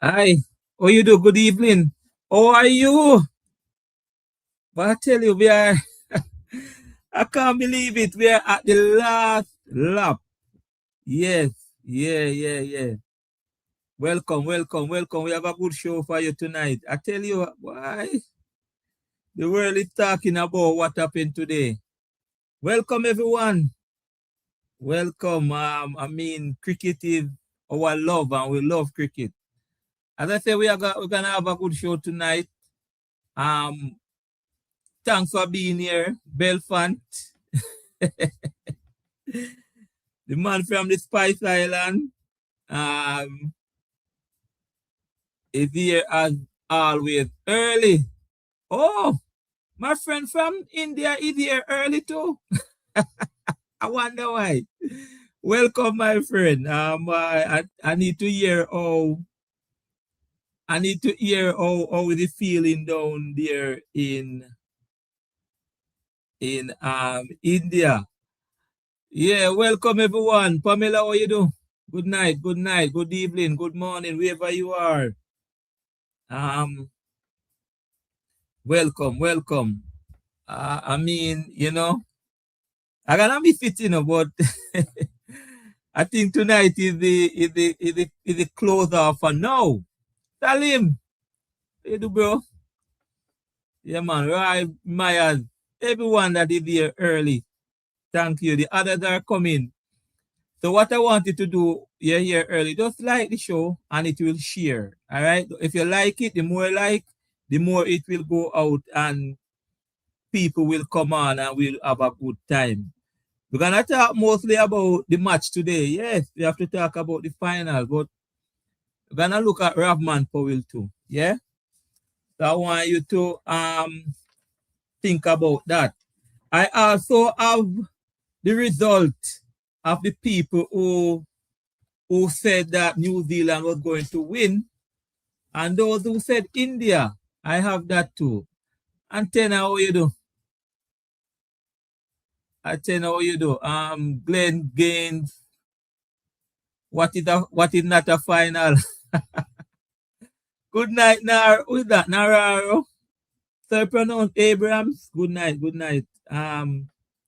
Hi, how you do? Good evening. How are you? But I tell you, we are. I can't believe it. We are at the last lap. Yes, yeah. Welcome, welcome, welcome. We have a good show for you tonight. I tell you, why the world is talking about what happened today. Welcome, everyone. Welcome. Cricket is our love, and we love cricket. As I say, we're gonna have a good show tonight. Um, Thanks for being here, Belfant. The man from the Spice Island um, is here as always early. Oh, my friend from India is here early too. I wonder why. Welcome, my friend. I need to hear how is it feeling down there in India. Yeah, welcome everyone. Pamela, how you do? Good night, good evening, good morning, wherever you are. Um, welcome. I mean, I'm gonna miss it, but I think tonight is the closer for now. Salim, how you do, bro? Yeah, man. Right, Myers, everyone that is here early. Thank you. The others are coming. So what I wanted to do, you're here early, just like the show and it will share. All right. If you like it, the more like, the more it will go out and people will come on and we'll have a good time. We're gonna talk mostly about the match today. Yes, we have to talk about the final, but we're gonna look at Rovman Powell too. Yeah. So I want you to think about that. I also have the result of the people who said that New Zealand was going to win, and those who said India. I have that too. And then how you do? I tell you how you do. Glenn Gaines. What is not a final? Good night, who is that? Nararo. So I pronounce Abrams. Good night, good night.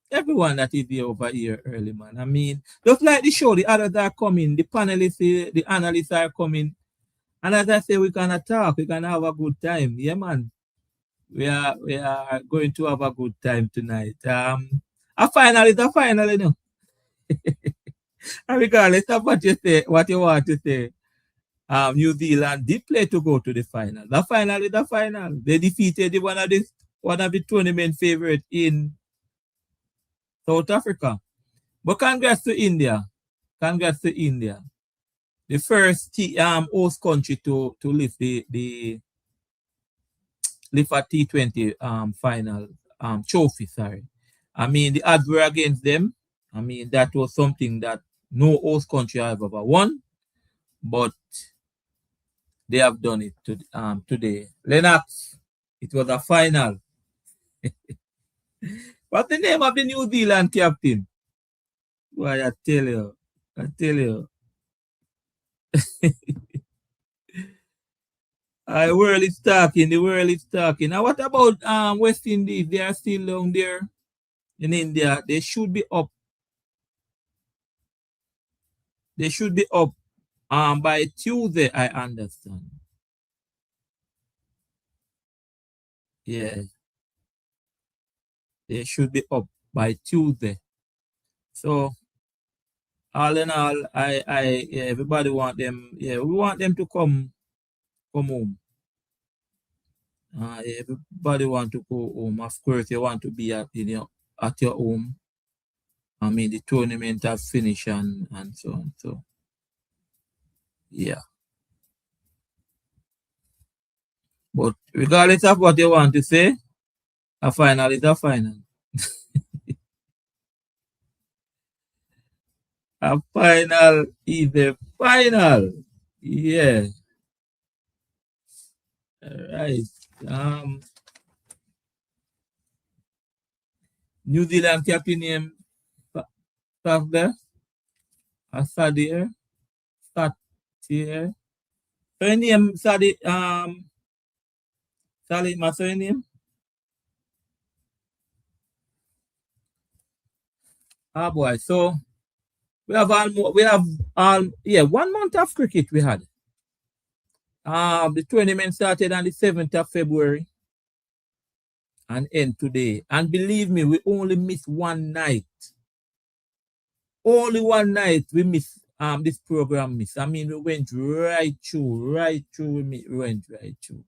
Everyone that is here over here early, man. I mean, just like the show, the others are coming, the panelists, the analysts are coming. And as I say, we're gonna talk, we're gonna have a good time. Yeah, man. We are going to have a good time tonight. A final is a final, And regardless of what you say, what you want to say, New Zealand did play to go to the final. The final is the final. They defeated one of the tournament favorite in South Africa. But congrats to India. Congrats to India. The first host country to lift the lift a T20 final trophy, sorry. I mean the odds were against them. I mean that was something that no host country have ever won, but they have done it today. Lennox, it was a final. What's the name of the New Zealand captain? Why I tell you. I tell you. The world is talking. The world is talking. Now, what about West Indies? They are still down there in India. They should be up. They should be up by Tuesday, I understand. Yeah, they should be up by Tuesday. So all in all, yeah, everybody want them. Yeah, we want them to come home. Everybody want to go home. Of course, you want to be at your home. I mean, the tournament has finished and so on. So, yeah. But regardless of what you want to say, a final is a final. A final is a final. Yeah. All right. Um, New Zealand captain name Saturday, Sadir, Satir. Surname, Sally, Sally, my surname? Ah, boy. So, we have 1 month of cricket we had. The tournament started on the 7th of February and end today. And believe me, we only missed one night. Only one night we missed this program miss. I mean, we went right through, we went right through.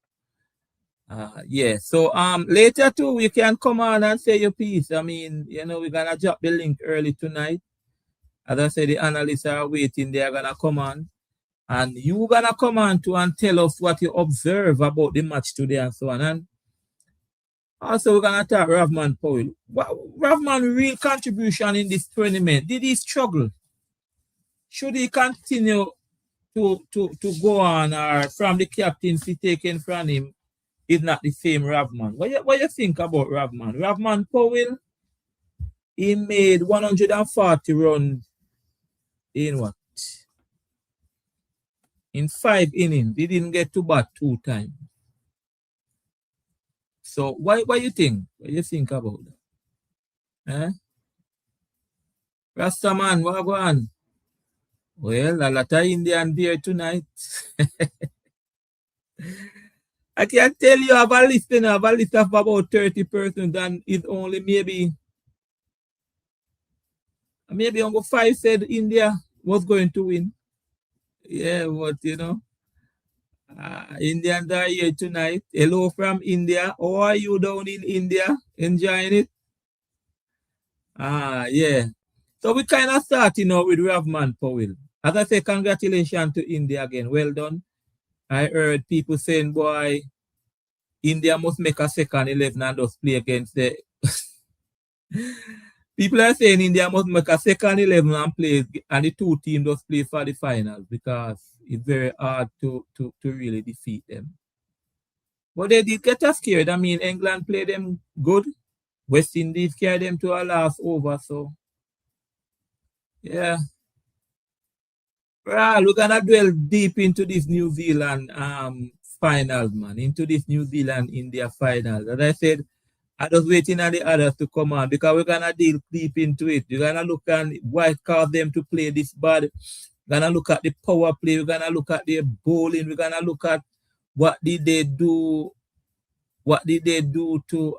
Yeah. So later too, you can come on and say your piece. I mean, we're gonna drop the link early tonight. As I said, the analysts are waiting, they're gonna come on. And you gonna come on to and tell us what you observe about the match today and so on. And also we're gonna talk Rovman Powell. What Rovman real contribution in this tournament? Did he struggle? Should he continue to go on, or from the captaincy taken from him is not the same Rovman? What you think about Rovman? Rovman Powell, he made 140 runs in what? In 5 innings. He didn't get to bat 2 times. So what you think? What you think about that? Eh? Rastaman, what go on? Well, a lot of Indian beer tonight. I can tell you I have a list, I have a list of about 30 persons, and it's only maybe only 5 said India was going to win. Yeah, but Indians are here tonight. Hello from India. How are you down in India? Enjoying it? Yeah. So we kind of starting out with Rovman Powell. As I say, congratulations to India again. Well done. I heard people saying, boy, India must make a second 11 and just play against the. People are saying India must make a second 11 and play, and the two teams just play for the final because it's very hard to really defeat them. But they did get us scared. I mean, England played them good. West Indies carried them to a last over. So, yeah. Well, we're gonna dwell deep into this New Zealand finals, man. Into this New Zealand India finals. As I said, I was waiting on the others to come on because we're gonna deal deep into it. We're gonna look at why cause them to play this bad. We're gonna look at the power play. We're gonna look at their bowling. We're gonna look at what did they do. What did they do to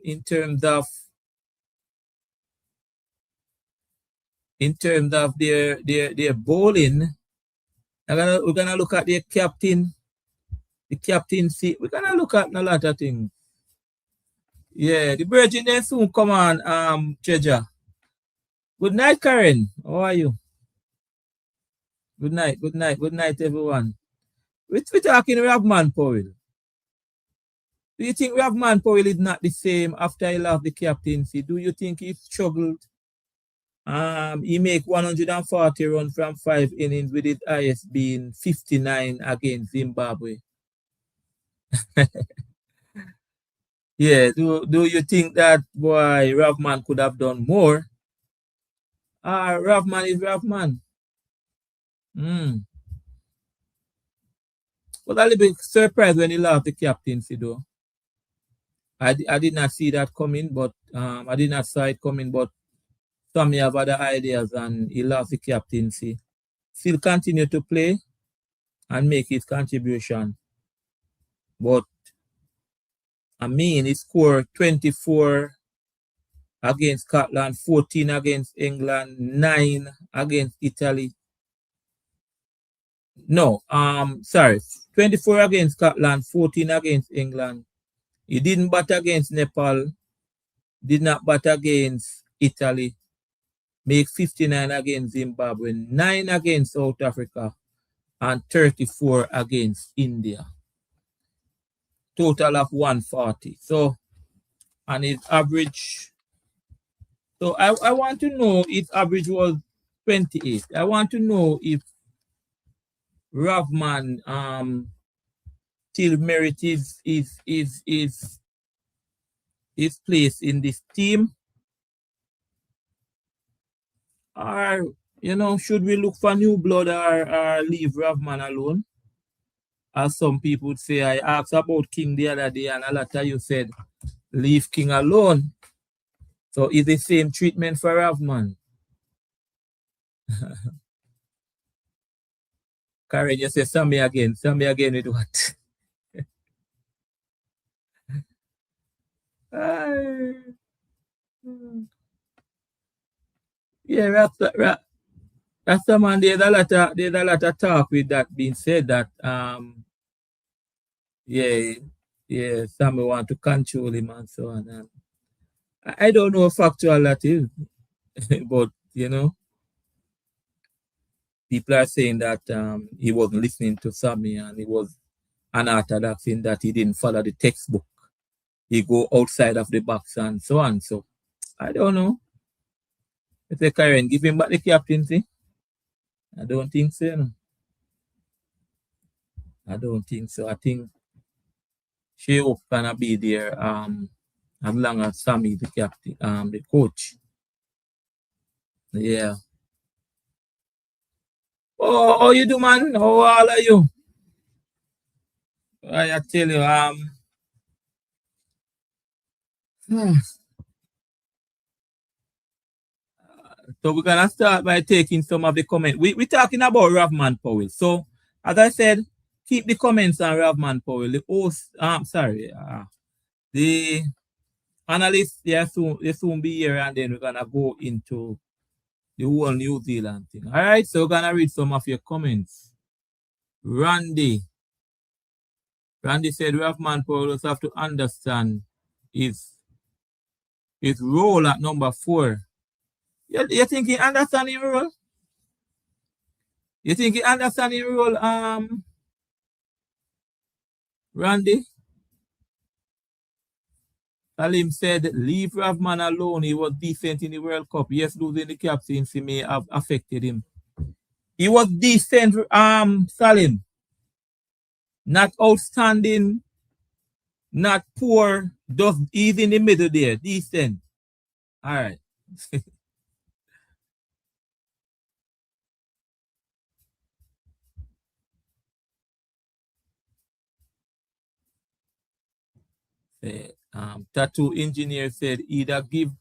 in terms of their bowling? We're gonna look at their captain, the captaincy. We're gonna look at a lot of things. Yeah, the Virgin then soon come on, Treasure. Good night, Karen. How are you? Good night, everyone. We're talking Rovman Powell. Do you think Rovman Powell is not the same after he lost the captaincy? Do you think he struggled? He make 140 runs from 5 innings with his highest being 59 against Zimbabwe. Yeah, do you think that boy Rovman could have done more? Rovman is Rovman. Was a little bit surprised when he lost the captaincy though. I did not see that coming, but I did not saw it coming, but Tommy have other ideas and he lost the captaincy. Still continue to play and make his contribution. But I mean, he scored 24 against Scotland, 14 against England, 9 against Italy. No, sorry, 24 against Scotland, 14 against England. He didn't bat against Nepal, did not bat against Italy, make 59 against Zimbabwe, 9 against South Africa, and 34 against India. Total of 140. So, and his average. So I want to know if average was 28. I want to know if Rovman still merit his place in this team, or should we look for new blood or leave Rovman alone? as some people would say, I asked about King the other day, and a lot of you said, leave King alone. So is the same treatment for Rovman? Karen, you say, send me again. Send me again with what? Yeah, Rasta man, there's a lot of talk with that being said that yeah, yeah, Sammy want to control him and so on. And I don't know how factual that is, but you know, people are saying that he wasn't listening to Sammy and he was unorthodox in that he didn't follow the textbook. He go outside of the box and so on. So I don't know. If they Karen give him back the captaincy, I don't think so. You know? I don't think so. I think she gonna be there as long as Sammy the captain, the coach. Yeah. Oh, how you do, man? How are you? I tell you, so we're gonna start by taking some of the comments. We're talking about Rovman Powell. So as I said, keep the comments on Rovman Powell. The host, the analysts, they soon be here, and then we're gonna go into the whole New Zealand thing. All right, so we're gonna read some of your comments. Randy said Rovman Powell also have to understand his role at number 4. You think he understand his role? You think he understand his role, Randy? Salim said, leave Rovman alone. He was decent in the World Cup. Yes, losing the captaincy may have affected him. He was decent, Salim. Not outstanding, not poor, just he's in the middle there. Decent. All right. Tattoo engineer said either give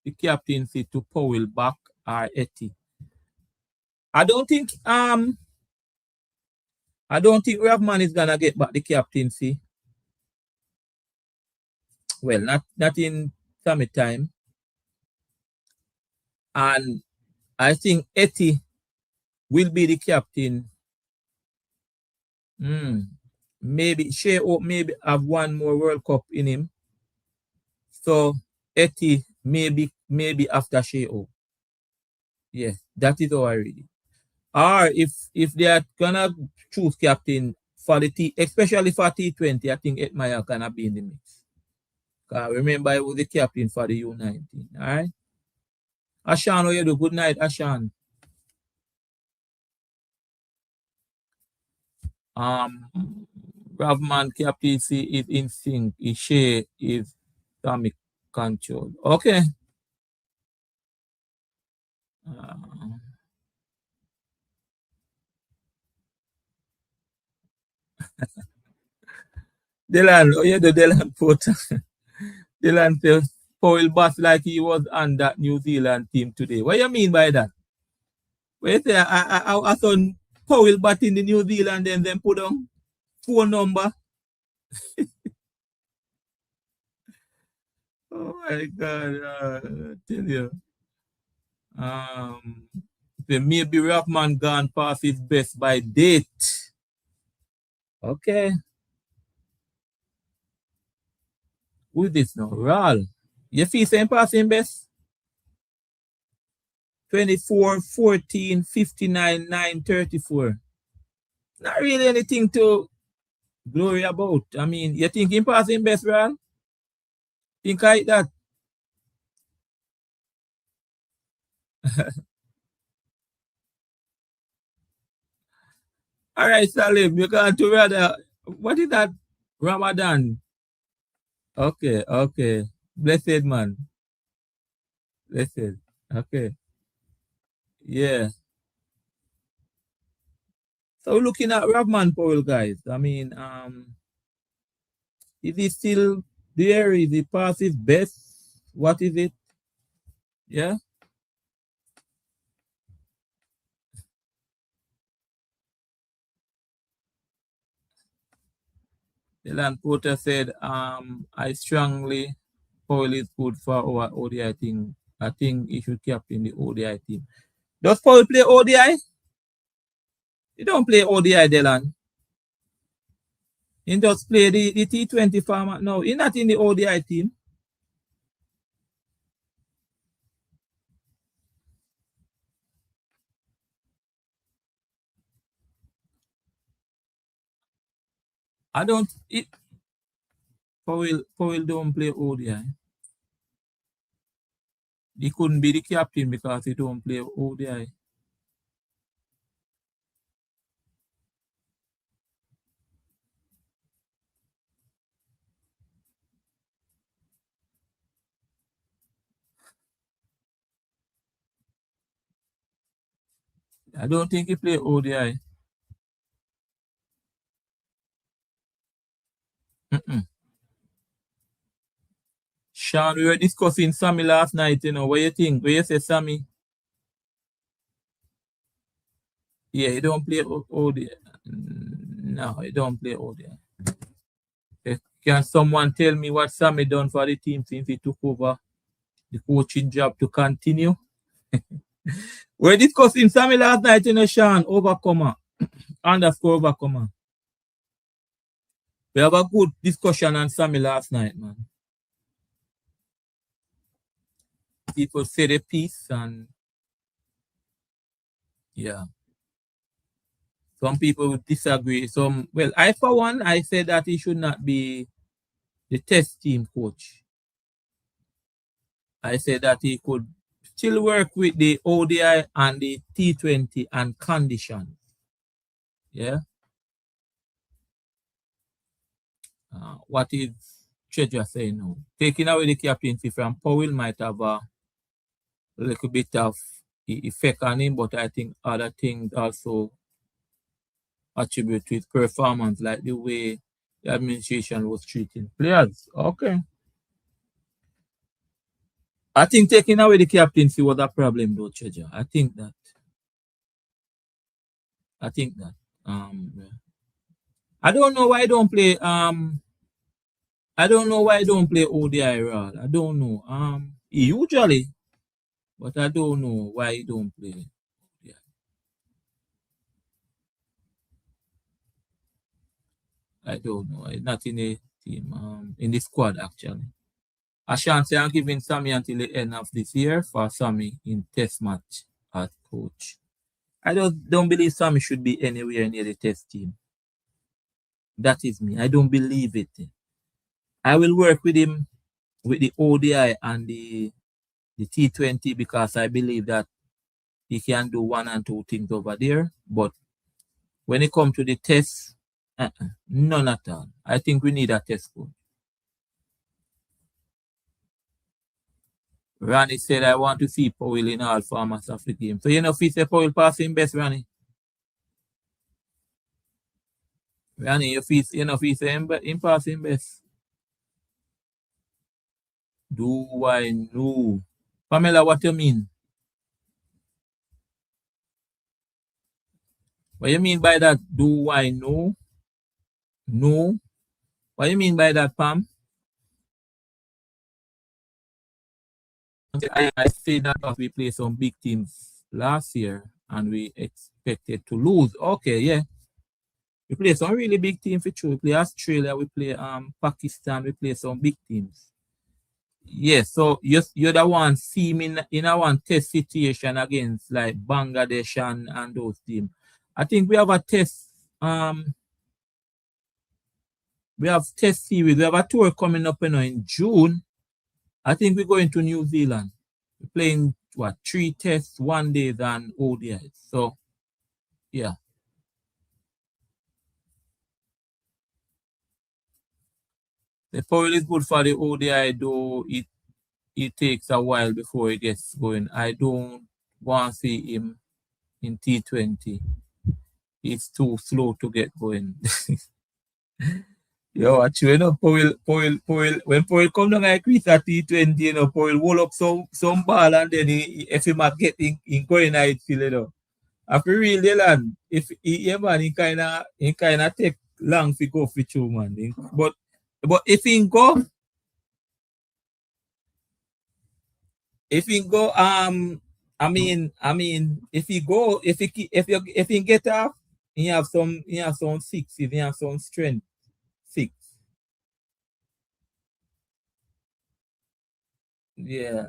the captaincy to Powell back or Etty. I don't think Rovman is gonna get back the captaincy. Well, not in summertime. And I think Etty will be the captain. Maybe Shea Hope maybe have one more World Cup in him. So Etty maybe after Shea Hope. Yes, that is how I read it. Or if they are gonna choose captain for the especially for T20, I think Etmaya gonna be in the mix. Remember, I was the captain for the U19. All right. Ashan, how you do? Good night, Ashan. Rovman captaincy is in sync. Shea is atomic control. Okay. Dylan, oh yeah, the Dylan put Dylan says Powell boss like he was on that New Zealand team today. What do you mean by that? Wait there, I saw Powell bat in the New Zealand and then put on phone number. Oh my God, I tell you. Maybe Rovman gone past his best by date. Okay. Who is this now? Ral. You feel same passing best? 24, 14, 59, 9, 34. Not really anything to glory about. I mean, you think him passing best, Ral? Think like that? All right, Salim, you got to rather. What is that? Ramadan. Okay, okay. Blessed man. Blessed. Okay. Yeah. So we're looking at Rovman Powell, guys. I mean, is he still there? Is he past his best? What is it? Yeah. Dylan Porter said, I strongly Powell is good for our ODI team. I think he should captain the ODI team. Does Powell play ODI? He don't play ODI, Dylan. He just play the T20 format. No, he's not in the ODI team. I don't. Powell don't play ODI. He couldn't be the captain because he don't play ODI. I don't think he play ODI. Sean, we were discussing Sammy last night, you know. What you think? What you say, Sammy? Yeah, he don't play ODI. No, he don't play ODI. Can someone tell me what Sammy done for the team since he took over the coaching job to continue? We're discussing Sammy last night, you know, Sean, overcomer, underscore overcomer. We have a good discussion on Sammy last night, man. People say the piece and yeah. Some people would disagree. Well, I for one, I said that he should not be the test team coach. I said that he could still work with the ODI and the T20 and conditions. Yeah. What is Treasure saying now? Taking away the captaincy from Powell might have a little bit of effect on him, but I think other things also attribute to his performance, like the way the administration was treating players. Okay. I think taking away the captaincy was a problem, though, Treasure. I think that. Yeah. I don't know why I don't play I don't know why I don't play ODI role. I don't know. Usually, but I don't know why I don't play. Yeah. I don't know. It's not in a team. In the squad actually. Ashanti, I'm giving Sammy until the end of this year for Sammy in test match as coach. I don't believe Sammy should be anywhere near the test team. That is me. I don't believe it. I will work with him with the ODI and the T20 because I believe that he can do one and two things over there. But when it comes to the test, none at all. I think we need a test coach. Ronnie said, I want to see Powell in all formats of the game. So, if he said Powell passing best, Ronnie? Ronnie, if he say him passing best? Do I know? Pamela, what you mean? What you mean by that? Do I know? No. What you mean by that, Pam? I say that we played some big teams last year and we expected to lose. Okay, yeah. We play some really big teams for sure. We play Australia, we play Pakistan, we play some big teams. Yes, so you're the one seeing in a one test situation against like Bangladesh and those teams. I think we have a test we have test series. We have a tour coming up in June. I think we're going to New Zealand. We're playing 3 tests, 1 day and ODI. So yeah. The Powell is good for the ODI, though it takes a while before it gets going. I don't want to see him in T20. it's too slow to get going. Yo, actually, you know, Powell, when Powell come down like Chris at T20, you know, Powell roll up some ball and then if he might get in going at field, you know. After real Dylan, if yeah, man, he kinda take long to go for two, man. But if he go if he get off, he have some sixes, he have some strength. Six. Yeah.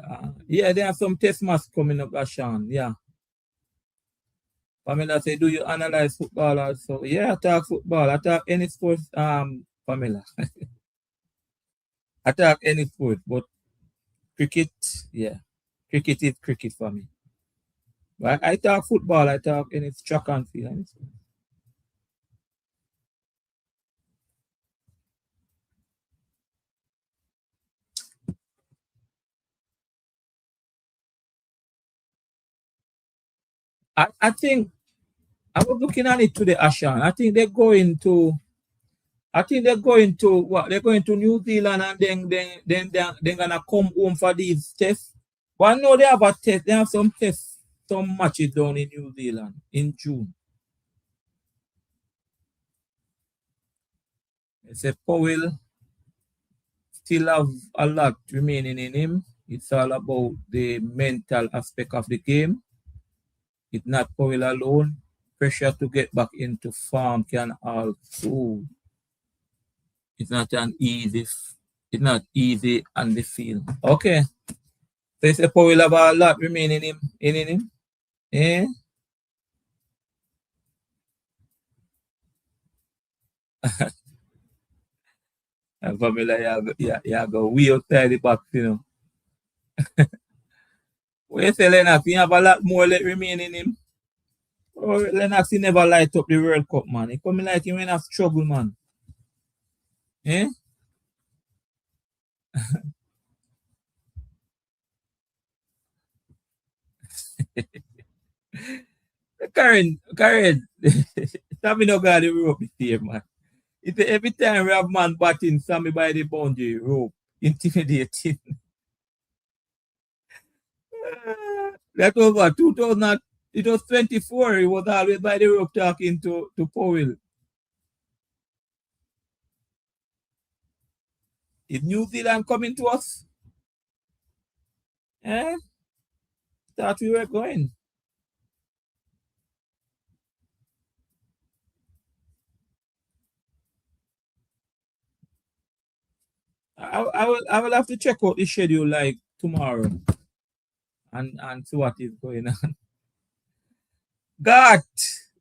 Yeah, there are some test match coming up, Ashan. Yeah. Pamela say, do you analyze football also? Yeah, I talk football. I talk any sport, Pamela. I talk any sport, but cricket, yeah. Cricket is cricket for me. But I talk football, I talk any track and field. I think I was looking at it today, Ashan. I think they're going to what? They're going to New Zealand and then gonna come home for these tests. But I know they have a test. They have some tests, some matches down in New Zealand in June. They say Powell still have a lot remaining in him. It's all about the mental aspect of the game. It's not Powell alone. Pressure to get back into form can also. It's not an easy. It's not easy on the field. Okay. So it's a Powell have a lot remaining in him. Eh? And Pamela, you go way outside the box, you know. What you say, Lennox? You have a lot more remaining in him. Oh, Lennox, he never light up the World Cup, man. He coming like he went have trouble, man. Eh? Karen, Sammy no got the rope here, man. It's every time we have man batting Sammy by the boundary rope, intimidating. That was what 2000. It was 24. He was always by the rope talking to Powell. Is New Zealand coming to us? Eh? Thought we were going. I will have to check out the schedule like tomorrow and see what is going on. God,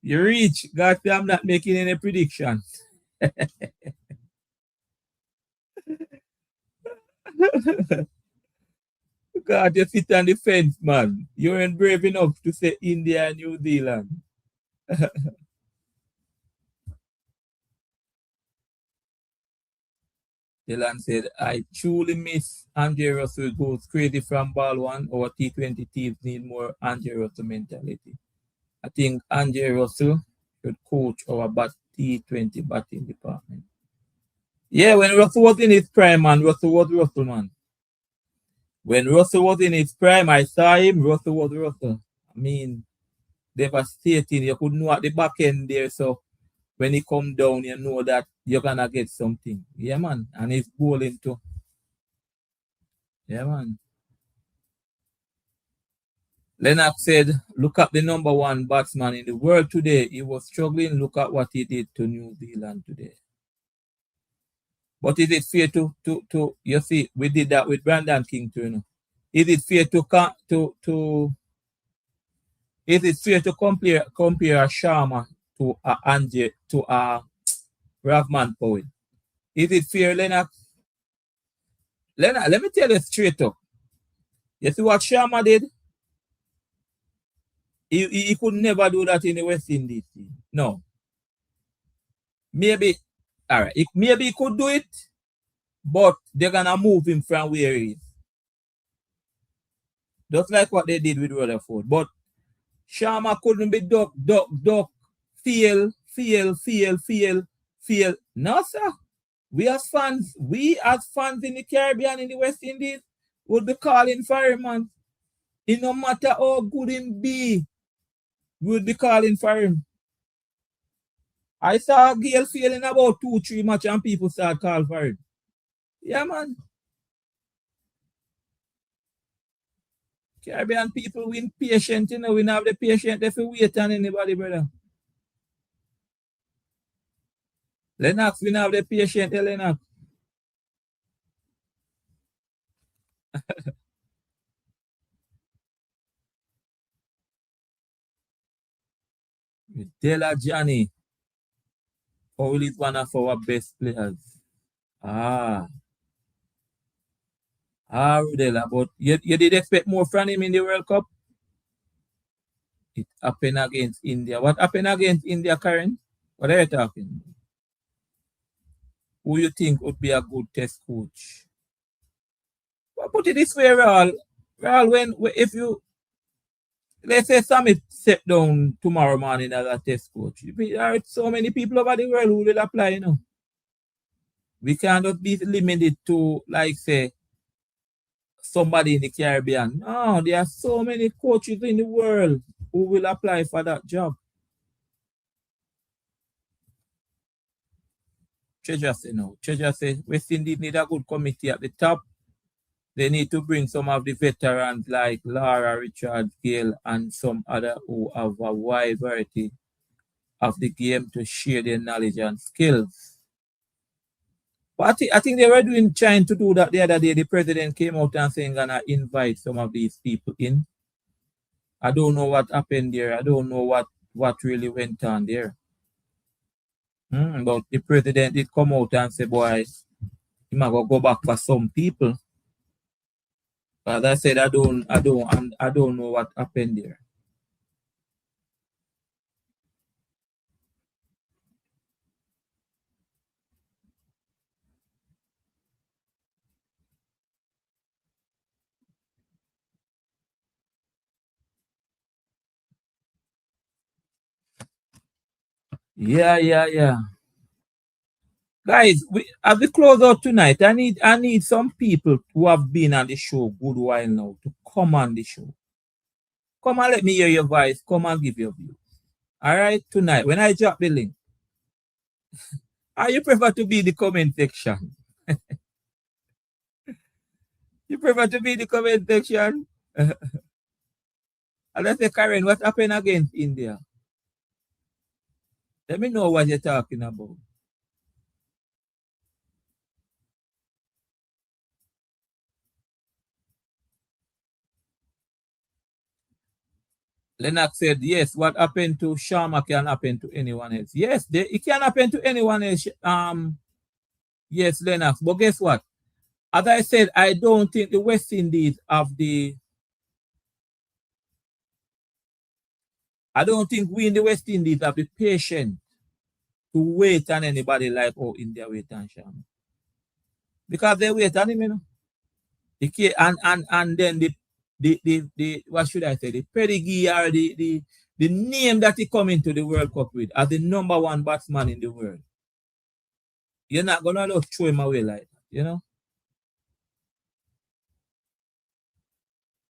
you reach. God, I'm not making any prediction. God, you sit on the fence, man. You ain't brave enough to say India and New Zealand. Dylan said, I truly miss Andre Russell goes crazy from ball one. Our T20 teams need more Andre Russell mentality. I think Andre Russell should coach our T20 batting department. Yeah, when Russell was in his prime, man, Russell was Russell, man. When Russell was in his prime, I saw him, Russell was Russell. I mean, devastating. You could know at the back end there, so when he come down, you know that you're gonna get something. Yeah, man. And he's bowling too. Yeah, man. Lennox said, look at the number one batsman in the world today. He was struggling. Look at what he did to New Zealand today. But is it fair to you see, we did that with Brandon King too, you know. Is it fair to compare a Sharma to a Angie to a Rovman Powell? Is it fair, Lennox? Lennox, let me tell you straight up. You see what Sharma did? He could never do that in the West Indies team. No. Maybe, all right. Maybe he could do it, but they're gonna move him from where he is. Just like what they did with Rutherford. But Sharma couldn't be duck fail. No, sir. We as fans in the Caribbean, in the West Indies, would be calling for him, man. It no matter how good him be, we would be calling for him. I saw Gale failing about 2-3 matches and people start calling for him. Yeah, man. Caribbean people win patient, you know. We don't have the patient if we wait on anybody, brother. Lennox, we don't have the patient, Lennox. Della Johnny. Powell is one of our best players. Rudela, but you did expect more from him in the World Cup? It happened against India. What happened against India, Karen? What are you talking? Who you think would be a good test coach? Well, put it this way, Raul. If you, let's say Summit step down tomorrow morning as a test coach, there are so many people over the world who will apply, you know. We cannot be limited to, like, say, somebody in the Caribbean. No, there are so many coaches in the world who will apply for that job. Treasure say West Indies need a good committee at the top. They need to bring some of the veterans like Lara, Richard, Gale, and some other who have a wide variety of the game to share their knowledge and skills. But I think they were trying to do that the other day. The president came out and saying gonna invite some of these people in. I don't know what happened there. I don't know what really went on there. But the president did come out and say, boy, he might go back for some people. But I said I don't know what happened there. Yeah. Guys, as we close out tonight, I need some people who have been on the show good while now to come on the show. Come and let me hear your voice. Come and give your view. All right, tonight when I drop the link, you prefer to be in the comment section? You prefer to be in the comment section? And I say, Karen, what happened against India? Let me know what you're talking about. Lennox said, yes, what happened to Sharma can happen to anyone else. Yes, it can happen to anyone else. Yes, Lennox. But guess what? As I said, I don't think the West Indies have I don't think we in the West Indies have the patience to wait on anybody like India wait on Sharma. Because they wait on him, you know. And then the what should I say, the pedigree or the name that he come into the World Cup with as the number one batsman in the world. You're not gonna just throw him away like that, you know.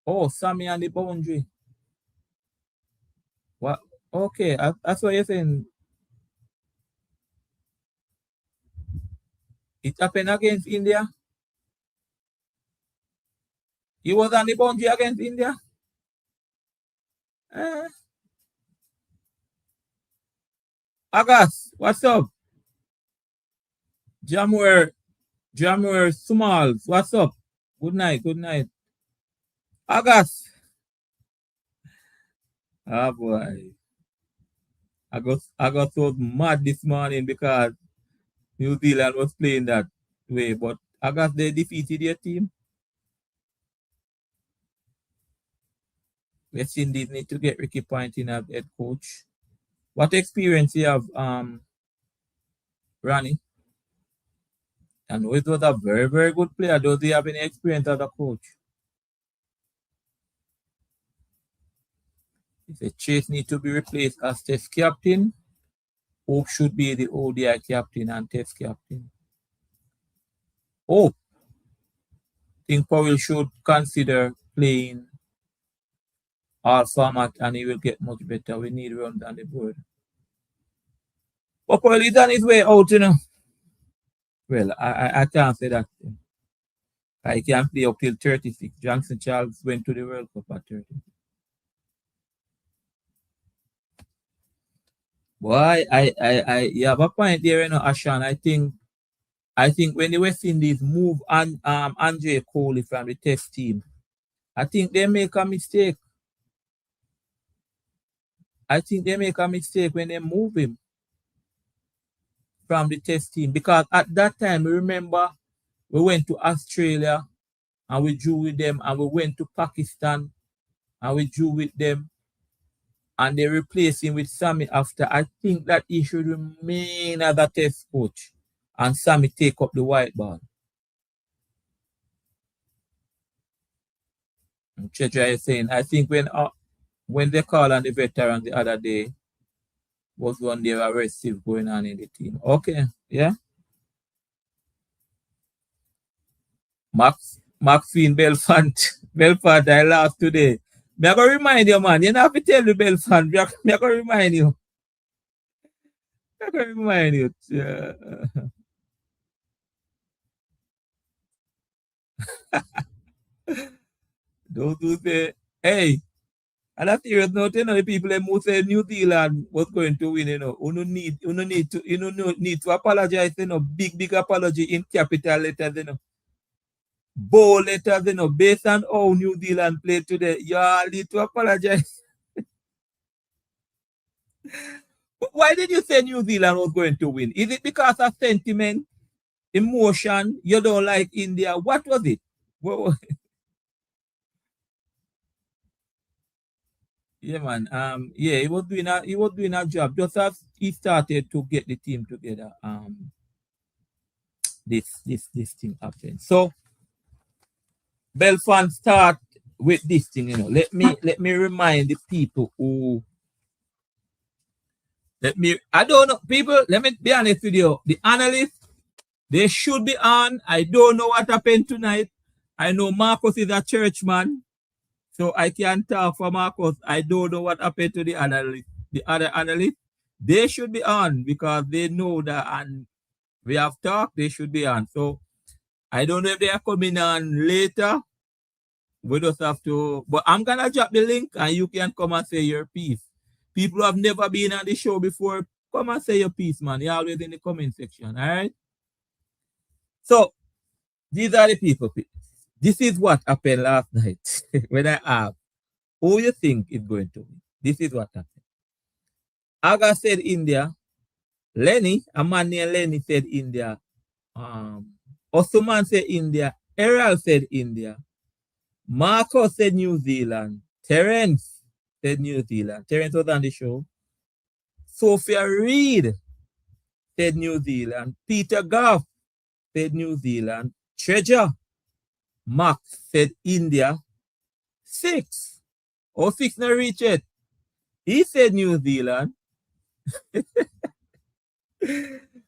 Oh, Sammy and the boundary. What? Okay, that's what you're saying. It happened against India. He was on the boundary against India. Agas, what's up? Jamwer Smalls, what's up? Good night. Agas. Ah, boy. I got so mad this morning because New Zealand was playing that way, but I guess they defeated their team. West Indies need to get Ricky Ponting as head coach. What experience you have, Ronnie? I know it was a very, very good player. Does he have any experience as a coach? If a Chase need to be replaced as test captain, Hope should be the ODI captain and Test captain. Hope. Think Powell should consider playing all format and he will get much better. We need runs on the board. But Powell is on his way out, you know. Well, I can't say that. I can play up till 36. Johnson Charles went to the World Cup at 30. Boy, you have a point there, you know, Ashan. I think when the West Indies move on Andre Coley from the Test team, I think they make a mistake. I think they make a mistake when they move him from the Test team because at that time, remember, we went to Australia and we drew with them, and we went to Pakistan and we drew with them, and they replaced him with Sammy after. I think that he should remain as a Test coach and Sammy take up the white ball. Checha is saying, I think when they call on the veterans the other day, was one day arrestive going on in the team. Okay, yeah. Maxine Belfant, I laughed today. Me I go remind you, man. You don't have to tell the Belfant. Me I go remind you. I go remind you. Those who say, hey, and a serious note, you know, the people who say New Zealand was going to win, you know, you need to apologize, you know, big apology in capital letters, you know. Bold letters, you know, based on how New Zealand played today. You all need to apologize. Why did you say New Zealand was going to win? Is it because of sentiment, emotion, you don't like India? What was it? Yeah, man. Yeah, he was doing a job just as he started to get the team together. This thing happened. So Belfont start with this thing, you know. Let me remind the people who I don't know, people, let me be honest with you. The analysts, they should be on. I don't know what happened tonight. I know Marcus is a churchman, so I can't talk for Marcus. I don't know what happened to the analyst. The other analysts, they should be on because they know that, and we have talked, they should be on. So I don't know if they are coming on later. We just have to, but I'm gonna drop the link and you can come and say your piece. People who have never been on the show before, come and say your piece, man. You're always in the comment section, all right? So these are the people. This is what happened last night when I asked, who you think is going to win? This is what happened. Aga said India. Lenny, a man named Lenny said India. Osman said India. Errol said India. Marco said New Zealand. Terence said New Zealand. Terence was on the show. Sophia Reed said New Zealand. Peter Goff said New Zealand. Treasure Max said India. 6. Oh, 6 not reach it. He said New Zealand.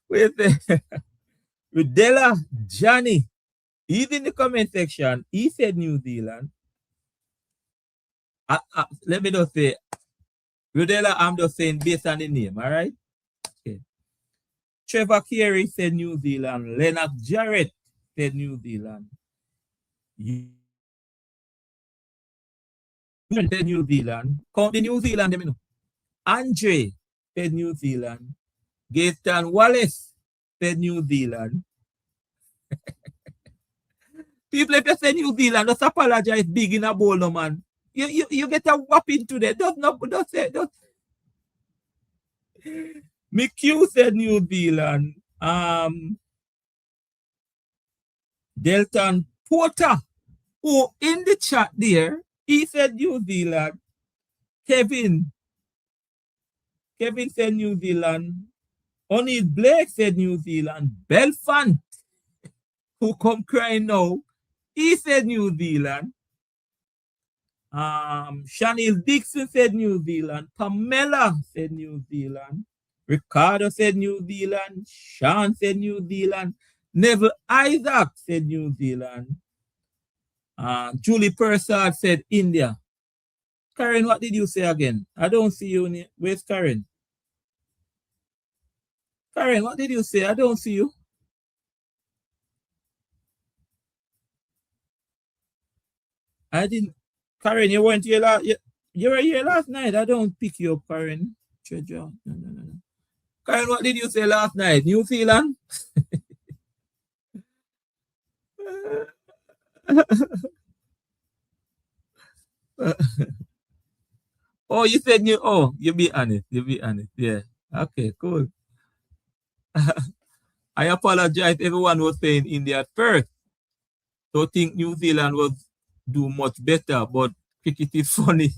With Della Johnny. He's in the comment section. He said New Zealand. Let me just say, Rudella, I'm just saying based on the name, all right? Okay. Trevor Carey said New Zealand. Leonard Jarrett said New Zealand. You said New Zealand. Count the New Zealand, you know. Andre said New Zealand. Gaetan Wallace said New Zealand. People, if you say New Zealand, just apologize big in a bowl, no, man. You get a whopping today. Don't say. McHugh said New Zealand. Delton Porter, who in the chat there, he said New Zealand. Kevin said New Zealand. O'Neill Blake said New Zealand. Belfant, who come crying now, he said New Zealand. Chanel Dixon said New Zealand. Pamela said New Zealand. Ricardo said New Zealand. Sean said New Zealand. Neville Isaac said New Zealand. Julie Persad said India. Karen, what did you say again? I don't see you. Where's Karen? Karen, what did you say? I don't see you. I didn't. Karen, you weren't here last. You were here last night. I don't pick you up, Karen. Treasure. No. Karen, what did you say last night? New Zealand? Oh, you said you. Oh, you be honest. You be honest. Yeah. Okay, cool. I apologize. Everyone was saying India at first. So think New Zealand was do much better, but cricket is funny.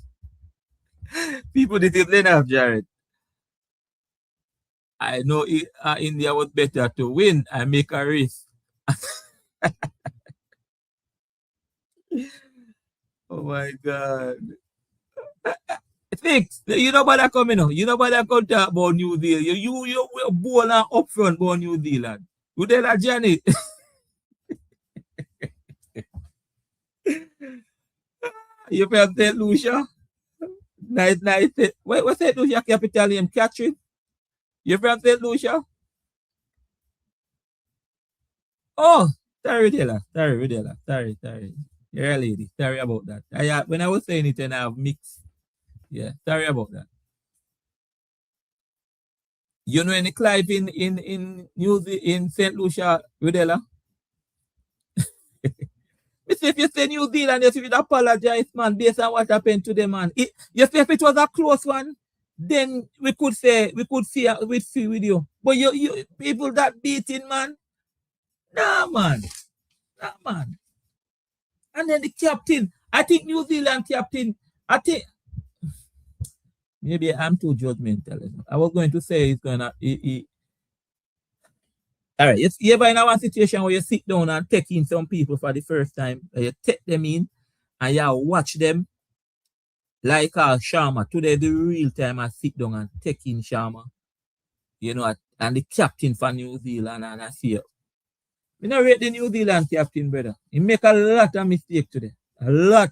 People didn't enough, Jared. I know India was better to win. I make a risk. Oh my God. Think, you know about that coming on. You know about that come talk about New Zealand. You bowl and up front about New Zealand. You tell that Johnny. You from St. Lucia? Nice. What's St. Lucia capital name? Catherine? You from St. Lucia? Oh, sorry. You're a lady. Sorry about that. When I was saying it and I have mixed. Yeah, sorry about that. You know any Clive in St. Lucia, Rudella? If you say New Zealand, you should apologize, man, based on what happened to them, man. You say if it was a close one, then we could see with you. But you people that beating, man. Nah, man. And then the captain, I think New Zealand captain, I think maybe I'm too judgmental. I was going to say he's gonna all right, you ever in a situation where you sit down and take in some people for the first time, you take them in and you watch them like Sharma. Today, the real time I sit down and take in Sharma, you know, and the captain for New Zealand, and I see it. You know, rate the New Zealand captain, brother. He make a lot of mistakes today. A lot.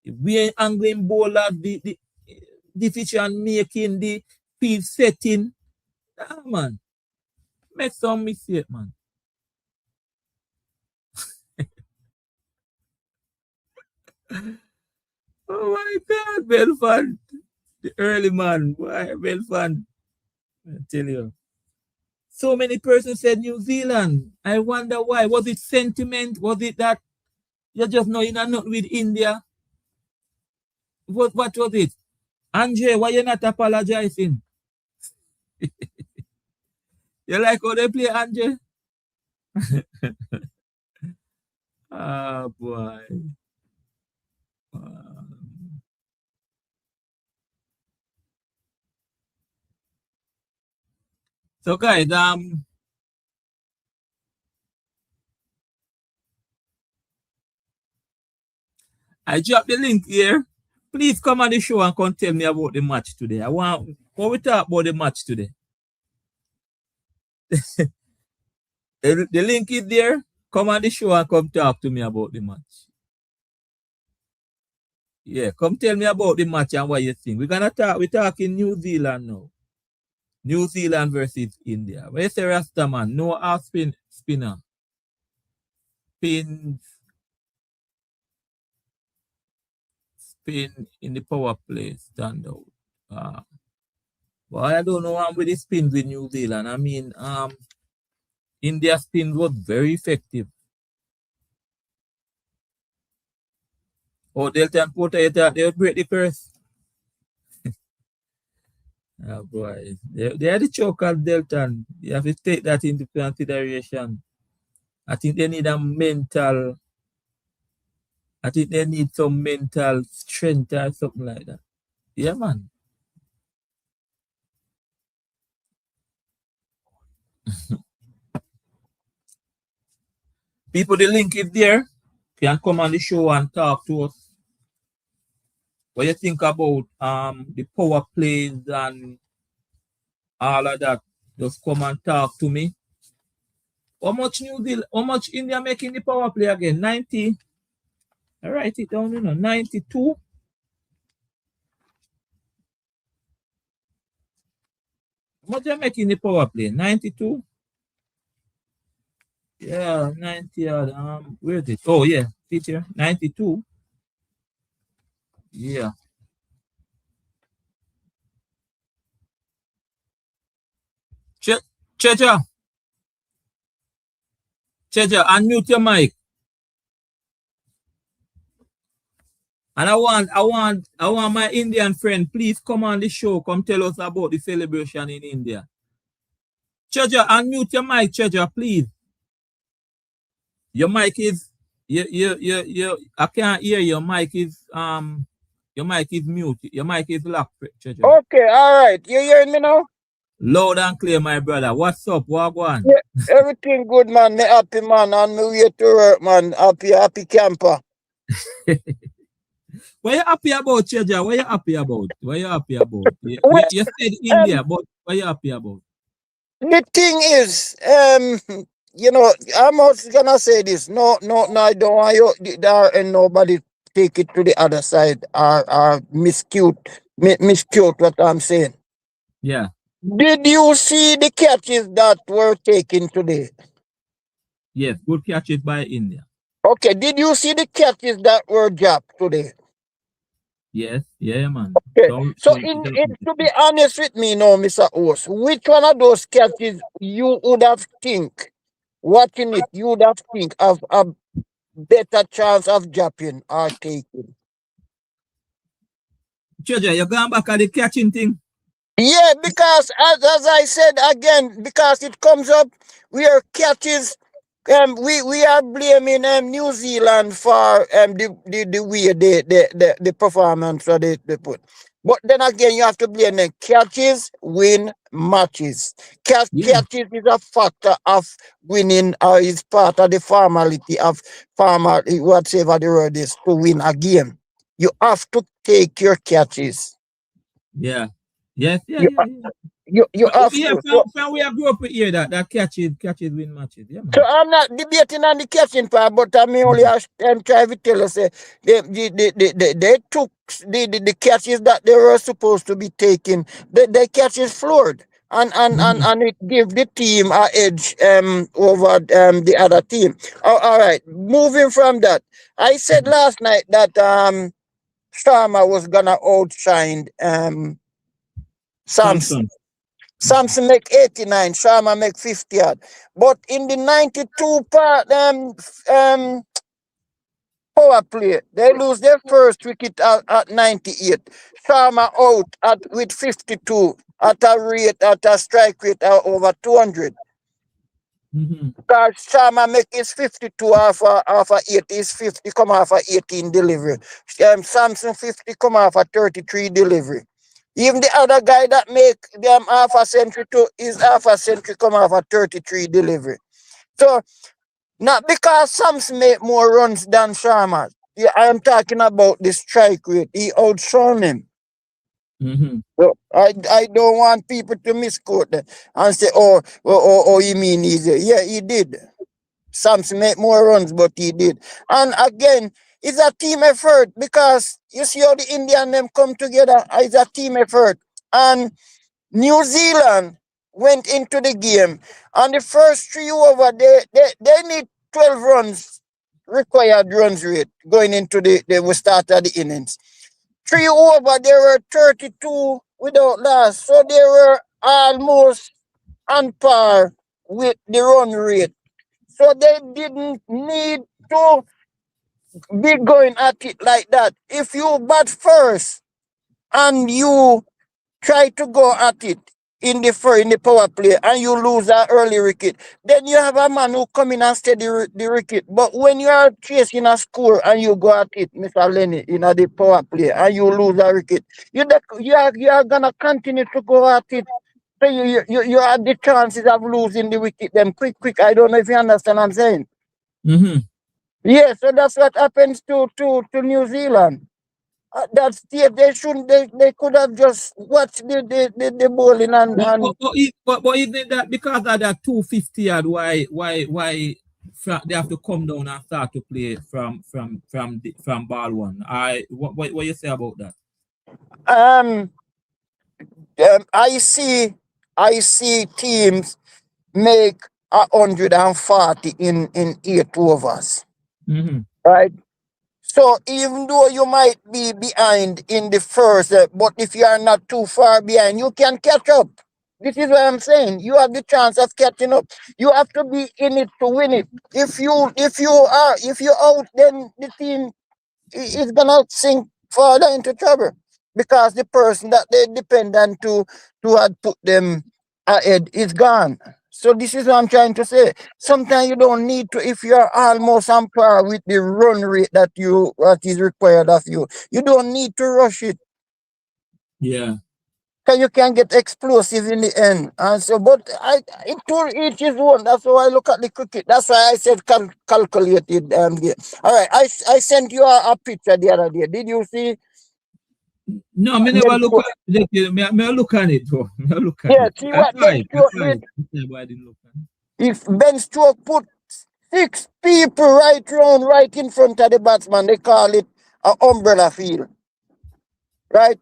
We angling bowler, the decision making, the field setting. Ah, man. Make some mistake, man. Oh my God, Belfast. The early man. Why, Belfast? I tell you. So many persons said New Zealand. I wonder why. Was it sentiment? Was it that you just know you're not with India? What was it? Andre, why you not apologizing? You like how they play, Andre? Ah, boy. So guys, I dropped the link here. Please come on the show and come tell me about the match today. I want when we talk about the match today. The link is there. Come on the show and come talk to me about the match. Yeah, come tell me about the match and what you think. We're talking New Zealand now. New Zealand versus India. When you say Rastaman, no half spinner. Spin in the power play stand out. But I don't know with the spins with New Zealand. I mean, India spin was very effective. Oh, Delta and Porter, they would break the curse. Oh boy. They are the choke of Delta. You have to take that into consideration. I think they need some mental strength or something like that. Yeah, man. People, the link is there. You can come on the show and talk to us. What you think about the power plays and all of that. Just come and talk to me. How much India making the power play again? 90. I write it down, 92. How much they making the power play? 92? Yeah, 90. Where is it? Oh, yeah. See it here? 92. Yeah. Checha, unmute your mic. And I want my Indian friend, please come on the show. Come tell us about the celebration in India. Checha, unmute your mic, Checha, please. Your mic is I can't hear your mic is mute. Your mic is locked, Checha. Okay, all right. You hearing me now? Loud and clear, my brother. What's up? Wagwan? Yeah, everything good, man. Me happy, man. On my way to work, man. Happy camper. What you happy about, Cheja? What you happy about? What you happy about? Well, You said India, but what you happy about? the thing is, I'm not gonna say this. No, I don't want you and nobody take it to the other side or miscute what I'm saying. Yeah. Did you see the catches that were taken today? Yes, good catches by India. Okay, did you see the catches that were dropped today? Yes, yeah, man. Okay. So to be honest with me now, Mr. Owens, which one of those catches you would have think, watching it, you would have think of a better chance of dropping or taking? Cheja, you going back at the catching thing? Yeah, because as I said again, because it comes up where catches we are blaming New Zealand for the way the performance that they put. But then again, you have to blame them. Catches win matches. Catches is a factor of winning, or is part of the formality of whatever the word is, to win a game. You have to take your catches. Yeah. Yes, yeah. You have to. From we grew up here that catches win matches. Yeah, man. So I'm not debating on the catching part, but I'm only trying to tell us they took the catches that they were supposed to be taking. The catches floored. And it gave the team an edge over the other team. All right. Moving from that, I said last night that Sharma was gonna outshine Samson. Samson make 89, Sharma make 50 odd. But in the 92 part power play, they lose their first wicket at 98. Sharma out with 52 at a strike rate of over 200. Because Sharma make his 52 off a 8, his 50 come off a 18 delivery. Samson 50 come off a 33 delivery. Even the other guy that make them half a century to his half a century come off a 33 delivery. So, not because Samson make more runs than Sharma. Yeah, I am talking about the strike rate. He outshone him. So I don't want people to misquote that and say, oh, you mean easy. Yeah, he did. Samson made more runs, but he did. And again, it's a team effort because you see how the Indian them come together. It's a team effort. And New Zealand went into the game. On the first 3 over, they need 12 runs, required runs rate going into the start of the innings. 3 over, there were 32 without loss. So they were almost on par with the run rate. So they didn't need to be going at it like that. If you bat first and you try to go at it in the power play and you lose an early wicket, then you have a man who come in and steady the wicket. But when you are chasing a score and you go at it, Mr. Lenny, in the power play and you lose a wicket, you are gonna continue to go at it. So you have the chances of losing the wicket them quick. I don't know if you understand what I'm saying. Yeah, so that's what happens to New Zealand. that state, they shouldn't. They could have just watched the bowling But isn't that because of that 250 yard? Why they have to come down and start to play from ball one? What you say about that? um I see teams make 140 in 8 overs, right? So even though you might be behind in the first, but if you are not too far behind, you can catch up. This is what I'm saying. You have the chance of catching up. You have to be in it to win it. If you're out, then the team is gonna sink further into trouble because the person that they depend on to had put them ahead is gone. So this is what I'm trying to say. Sometimes you don't need to, if you're almost on par with the run rate that is required of you. You don't need to rush it. Yeah. Because you can get explosive in the end. And so, but it to each his own. That's how I look at the cricket. That's why I said calculated game. All right, I sent you a picture the other day. Did you see? No, me never look at it. Me look at it, bro. Me look at Yeah, it. see what Ben Stokes did. I didn't look at it. If Ben Stokes put 6 people right round, right in front of the batsman, they call it an umbrella field. Right?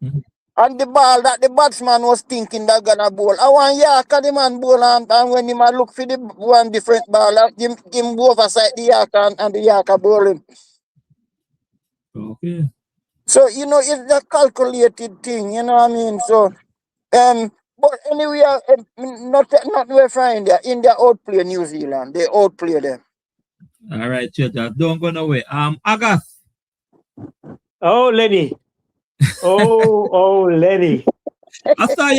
And the ball that the batsman was thinking that gonna bowl. I want Yaka the man bowl and when him a look for the one different ball, him go overside the Yaka and the Yaka bowling. Okay. So it's a calculated thing, you know what I mean? So but anyway, not where from India. India outplay New Zealand. They outplay them. All right, Cheddar. Don't go nowhere. August. Oh, Lenny. Oh, Lenny. I saw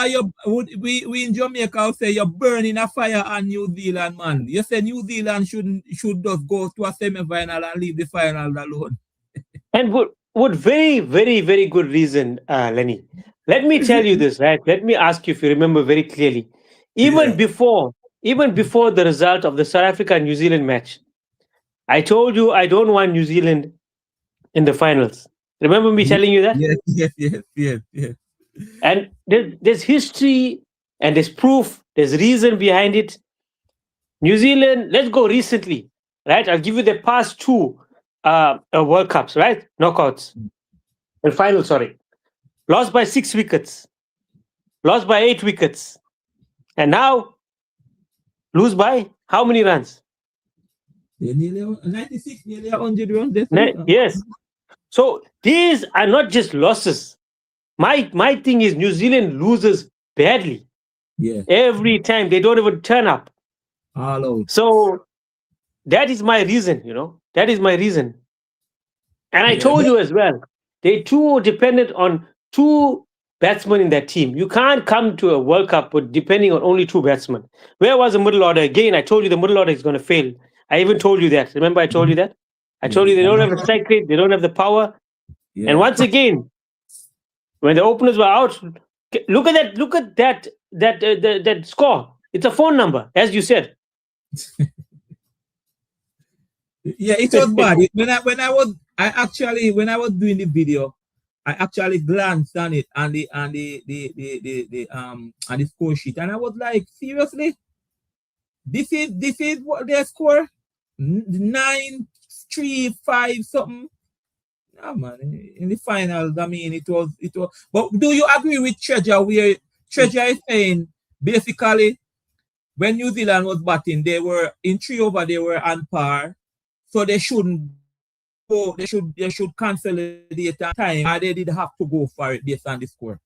you. We in Jamaica say you're burning a fire on New Zealand, man. You say New Zealand should just go to a semi-final and leave the final alone. And would very, very, very good reason, Lenny. Let me tell you this, right? Let me ask you if you remember very clearly. Even before the result of the South Africa New Zealand match, I told you I don't want New Zealand in the finals. Remember me telling you that? Yes. And there's history and there's proof, there's reason behind it. New Zealand, let's go recently, right? I'll give you the past 2 World Cups, right? Knockouts. And final, sorry. Lost by 6 wickets. Lost by 8 wickets. And now, lose by how many runs? Nearly 96, nearly 100 runs. Yes. So these are not just losses. My thing is New Zealand loses badly. Yeah. Every time they don't even turn up. All out. So that is my reason, That is my reason. And I told you as well, they too dependent on 2 batsmen in that team. You can't come to a World Cup with depending on only 2 batsmen. Where was the middle order? Again, I told you the middle order is going to fail. I even told you that. Remember I told you that? I told you they don't have the strike rate, they don't have the power. Yeah. And once again, when the openers were out, look at that score. It's a phone number, as you said. Yeah, it was bad. When I was doing the video, I actually glanced on it and the score sheet, and I was like, seriously, this is what they score 9-3-5 something. No, man, in the finals, I mean, it was. But do you agree with Treasure? Where Treasure is saying basically, when New Zealand was batting, they were in 3 over, they were on par, so they shouldn't go. They should consolidate time, or they did have to go for it based on the score.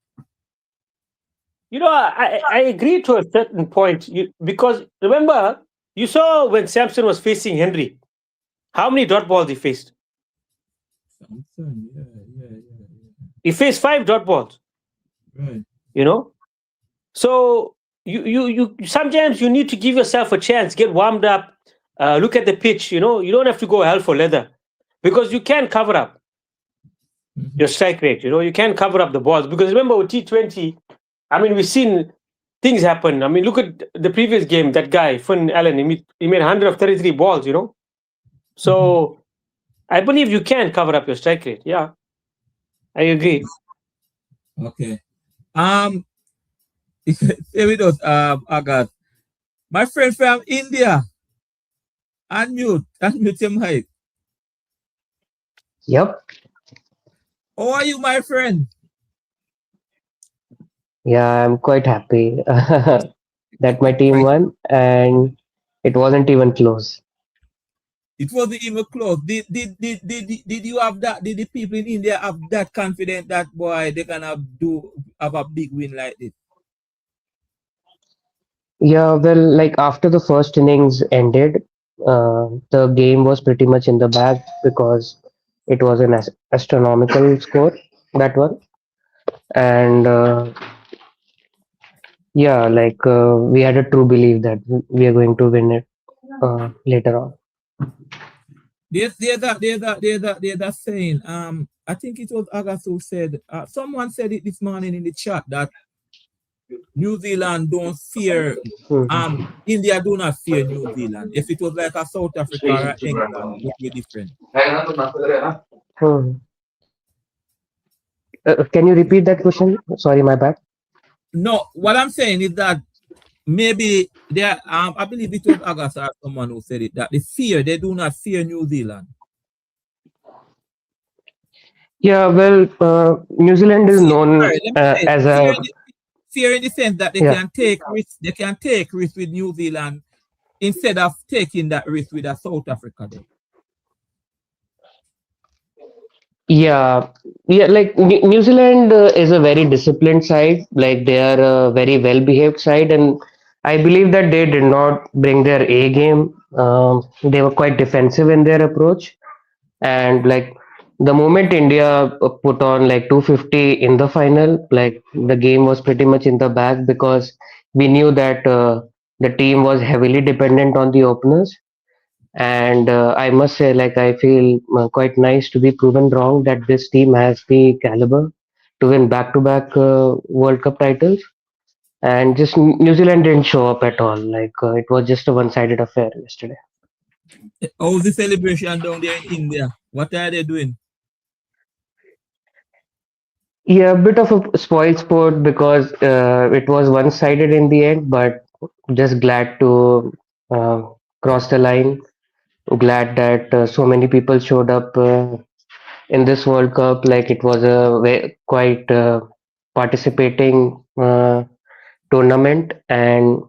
I agree to a certain point because remember, you saw when Samson was facing Henry, how many dot balls he faced. He faced 5 dot balls. Right. So you sometimes you need to give yourself a chance, get warmed up, look at the pitch. You don't have to go hell for leather because you can cover up your strike rate. You can cover up the balls because remember with T20, I mean we've seen things happen. I mean look at the previous game. That guy Finn Allen, he made 133 balls. So I believe you can cover up your strike rate. Yeah. I agree. Okay. Um, Stay with us, Agat. My friend from India, unmute your mic. Yep. How are you, my friend? Yeah, I'm quite happy that my team Right. won, and it wasn't even close. It wasn't even close. Did you have that? Did the people in India have that confident that boy they gonna have a big win like this? Yeah, well, like after the first innings ended, the game was pretty much in the bag because it was an astronomical score, that one. And yeah, like we had a true belief that we are going to win it later on. They're saying. I think it was Agas who said. Someone said it this morning in the chat that New Zealand don't fear. Mhm. India do not fear New Zealand. If it was like a South Africa or England, it would be different. Hmm. Can you repeat that question? Sorry, my bad. No, what I'm saying is that maybe there. I believe it was Agas or someone who said it that they do not fear New Zealand. Yeah, well, New Zealand is known Sorry, let me say it. as a Fear in the sense that they yeah. can take risks. They can take risks with New Zealand instead of taking that risk with a South Africa. There. Yeah, yeah, like New Zealand is a very disciplined side. Like they are a very well-behaved side, and I believe that they did not bring their A game. They were quite defensive in their approach, and like the moment India put on like 250 in the final, like the game was pretty much in the bag because we knew that the team was heavily dependent on the openers. And I must say, like, I feel quite nice to be proven wrong that this team has the caliber to win back-to-back World Cup titles. And just New Zealand didn't show up at all. Like, it was just a one-sided affair yesterday. How's the celebration down there in India? What are they doing? Yeah, a bit of a spoiled sport because it was one-sided in the end, but just glad to uh, cross the line. Glad that so many people showed up in this World Cup. Like it was a quite participating tournament, and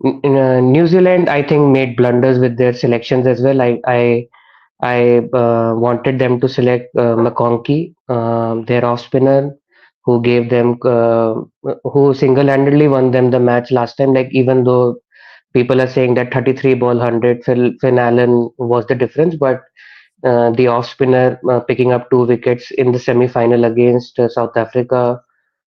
New Zealand, I think, made blunders with their selections as well. I wanted them to select McConkey, their off spinner, who gave them who single-handedly won them the match last time. Like even though people are saying that 33 ball 100, Finn Allen was the difference, but the off spinner picking up 2 wickets in the semi-final against South Africa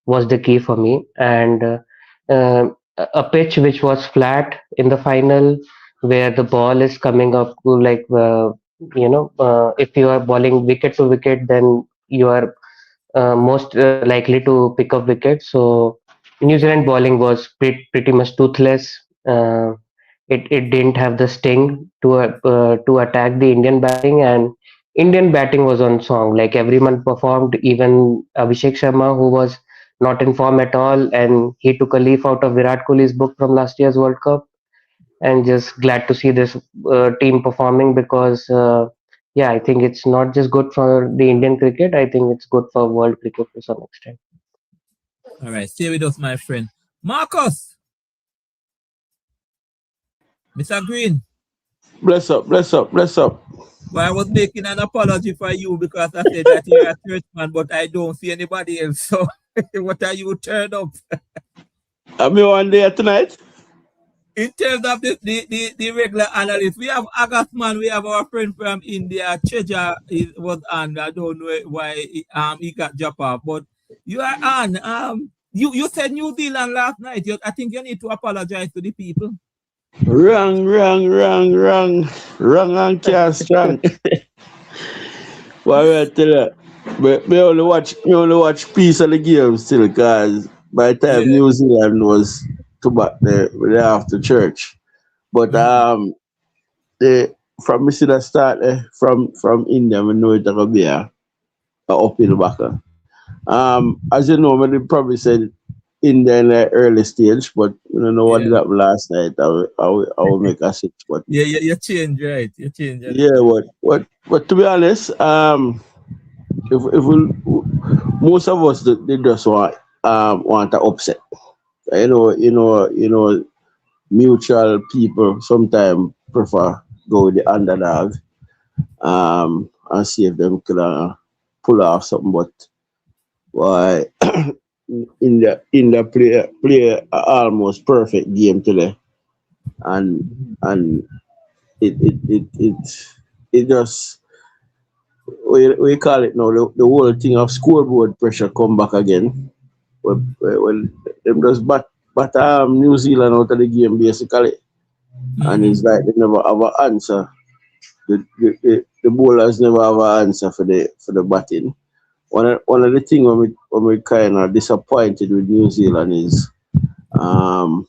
was the key for me. And a pitch which was flat in the final, where the ball is coming up to like if you are bowling wicket to wicket, then you are most likely to pick up wickets. So New Zealand bowling was pretty much toothless. It didn't have the sting to attack the Indian batting, and Indian batting was on song. Like everyone performed, even Abhishek Sharma, who was not in form at all, and he took a leaf out of Virat Kohli's book from last year's World Cup. And just glad to see this team performing because yeah, I think it's not just good for the Indian cricket. I think it's good for world cricket to some extent. All right, stay with us, my friend. Marcus, Mr. Green. Bless up, bless up, bless up. Well, I was making an apology for you because I said that you're a churchman, but I don't see anybody else. So what are you turned up? I'm here one day tonight. In terms of the regular analyst, we have Agasman, we have our friend from India, Cheja was on. I don't know why he got dropped off, but you are on. You said New Zealand last night. I think you need to apologize to the people. Wrong, wrong, wrong, wrong. Wrong and can't strong. Why I tell you? But me only watch piece of the game still, cause by the time Yeah. New Zealand was to back the after church. But Mhm. the from the start from India, we know it's gonna be a uphill backer. As you know, they probably said India in the early stage, but you know what Yeah. did happen last night. I will make a switch, but Yeah, you change, right? You change a yeah, little bit. but to be honest, if we most of us they just want to upset. Mutual people sometimes prefer go with the underdog and see if them could pull off something. But why in the play a almost perfect game today, and and it just we call it now the whole thing of scoreboard pressure come back again. Well, them just but New Zealand out of the game basically, and Mm-hmm. it's like they never have an answer. The bowlers never have an answer for the batting. One of the things when we kind of disappointed with New Zealand is um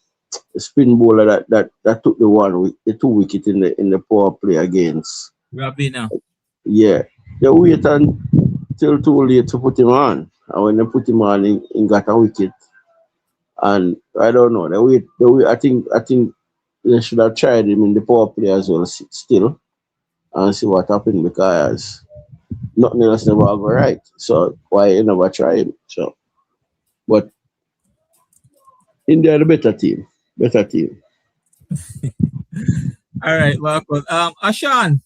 the spin bowler that took the 2 wicket in the power play against. Rabina. Yeah, they wait until too late to put him on, and when they put him on, he got a wicket. And I don't know. I think they should have tried him in the power play as well still and see what happened because nothing else never go right. So why you never try him? So but India the better team. Better team. All right, welcome. Ashan,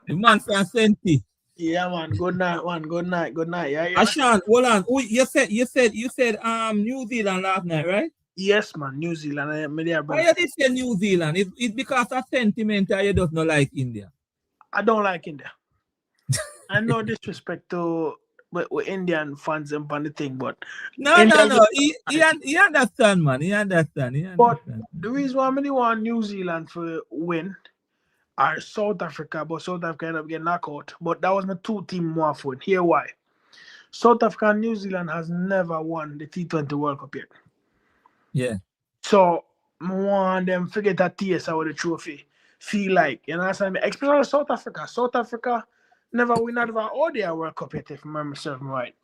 the man from Senti. Yeah, man. Good night, man. Good night. Good night. Yeah, yeah. Ashan, hold on. Oh, you said New Zealand last night, right? Yes, man. New Zealand. Why you did say New Zealand? It's because of sentiment or you don't know like India. I don't like India. I no disrespect to with Indian fans and the thing, but No. India. He understand, man. He understand. But the reason why I really want New Zealand for win are South Africa, but South Africa ended up getting knocked out. But that was my two team more for it. Here why? South Africa and New Zealand has never won the T20 World Cup yet. Yeah. So I want them forget that taste of the trophy. Feel like, you know what I'm saying? Especially South Africa. South Africa never win out of our ODI World Cup yet, if I remember serving right.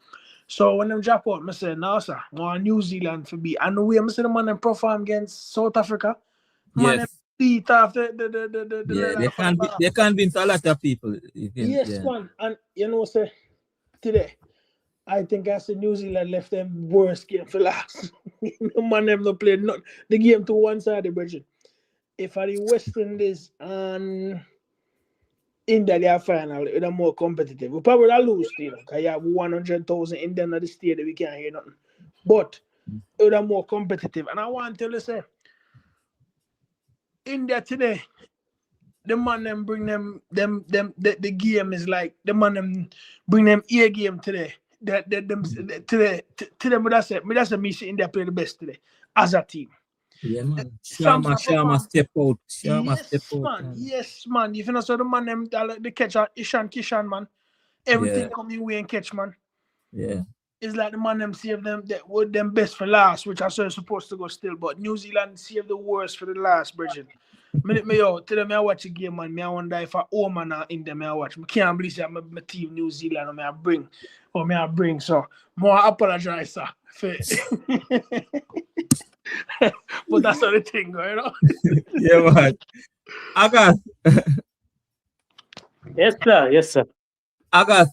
So when them drop out, I say, no, sir, I want New Zealand to be. And the way I say the man them perform against South Africa, man, them Yes. beat off the Yeah. leather for the bar. They convince a lot of people. Yes, Yeah. man. And you know, say today, I think I said New Zealand left them worst game for last. The man them no played not the game to one side of the bridge. If I the West Indies and India they are final, they're more competitive. We probably lose still, because you have 100,000 Indian at the stadium, we can't hear nothing. But they're more competitive. And I want to say, India today, the man them bring them the game is like the man them bring them A game today. Today, me that's me see India play the best today as a team. Yeah, man. Samson Sharma step out. Yes, man. Yes, man. If you know so the man them the catcher Ishan Kishan, man. Everything Yeah. coming way and catch, man. Yeah. It's like the man them save them that were them best for last, which I saw supposed to go still, but New Zealand saved the worst for the last, Bridget. Me out tell them I watch a game, man. Me I wonder if I man or India me I watch. Me can't believe say my team New Zealand or me I bring. So more I apologize, sir. But that's not the thing, you know. Yeah, man. August. Yes, sir. Yes, sir. August.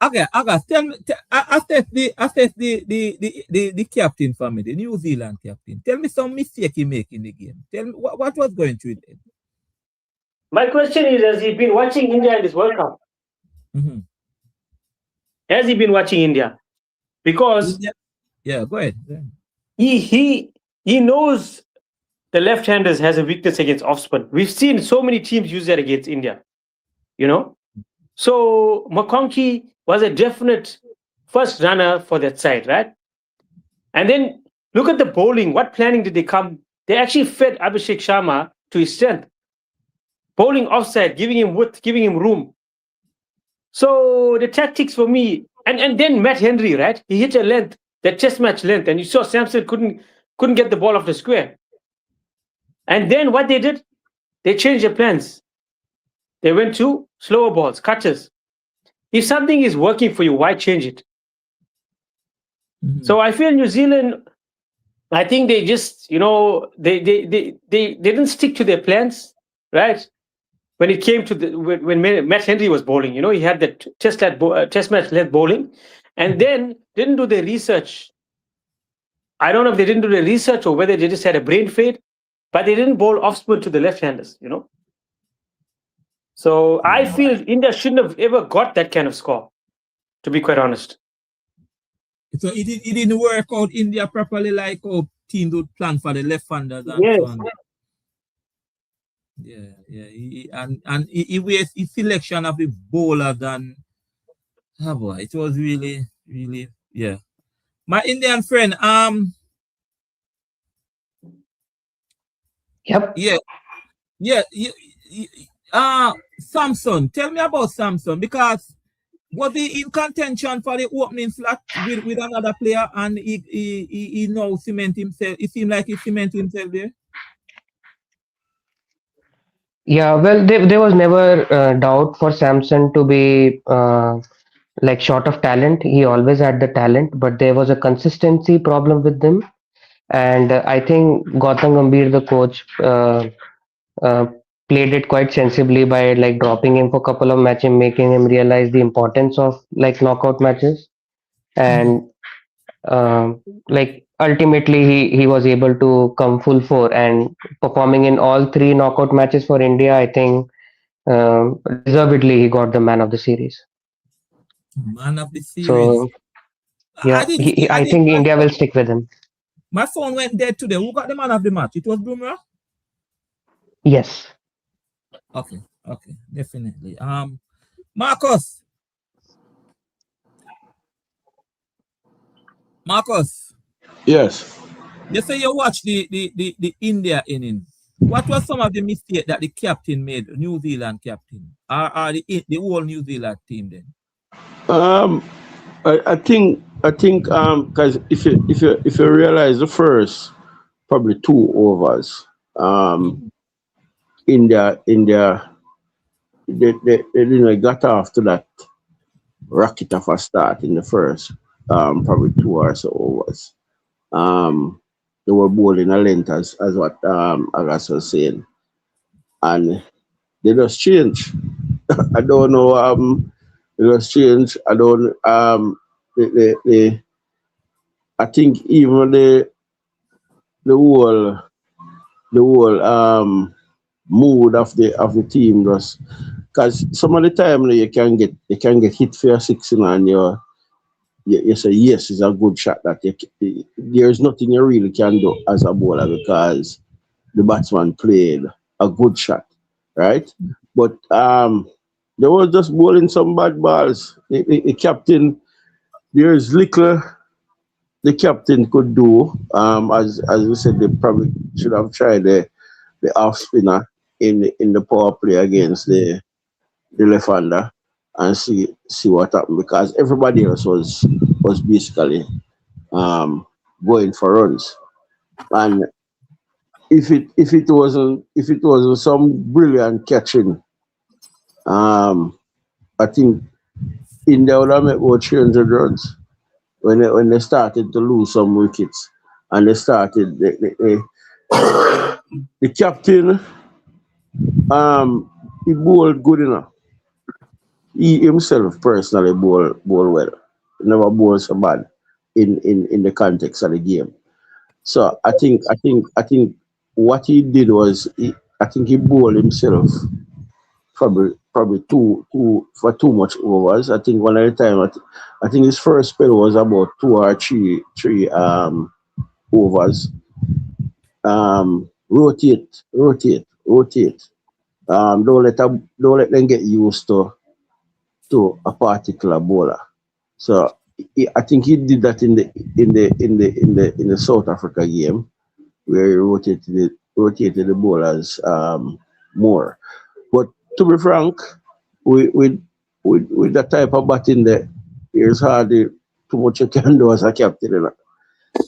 Okay, August. Tell me. Assess the captain for me, the New Zealand captain. Tell me some mistake he make in the game. Tell me what was going through it. My question is: has he been watching India in this World Cup? Mm-hmm. Has he been watching India? Because yeah, go ahead. he knows the left-handers has a weakness against off-spin. We've seen so many teams use that against India. You know, so McConkey was a definite first runner for that side, right? And then look at the bowling. What planning did they come? They actually fed Abhishek Sharma to his strength. Bowling offside, giving him width, giving him room. So the tactics for me, and then Matt Henry, right? He hit a length, that test match length, and you saw Samson couldn't get the ball off the square. And then what they did, they changed their plans. They went to slower balls, catches. If something is working for you, why change it? Mhm. So I feel New Zealand, I think they just, they didn't stick to their plans, right? When it came to when Matt Henry was bowling, he had that test match led bowling, and then didn't do the research. I don't know if they didn't do the research or whether they just had a brain fade, but they didn't bowl off spin to the left-handers, So I feel India shouldn't have ever got that kind of score, to be quite honest. So it didn't work out India properly, like how teams would plan for the left-handers and Yes. so on. Yeah. He was his selection of the bowlers and boy, it was really, really, yeah. My Indian friend, Yep. yeah, Samson, tell me about Samson, because was he in contention for the opening slot with another player, and he now cement himself? It seemed like he cemented himself there. Yeah, well, there was never doubt for Samson to be like short of talent. He always had the talent, but there was a consistency problem with him. And I think Gautam Gambhir, the coach, uh, played it quite sensibly by like dropping him for a couple of matches, making him realize the importance of like knockout matches. And like ultimately he was able to come full four and performing in all three knockout matches for India. I think deservedly he got the man of the series. Man of the series. So yeah, I think India will stick with him. My phone went dead today. Who got the man of the match? It was Bumrah? Yes. Okay, definitely. Marcus. Yes. You say you watch the India innings. What was some of the mistakes that the captain made, New Zealand captain, or the whole New Zealand team then? I think because if you realize the first probably 2 overs, India they got off to that rocket of a start in the first probably 2 or so overs. Um, they were bowling a length as what Agas was saying, and they just changed. I don't know. They just changed. I don't. They I think even the whole the whole mood of the team just because some of the time you can get hit for a six and you say yes, it's a good shot that there's nothing you really can do as a bowler because the batsman played a good shot, right? But they were just bowling some bad balls. The captain, there's little the captain could do. As we said, they probably should have tried the off spinner in the power play against the left-hander and see what happened because everybody else was basically going for runs. And if it wasn't some brilliant catching, I think India would have made about 300 runs when they started to lose some wickets and they started the captain he bowled good enough. He himself personally bowl well. He never bowled so bad in the context of the game. So I think what he did was I think he bowled himself probably too for too much overs. I think one at a time I think his first spell was about 2 or 3 overs. Rotate. Don't let them get used to a particular bowler. So I think he did that in the South Africa game where he rotated the bowlers more. But to be frank, with that type of batting there, there's hardly too much you can do as a captain. You know?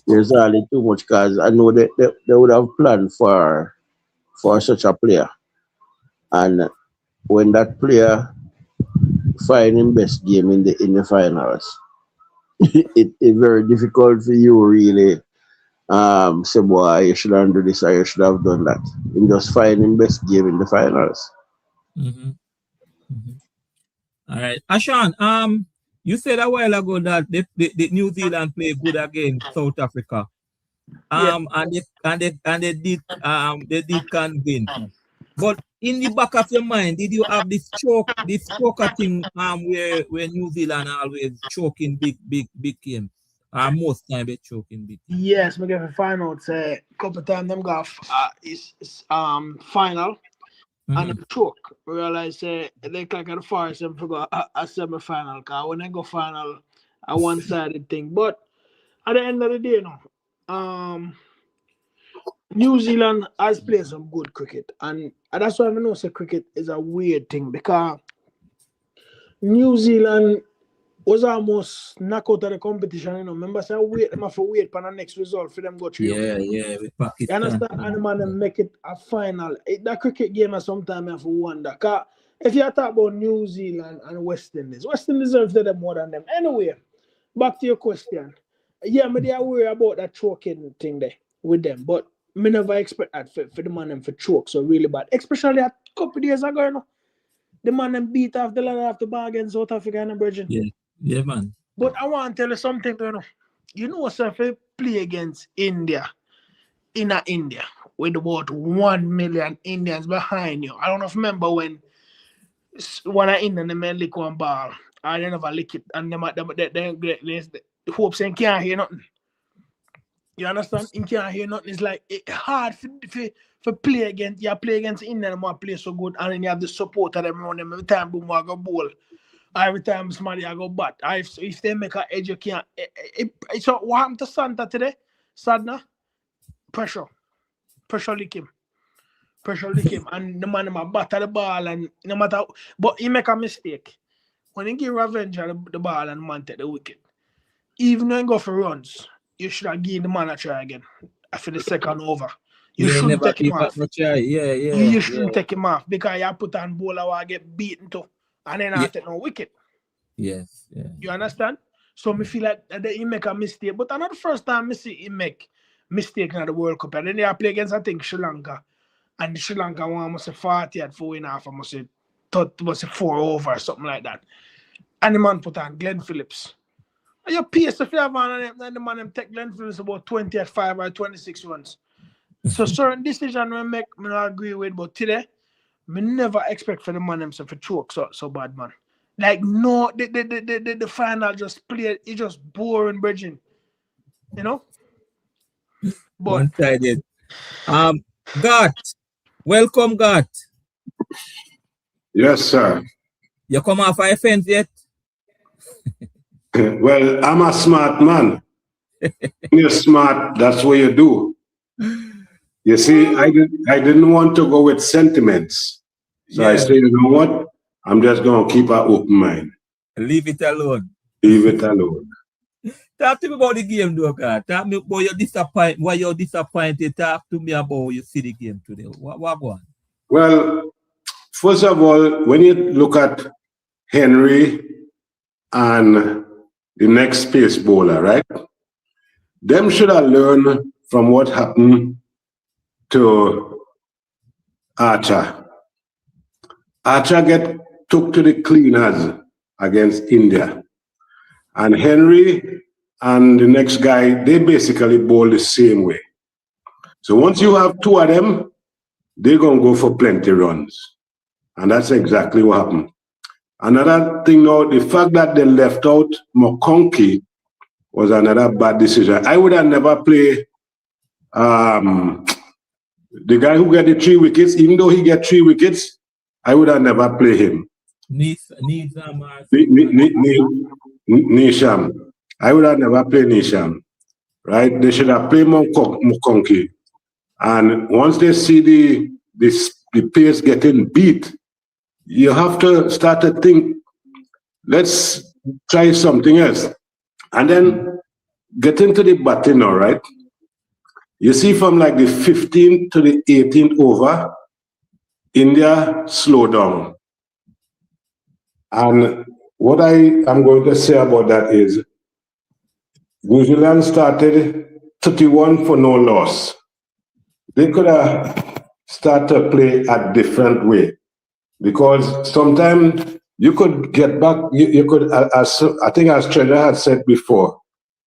There's hardly too much because I know they would have planned for such a player. And when that player finding best game in the finals. It's very difficult for you really say boy you should have done this or you should have done that. In just finding best game in the finals. Mm-hmm. Mm-hmm. All right. Ashan, you said a while ago that the New Zealand played good against South Africa. Yeah. And they did convince. But in the back of your mind, did you have this choker thing where New Zealand always choking big games? Most time they choking big games. Yes, we get a final. Say couple times them got is final and Mm-hmm. them choke. Realize they like at the forest and forgot a semi final. Cause when they go final, a one sided thing. But at the end of the day, you know, New Zealand has played some good cricket, and that's why I know say cricket is a weird thing because New Zealand was almost knocked out of the competition. You know, remember say wait them have to wait for the next result for them go through. Yeah, with You Pakistan. understand? And the man them make it a final. That cricket game is sometimes you have to wonder. Cause if you talk about New Zealand and West Indies deserve them more than them. Anyway, back to your question. Yeah, me they worry about that choking thing there with them, but me never expect that for the man them for choke so really bad. Especially a couple of days ago, you know, the man them beat off the ladder of the bar against South Africa and Virgin. Yeah, man. But I want to tell you something, you know, so if you play against India, in India, with about 1 million Indians behind you. I don't know if you remember when I Indian the men lick one ball, I never lick it, and the hope saying can't hear nothing. You understand? You can't hear nothing. It's like hard for play against. You play against India and play so good, and then you have the support of them around them every time Bumrah go bowl. Every time somebody I go bat. If they make an edge, you can't. So what happened to Santa today? Sadna? Pressure lick him. And the man him batter the ball and no matter, but he make a mistake. When he give revenge on the ball and the man take the wicket, even when he go for runs, you should have given the man a try again after the second over. You shouldn't never take him give back off. no try. Yeah. You shouldn't take him off because you put on bowler who get beaten too, and then I take no wicket. Yes. Yeah. You understand? So me feel like that he make a mistake, but not the first time I see him make mistake in the World Cup, and then they play against I think Sri Lanka. And the Sri Lanka one must say 40 at 4.5, I must say 4 over or something like that. And the man put on Glenn Phillips. And your pace if you have on and the man take Glenn Phillips about 20 at 5 or 26 runs. So certain decision we make, I don't agree with, but today, I never expect for the man himself to choke so bad, man. Like no, the final just played, it's just boring, bridging. You know? But One-sided. Gat. Welcome, Gat. Yes, sir. You come off a fence yet? Well, I'm a smart man. You're smart, that's what you do. You see, I didn't want to go with sentiments. So I said, you know what? I'm just going to keep an open mind. Leave it alone. Leave it alone. Talk to me about the game, though, God. Talk to me about your disappointment. Why you're disappointed. Talk to me about you see the game today. What going? Well, first of all, when you look at Henry and the next pace bowler, right? Them should have learned from what happened to Archer. Archer took to the cleaners against India. And Henry and the next guy, they basically bowl the same way. So once you have two of them, they're going to go for plenty runs. And that's exactly what happened. Another thing now, the fact that they left out McConkey was another bad decision. I would have never played the guy who got the 3 wickets, even though he got 3 wickets, I would have never played him. Nisham. I would have never played Nisham. Right? They should have played McConkey. And once they see the pace getting beat, you have to start to think, let's try something else. And then get into the batting now, right? You see from like the 15th to the 18th over, India slowed down. And what I am going to say about that is New Zealand started 31 for no loss. They could have started to play a different way because sometimes you could get back, you could, as I think as Treasure had said before,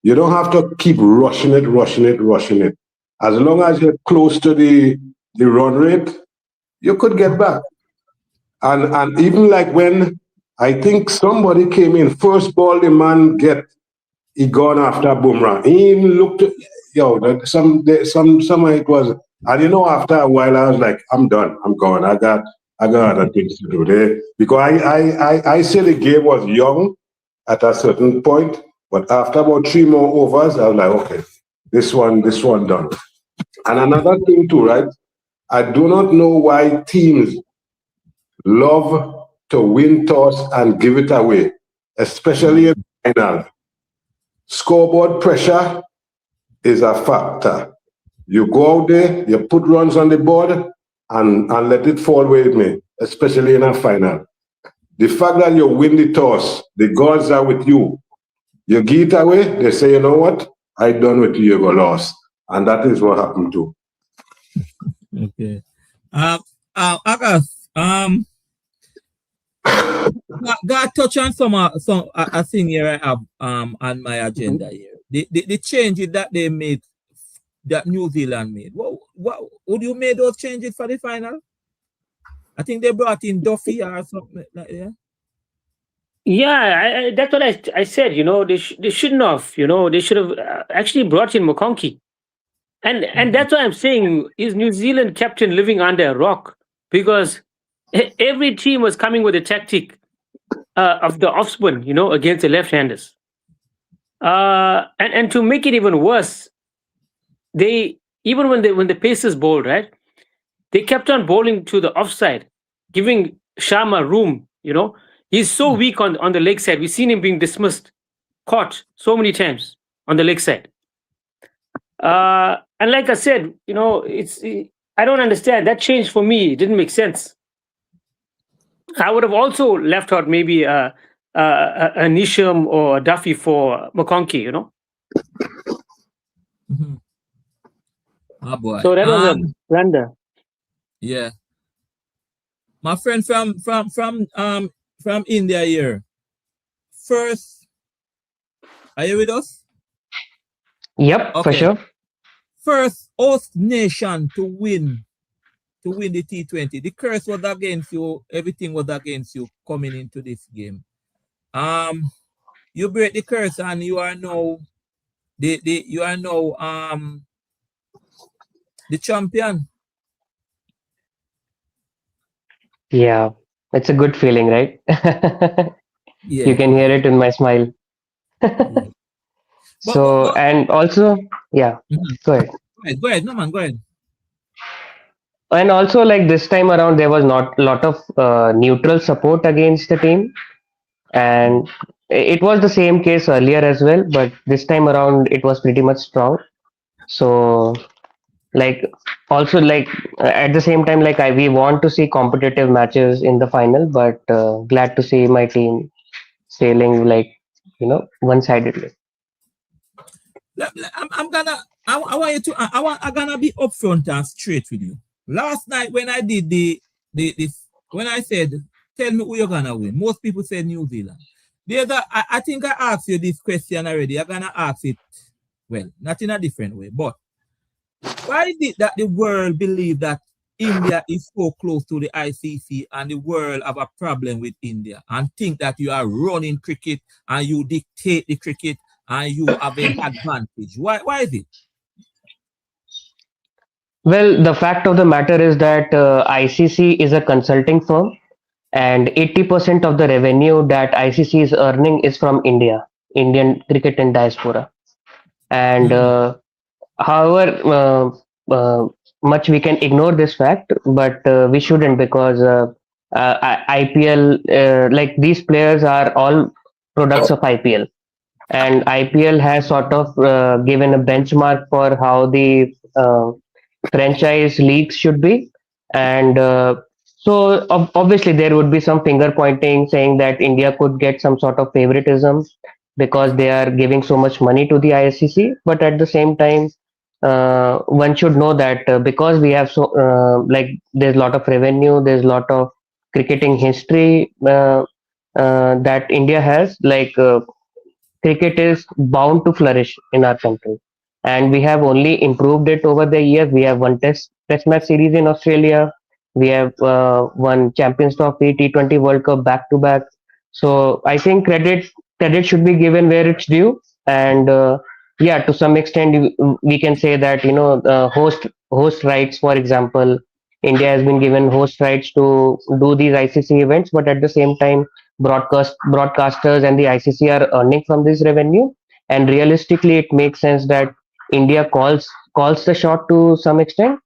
you don't have to keep rushing it. As long as you're close to the run rate, you could get back. And even like when I think somebody came in, first ball the man he gone after Bumrah. He even looked, some it was, and after a while I was like, I'm done, I'm gone. I got other things to do there because I say the game was young at a certain point, but after about 3 more overs, I was like, okay, this one done. And another thing too, right? I do not know why teams love to win toss and give it away, especially in the final. Scoreboard pressure is a factor. You go out there, you put runs on the board, and let it fall with me, especially in a final. The fact that you win the toss, the gods are with you. You give it away, they say, you know what? I done with you, you go lost. And that is what happened too. Okay. Agas, got touch on some a thing here I have on my agenda here. The changes that they made, that New Zealand made. What would you make those changes for the final? I think they brought in Duffy or something like that. Yeah, that's what I said. They shouldn't have. They should have actually brought in McConkey. And that's why I'm saying, is New Zealand captain living under a rock? Because every team was coming with a tactic of the off spin, against the left-handers. And to make it even worse, they even when the Pacers bowled, right, they kept on bowling to the offside, giving Sharma room. He's so weak on the leg side. We've seen him being dismissed, caught so many times on the leg side. And like I said, I don't understand. That change for me didn't make sense. I would have also left out maybe a Nisham or a Duffy for McConkey, Mm-hmm. Oh boy. So that was a blunder. Yeah. My friend from India here. First, are you with us? Yep, Okay. for sure. First host nation to win the T20. The curse was against you. Everything was against you coming into this game. You break the curse and you are now the champion. Yeah, it's a good feeling, right? Yeah. You can hear it in my smile. Yeah. So, and also, yeah, go ahead. Go ahead. No man, go ahead. And also, like this time around, there was not a lot of neutral support against the team, and it was the same case earlier as well, but this time around, it was pretty much strong. So, like, also, like at the same time, like we want to see competitive matches in the final, but glad to see my team sailing like one-sidedly. I'm gonna be upfront and straight with you. Last night when I did when I said, tell me who you're gonna win, most people said New Zealand. I think I asked you this question already. I'm gonna ask it, well, not in a different way, but why is it that the world believe that India is so close to the ICC and the world have a problem with India and think that you are running cricket and you dictate the cricket and you have an advantage? Why is it? Well, the fact of the matter is that ICC is a consulting firm, and 80% of the revenue that ICC is earning is from India, Indian cricket and diaspora. And however much we can ignore this fact, but we shouldn't, because IPL, like these players are all products of IPL, and IPL has sort of given a benchmark for how the franchise leagues should be, and So obviously there would be some finger pointing saying that India could get some sort of favoritism because they are giving so much money to the ISCC. But at the same time, one should know that because we have like there's a lot of revenue, there's a lot of cricketing history that India has. Like cricket is bound to flourish in our country, and we have only improved it over the years. We have won test match series in Australia. We have won Champions Trophy, T20 World Cup back to back. So I think credit should be given where it's due, and yeah, to some extent we can say that host rights, for example, India has been given host rights to do these ICC events, but at the same time broadcasters and the ICC are earning from this revenue, and realistically, it makes sense that India calls the shot to some extent.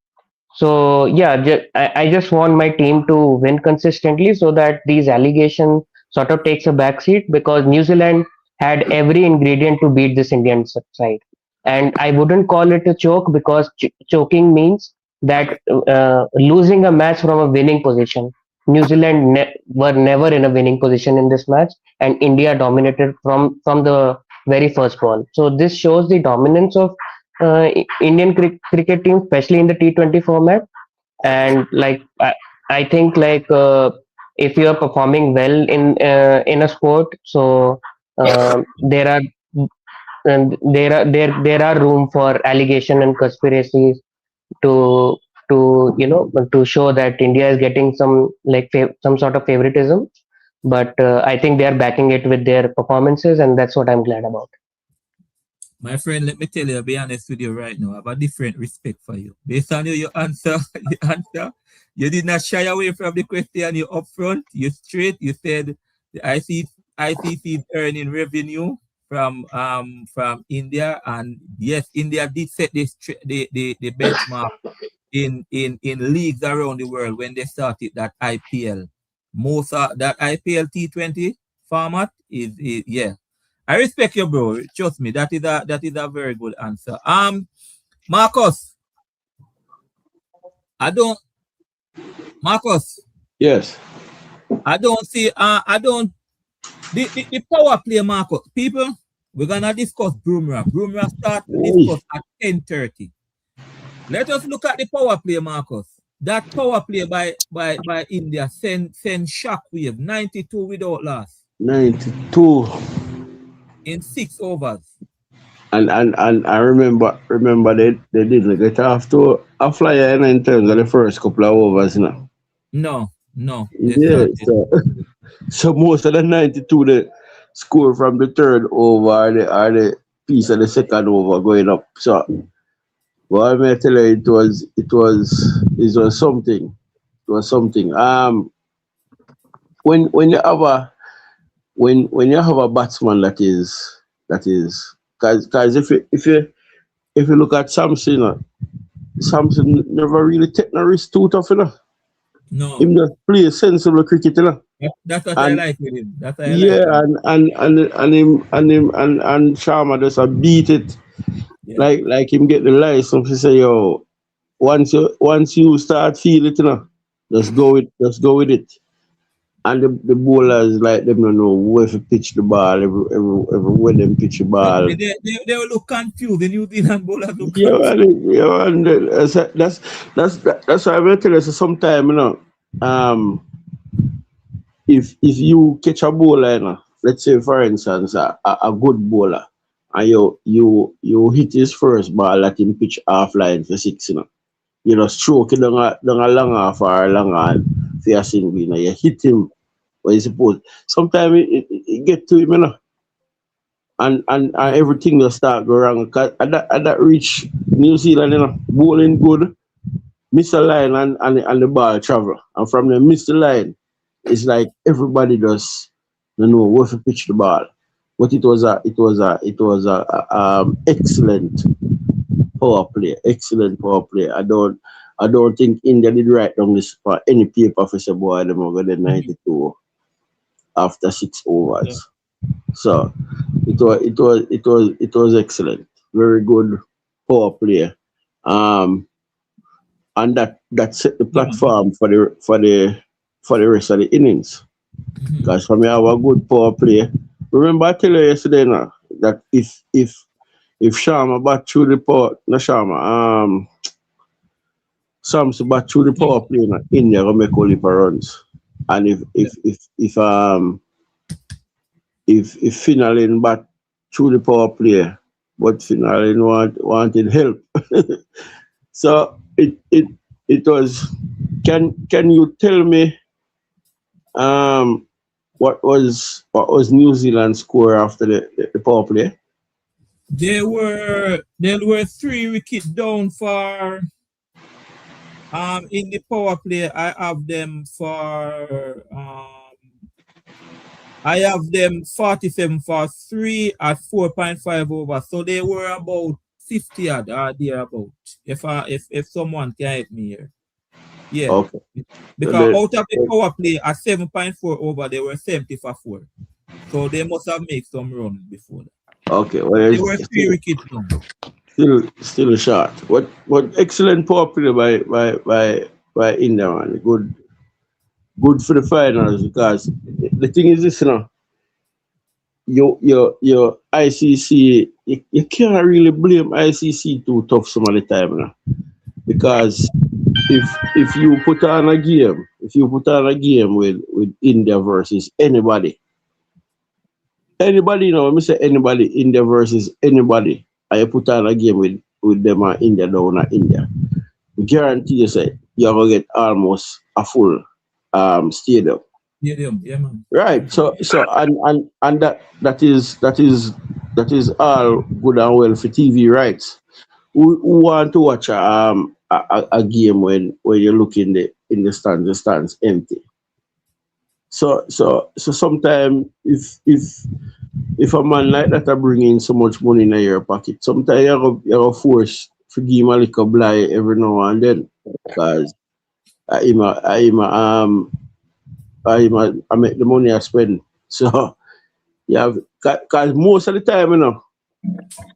So yeah, I just want my team to win consistently so that these allegations sort of takes a backseat because New Zealand had every ingredient to beat this Indian side, and I wouldn't call it a choke because choking means that losing a match from a winning position. New Zealand were never in a winning position in this match, and India dominated from the very first ball. So this shows the dominance of Indian cricket team, especially in the T20 format. And like I think like if you are performing well in a sport, so there are there are room for allegation and conspiracies to to show that India is getting some like some sort of favoritism. But I think they are backing it with their performances, and that's what I'm glad about. My friend, let me tell you, I'll be honest with you right now. I have a different respect for you. Based on your answer, you did not shy away from the question. You upfront, you straight, you said the ICC is earning revenue from India, and yes, India did set the benchmark in leagues around the world when they started that IPL. Most of that IPL T20 format is yeah. I respect you, bro. Trust me, that is a very good answer. Marcus, I don't Marcus, Yes. I don't see I don't the power play, Marcus. People, we're gonna discuss Bumrah. Bumrah start to discuss at 10:30. Let us look at the power play, Marcus. That power play by India send shockwave 92 without loss 92. in 6 overs. And I remember they didn't get off to a flyer in terms of the first couple of overs, you know. No. They Yeah, started. so most of the 92 they score from the third over or the piece of the second over going up. So well, I may tell you it was something. It was something. When you have a when you have a batsman that is because if you look at Samson, Samson never really take no risk too tough, you know. No. Him just play sensible cricket, you know. That's what I And like with him. That's what I like yeah, with him. and Sharma just a beat it Yeah. like him get the license to say, yo, once you start feel it, you know, just go with it. And the bowlers like them don't know where to pitch the ball, everywhere them pitch the Trust ball. me, they will look confused. The New Zealand bowlers look Yeah, confused. and that's why I will tell you. So sometime, you know, if you catch a bowler, you know, let's say for instance a good bowler, and you hit his first ball at him pitch half line for six, you know, stroke it down a long half or a long on for your single, you know, you hit him where you suppose. Sometimes it get to him, you know, and everything will start go wrong. Cause at that reach New Zealand, you know, bowling good, miss a line and the ball travel. And from the miss the line, it's like everybody does where to pitch the ball. But it was a excellent power play. Excellent power play. I don't think India did right down this for any paper for say boy them over the 92 after 6 overs. So it was excellent. Very good power play. Um and that set the Yeah. platform for the for the rest of the innings. Because for me, I have a good power play. Remember, I tell you yesterday now that if Sharma bat through the power, no Sharma, Samson bat through the power play in India, gonna make all the runs. And if Finalin bat through the power play, but Finalin wanted help. So it was. Can you tell me what was New Zealand's score after the power play? There were 3 wickets down for in the power play. I have them 47 for 3 at 4.5 over. So they were about 50 odd or thereabout. If someone can help me here. Yeah. Okay. Because out of the power play at 7.4 over, they were 70 for 4. So they must have made some run before that. Okay. Well, they were 3 wickets down. Still a shot. What excellent power play by India, man. Good for the finals, because the thing is this, your ICC, you can't really blame ICC too tough some of the time, because if you put on a game with India versus anybody, when I say anybody, India versus anybody, and you put on a game with them and India down at India, guarantee you say you're gonna get almost a full stadium. Yeah, man. Right. So and that is all good and well for TV rights. Who want to watch a game when you look in the stands, the stands empty. So sometimes if a man like that are bringing so much money in your pocket, sometimes you're forced to give him a little blind every now and then, because I make the money I spend. So yeah, because most of the time,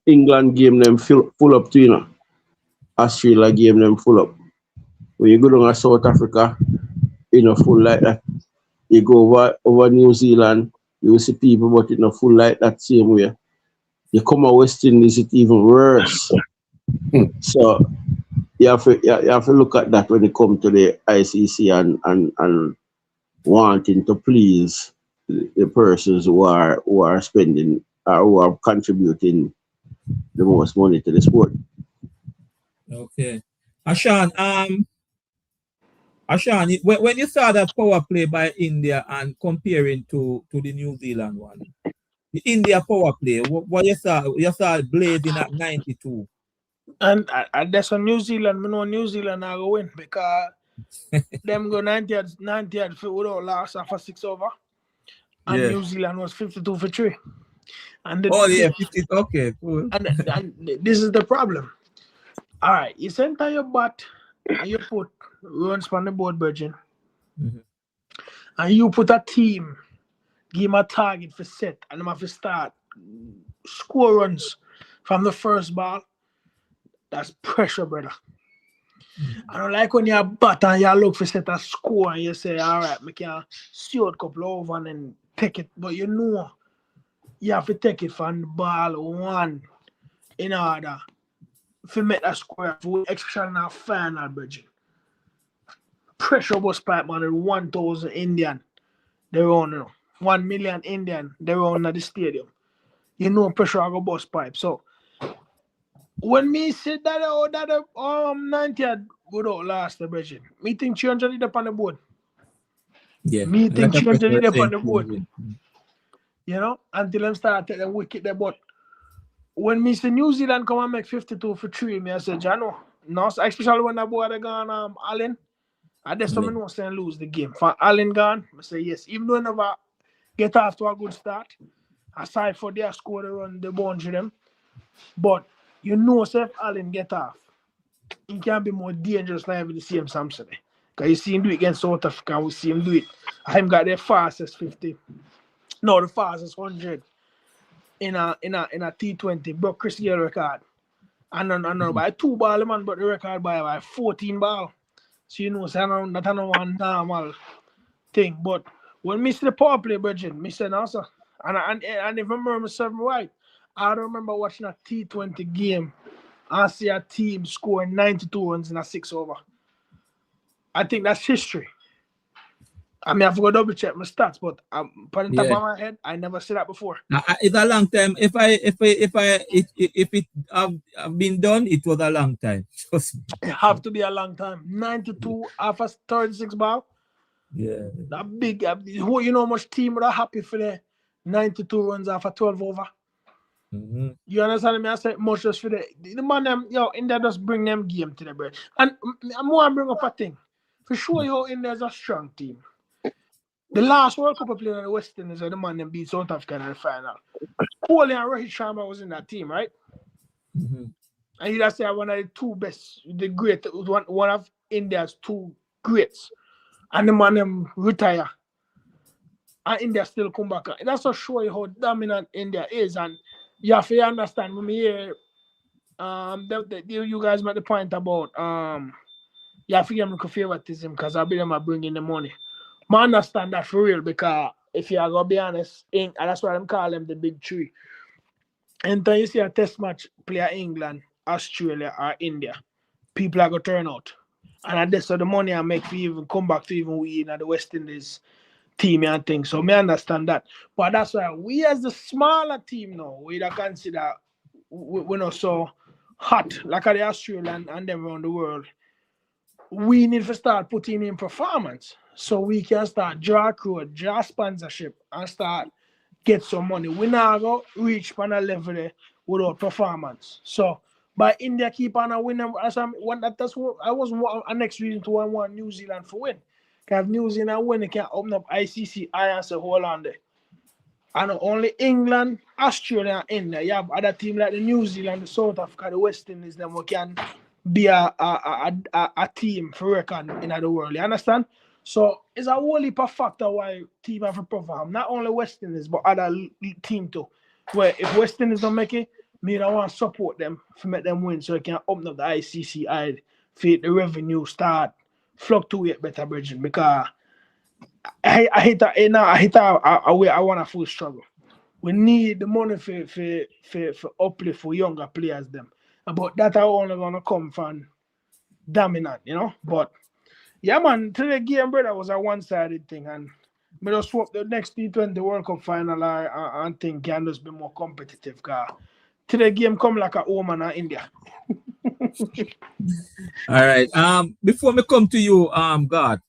England game them full up to, Australia game them full up. When you go down to South Africa, full like that. You go over New Zealand, you will see people, but full like that same way. You come to West Indies, it's even worse. So you have to look at that when it comes to the ICC and wanting to please the persons who are spending or who are contributing the most money to the sport. Okay. Ashan, when you saw that power play by India and comparing to the New Zealand one, the India power play, what you saw it blazing at 92. And that's on New Zealand. We know New Zealand are going to win, because them go 90 without loss after 6 over. And New Zealand was 52 for 3. And 50. Okay, cool. And this is the problem. All right, you center your bat and you put runs on the board, Virgin. Mm-hmm. And you put a team, give him a target for set, and them have to start score runs from the first ball. That's pressure, brother. Mm-hmm. I don't like when you bat and you look for set a score and you say, all right, we can see a couple over and then take it. But you have to take it from the ball one in order to make that score, especially in our final, Virgin. Pressure was pipe, man, 1,000 Indian. They're on 1 million Indian. They're on at the stadium. Pressure I go bust pipe. So when me said that 90 without last the Virgin, me think 300 up on the board. Yeah. Me think 300 up on the board. Until them start taking them wicket there. But when me see New Zealand come and make 52 for 3, me I said, Jano, no, especially when that boy they gone Allen. I just don't know saying lose the game. For Allen gone, I say yes. Even though I never get off to a good start, aside for their score they run the boundary them. But if Allen get off, he can be more dangerous than with the same Samson. Because you see him do it against South Africa, and we see him do it. Him got the fastest 50. No, the fastest 100 in a T20. But Chris Gale record. And by 2 ball, man, but the record by 14 ball. So that's not one normal thing. But when me see the power play, Virgin, me say no, sir. And if I remember myself right, I don't remember watching a T20 game and see a team scoring 92 runs in a 6 over. I think that's history. I mean, I've got to double check my stats, but putting top of my head, I never said that before. It's a long time. If it have been done, it was a long time. Trust me. It have to be a long time. 92 after 36 ball. Yeah. That big. You know how much team would have happy for the 92 runs after 12 over. Mm-hmm. You understand me? I said much just for the man them. India just bring them game to the bread. And I want to bring up a thing. For sure, India's a strong team. The last World Cup played in the West Indies, the man them beat South Africa in the final. Kohli and Rohit Sharma was in that team, right? Mm-hmm. And you just say one of the two best, the great, one of India's two greats. And the man them retire. And India still come back. That's to show you how dominant India is. And you have to understand when we hear you guys make the point about you have to give them favoritism because I believe them bringing the money. I understand that for real because if you are going to be honest, and that's why I'm calling them the big three. And then you see a test match player England, Australia, or India, people are going to turn out. And that's the money I make for even come back to even we in the West Indies team and things. So I understand that. But that's why we as the smaller team now, we don't consider we're not so hot like the Australian and them around the world. We need to start putting in performance so we can start draw crowd, draw sponsorship, and start get some money. We now go reach on a level there without performance. So by India keep on winning, that's what I was a next reason to want New Zealand for win. Because New Zealand win, it can open up ICC and say hold on there. And only England, Australia, and India. You have other teams like the New Zealand, the South Africa, the West Indies, them we can be a team for reckon in the world. You understand? So it's a whole heap of factor why team have to perform. Not only West Indies, but other team too. Where if West Indies don't make it, me I want to support them to make them win so it can open up the ICC eye, for the revenue start fluctuate better, Bridget, because I hate that. I hate that. I want a full struggle. We need the money for uplift for younger players them. But that are only gonna come from dominant, you know. But yeah, man, today game, brother, was a one-sided thing, and we just swap the next T20 World Cup final and think can just be more competitive. Cause today game come like a woman in India. All right. Before me come to you, God,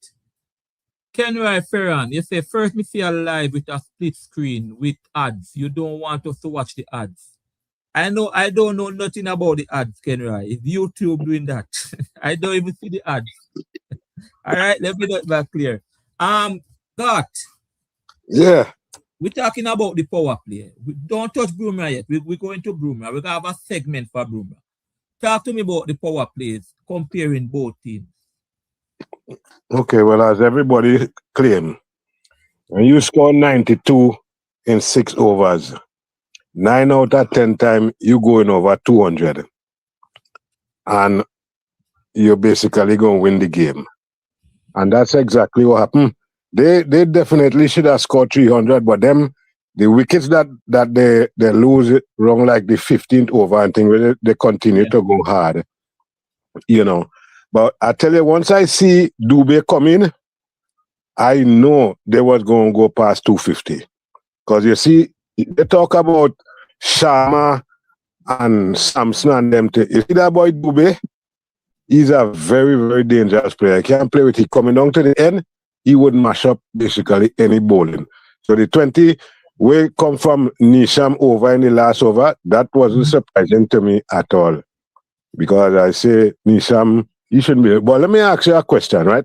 Kenry Ferran, you say first me see a live with a split screen with ads. You don't want us to watch the ads. I don't know nothing about the ads, Kenry. Is YouTube doing that? I don't even see the ads. All right, let me get back clear. God. Yeah. We're talking about the power play. We don't touch Bumrah yet. We're going to Bumrah. We're going to have a segment for Bumrah. Talk to me about the power plays, comparing both teams. Okay, well, as everybody claim, when you score 92 in 6 overs, 9 out of 10 times you going over 200. And you're basically going to win the game. And that's exactly what happened. They definitely should have scored 300, but the wickets that they lose it wrong, like the 15th over and things, they continue to go hard, you know. But I tell you, once I see Dubé come in, I know they was going to go past 250. Because you see, they talk about Sharma and Samson and them. You see that boy Dubé? He's a very, very dangerous player. I can't play with him. Coming down to the end, he would mash up basically any bowling. So the 20 will come from Nisham over in the last over. That wasn't surprising to me at all. Because I say Nisham, he shouldn't be. But let me ask you a question, right?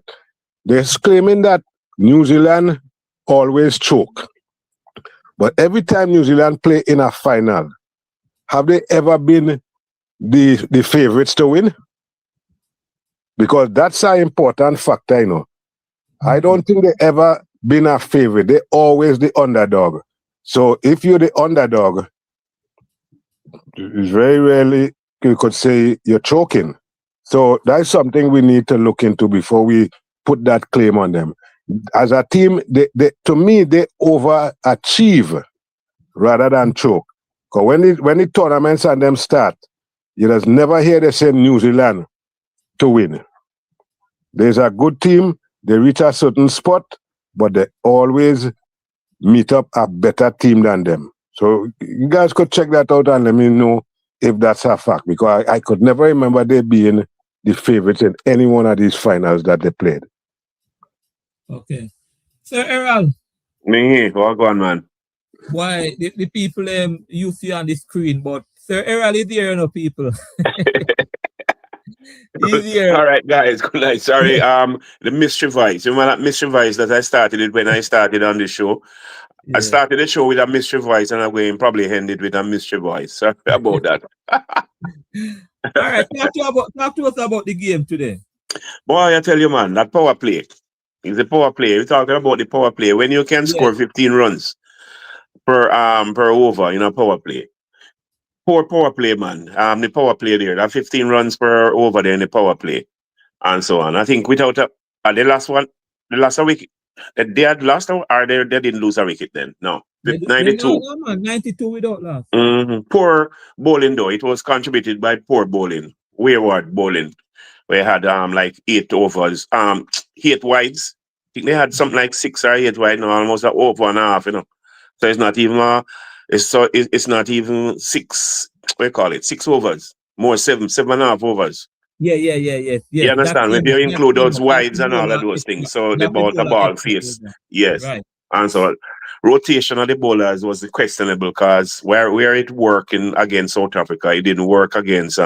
They're claiming that New Zealand always choke. But every time New Zealand play in a final, have they ever been the favorites to win? Because that's an important factor, you know. I don't think they ever been a favorite. They always the underdog. So if you're the underdog, it's very rarely you could say you're choking. So that's something we need to look into before we put that claim on them. as a team, to me, they overachieve rather than choke. Because when the tournaments and them start, you just never hear they say New Zealand to win. There's a good team, they reach a certain spot, but they always meet up a better team than them. So you guys could check that out and let me know if that's a fact, because I could never remember they being the favorites in any one of these finals that they played. Okay. Sir Errol. Me, what going on, man? Why the people you see on the screen, but Sir Errol is there, you know, people. He's here. All right, guys. Good night. Sorry, the mystery voice. You remember that mystery voice that I started it when I started on the show? Yeah. I started the show with a mystery voice and I'm going to probably end it with a mystery voice. Sorry about that. All right, talk to us about the game today. Boy, I tell you, man, that power play is the power play. We're talking about the power play. When you can score 15 runs per over in a power play. Poor power play, man. The power play there, that 15 runs per over there in the power play, and so on. I think without the last one, the last week, they had lost or they didn't lose a wicket then? No, 92. No, man, 92 without loss. Poor bowling though. It was contributed by poor bowling, wayward bowling. We had like 8 overs, 8 wides. I think they had something like 6 or 8 wide now, almost an over and a half, you know. So it's not even it's not even 6. What do you call it? 6 overs, more 7.5 overs. Yeah. You understand? When you include those wides and all of those things, so the ball face, yes, right. And so rotation of the bowlers was questionable because where it worked against South Africa, it didn't work against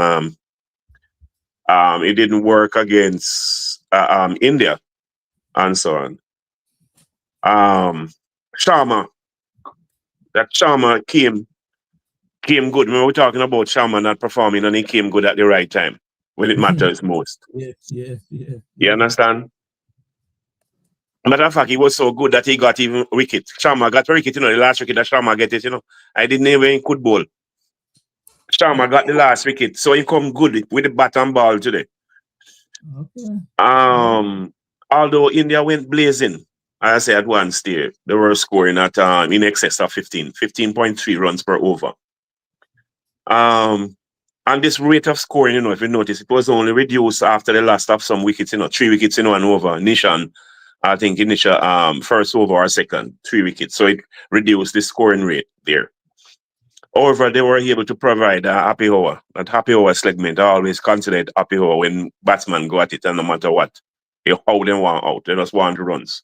India, and so on. Sharma came good. Remember, we're talking about Sharma not performing, and he came good at the right time when it matters most. Yes. You understand? Matter of fact, he was so good that he got even wicket. Sharma got a wicket, the last wicket that Sharma get it, I didn't even he could bowl. Sharma got the last wicket, so he come good with the bat and ball today. Okay. Although India went blazing, I say at one stage, they were scoring at in excess of 15.3 runs per over. And this rate of scoring, if you notice, it was only reduced after the last of some wickets, 3 wickets in one over. Nishan, I think Nisha first over or second, 3 wickets. So it reduced the scoring rate there. However, they were able to provide a happy hour. That happy hour segment, I always consider it happy hour when batsmen go at it, and no matter what, how they want out, they just want runs.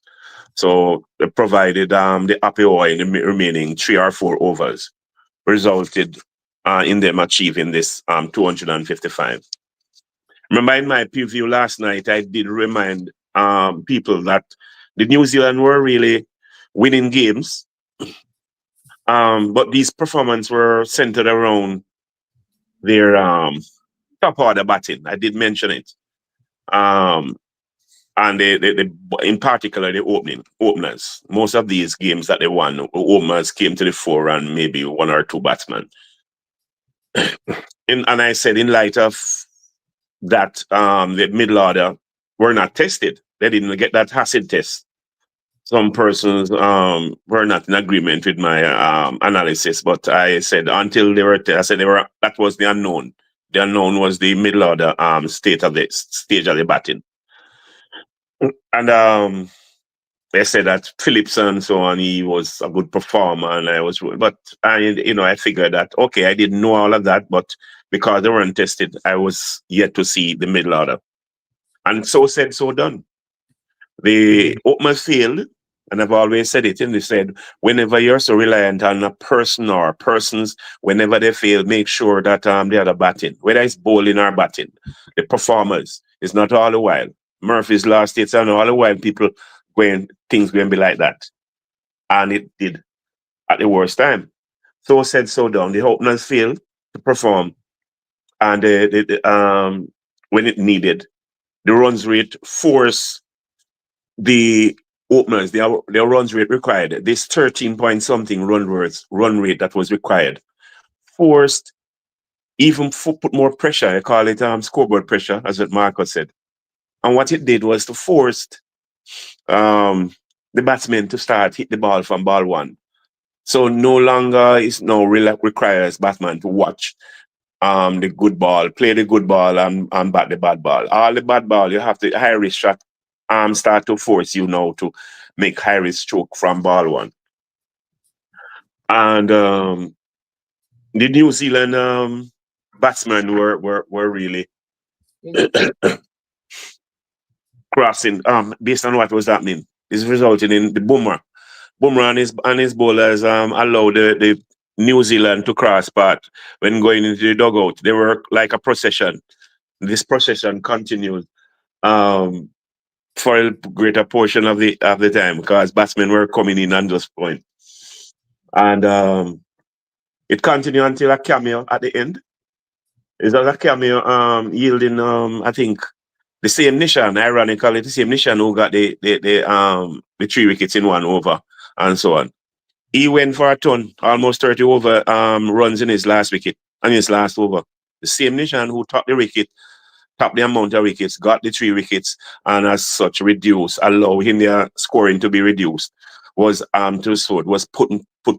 So they provided the happy hour in the remaining 3 or 4 overs, resulted in them achieving this 255. Remember in my preview last night, I did remind people that the New Zealand were really winning games, but these performances were centered around their top order batting. I did mention it. And they in particular, the openers. Most of these games that they won, openers came to the fore and maybe 1 or 2 batsmen. And I said, in light of that, the middle order were not tested. They didn't get that acid test. Some persons were not in agreement with my analysis, but I said until they were, that was the unknown. The unknown was the middle order stage of the batting. And they said that Phillips and so on, he was a good performer, and I figured that, okay, I didn't know all of that, but because they weren't tested, I was yet to see the middle order. And so said, so done. The openers failed, and I've always said it, and they said, whenever you're so reliant on a person or persons, whenever they fail, make sure that they are batting, whether it's bowling or batting, the performers, it's not all the while. Murphy's Law states, I know all the while people things going to be like that. And it did at the worst time. So said, so done. The openers failed to perform. And when it needed, the runs rate forced the openers, their runs rate required, this 13 point something run rate that was required, forced, even put more pressure. I call it scoreboard pressure, as what Marcus said. And what it did was to force the batsmen to start hit the ball from ball one. So no longer is no requires batsman to watch the good ball, play the good ball and bat the bad ball. All the bad ball, you have to high risk shot start to force you now to make high risk stroke from ball one. And the New Zealand batsmen were really crossing based on what was happening. This resulted in the Bumrah and his bowlers allowed the New Zealand to cross path when going into the dugout. They were like a procession. This procession continued for a greater portion of the time because batsmen were coming in and just point. And it continued until a cameo at the end. It was a cameo yielding I think the same Nishan, ironically, the same Nishan who got the 3 wickets in 1 over and so on. He went for a ton, almost 30 over runs in his last wicket and his last over. The same Nishan who topped the wicket, topped the amount of wickets, got the 3 wickets, and as such allow India scoring to be reduced, was to the sword, was put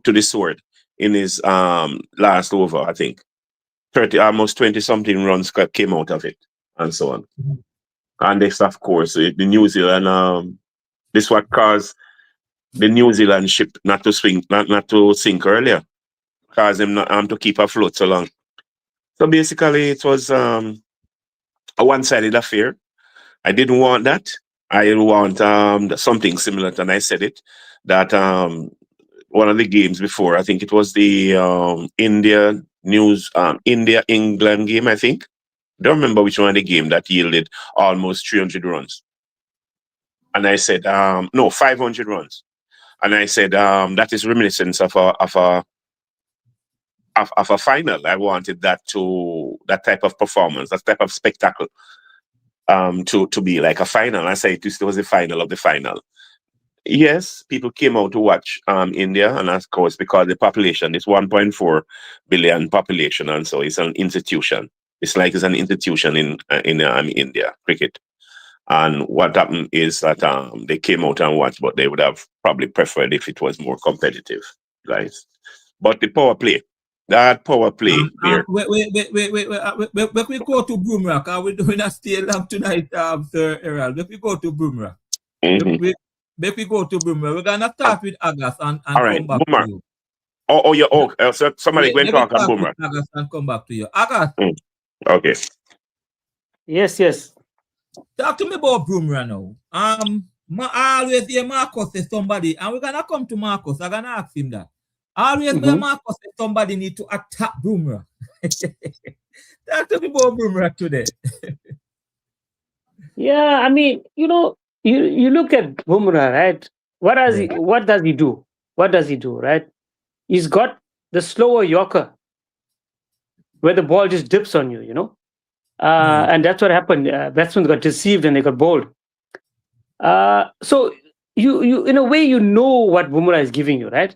to the sword in his last over, I think. Almost 20 something runs came out of it, and so on. And this, of course, the New Zealand, this what caused the New Zealand ship not to sink earlier, caused them not to keep afloat so long. So basically, it was a one-sided affair. I didn't want that. I want something similar, and I said it that one of the games before, I think it was the India-England game, I think. I don't remember which one of the game that yielded almost 300 runs. And I said, 500 runs. And I said, that is reminiscence of a final. I wanted that type of performance, that type of spectacle, to be like a final. I said it was the final of the final. Yes, people came out to watch India, and of course, because the population is 1.4 billion population, and so it's an institution. It's like it's an institution in India, cricket. And what happened is that they came out and watched, but they would have probably preferred if it was more competitive, right? But the power play, here. Wait, we go to Bumrah, because we're doing a stay long tonight, Sir Errol. Let me go to Bumrah. Mm-hmm. Let me go to Bumrah. We're going to start with Agas and right, come back Bumrah. to you. So somebody go and talk on Bumrah. Agas and come back to you. Agas. Okay. Yes. Talk to me about Bumrah now. I always hear Marcus say somebody, and we're going to come to Marcus. I'm going to ask him that. I always hear Marcus say somebody need to attack Bumrah. Talk to me about Bumrah today. Yeah, I mean, you look at Bumrah, right? What does he do? What does he do, right? He's got the slower Yorker where the ball just dips on you, and that's what happened. Batsmen got deceived and they got bowled. So you in a way, what Bumrah is giving you, right?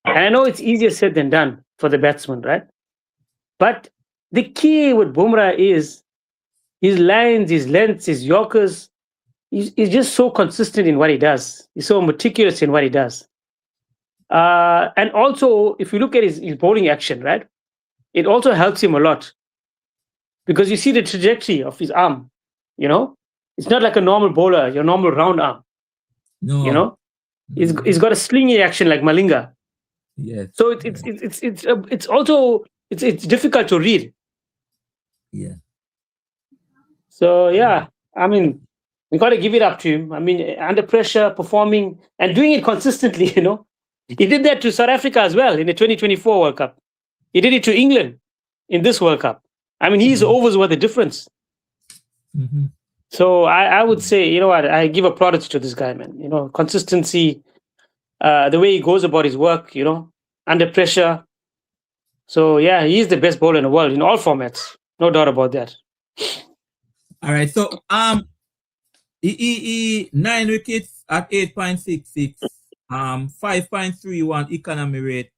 And I know it's easier said than done for the batsman, right? But the key with Bumrah is his lines, his lengths, his Yorkers. He's just so consistent in what he does. He's so meticulous in what he does. And also, if you look at his bowling action, right, it also helps him a lot because you see the trajectory of his arm. It's not like a normal bowler, your normal round arm. No. He's got a slingy action like Malinga. Yes. So it's also difficult to read. Yeah. So yeah, I mean, we got to give it up to him. I mean, under pressure, performing and doing it consistently. He did that to South Africa as well in the 2024 World Cup. He did it to England in this World Cup. I mean, his overs were the difference. Mm-hmm. So I would say, I give a plaudits to this guy, man. Consistency, the way he goes about his work, under pressure. So yeah, he's the best bowler in the world in all formats. No doubt about that. All right. So he 9 wickets at 8.66, 5.31 economy rate,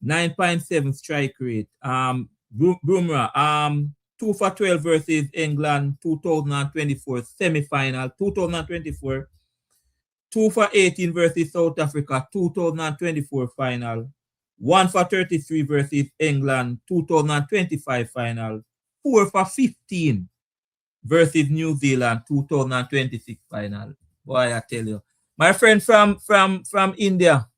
9.7 strike rate. Bumrah, 2 for 12 versus England, 2024 semi-final, 2024 2 for 18 versus South Africa 2024 final, 1 for 33 versus England 2025 final, 4 for 15 versus New Zealand 2026 final. Boy, I tell you. My friend from India.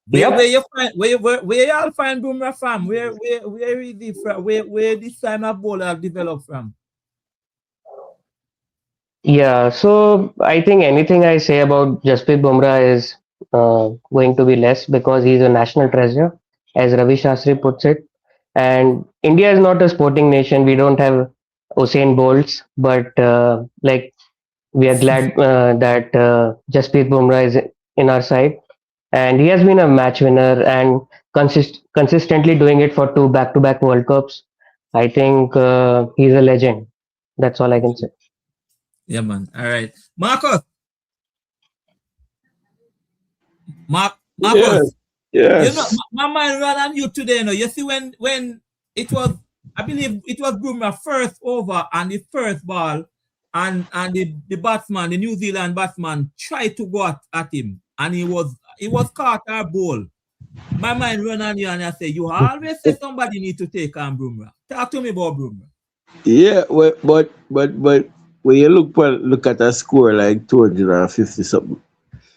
Where you find where y'all find Bumrah from? Where is he from? Where this time of bowler developed from? Yeah, so I think anything I say about Jasprit Bumrah is going to be less because he's a national treasure, as Ravi Shastri puts it. And India is not a sporting nation. We don't have Usain Bolts, but like we are glad that Jasprit Bumrah is in our side, and he has been a match winner and consistently doing it for two back-to-back World Cups. I think he's a legend. That's all I can say. Yeah, man. All right. Marcus. Yes, Marcus. You know, yes. my mind ran on you today. You know, you see when it was, I believe it was Bumrah first over and the first ball, and the batsman, the New Zealand batsman, tried to go at him, and he was caught or ball. My mind run on you and I say, you always say somebody need to take on Bumrah. Talk to me about Bumrah. Yeah, but when you look at a score like 250 something,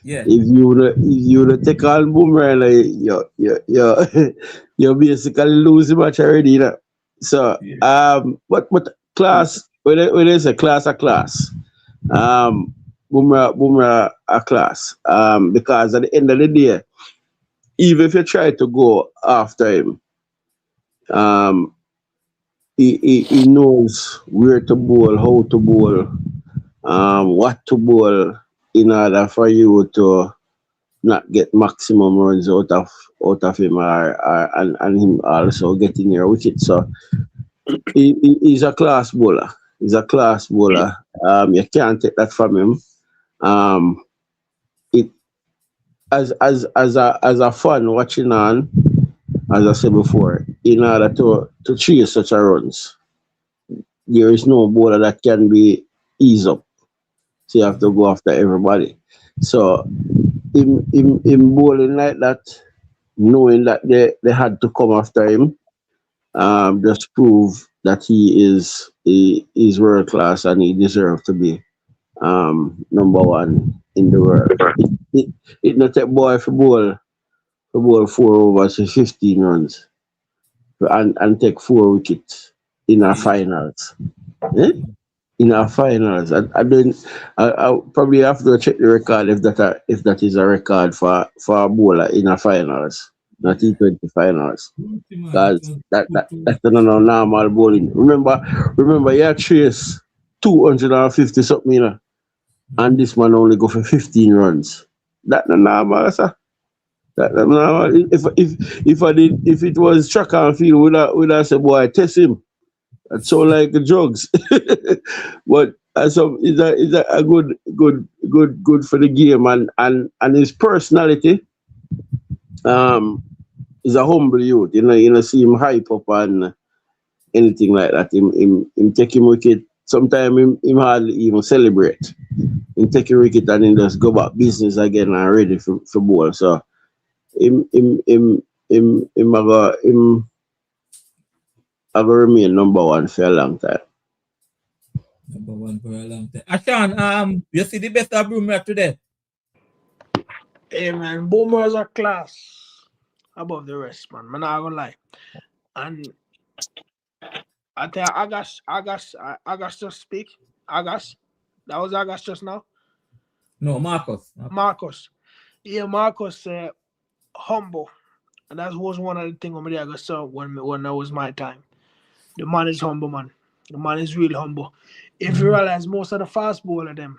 Yeah. if you take on Boomerang, like, you you basically lose the match already, you know. So but class when there's a class, um Boomerang a class, because at the end of the day, even if you try to go after him, um he knows where to bowl, how to bowl, what to bowl in order for you to not get maximum runs out of him, and him also getting your wicket. So he's a class bowler. He's a class bowler. You can't take that from him. Um, it as a fan watching on, as I said before, in order to chase such a runs, there is no bowler that can be ease up. So you have to go after everybody. So in bowling like that, knowing that they had to come after him, just prove that he is world class and he deserves to be number one in the world. It not a boy for bowl 4 overs for 15 runs and take 4 wickets in our Yeah. finals. Eh? In our finals. I don't. I probably have to check the record if that is a record for a bowler in our finals, not T20 finals. Man, it Because was that's not no normal bowling. Remember, you chase 250 something, and this man only go for 15 runs. That not normal, sir. That not normal. If it was track and field, would I say, boy, test him. That's so like the drugs. But it's a good for the game, and his personality is a humble youth. You know, see him hype up and anything like that. Him take him wicket. Sometimes him hardly even celebrate. Him take a wicket and then just go back business again and ready for ball. So him a go remain number one for a long time. number one for a long time. Ashan, you see the best of Bumrah today? Hey man, Boomer's a class above the rest, man. Man, not gonna lie. And I tell you, August just speak. August. That was August just now. No, Marcus. Marcus. Yeah, Marcus humble. And that was one of the things I saw when that was my time. The man is humble, man. The man is really humble. If you realize most of the fast bowler them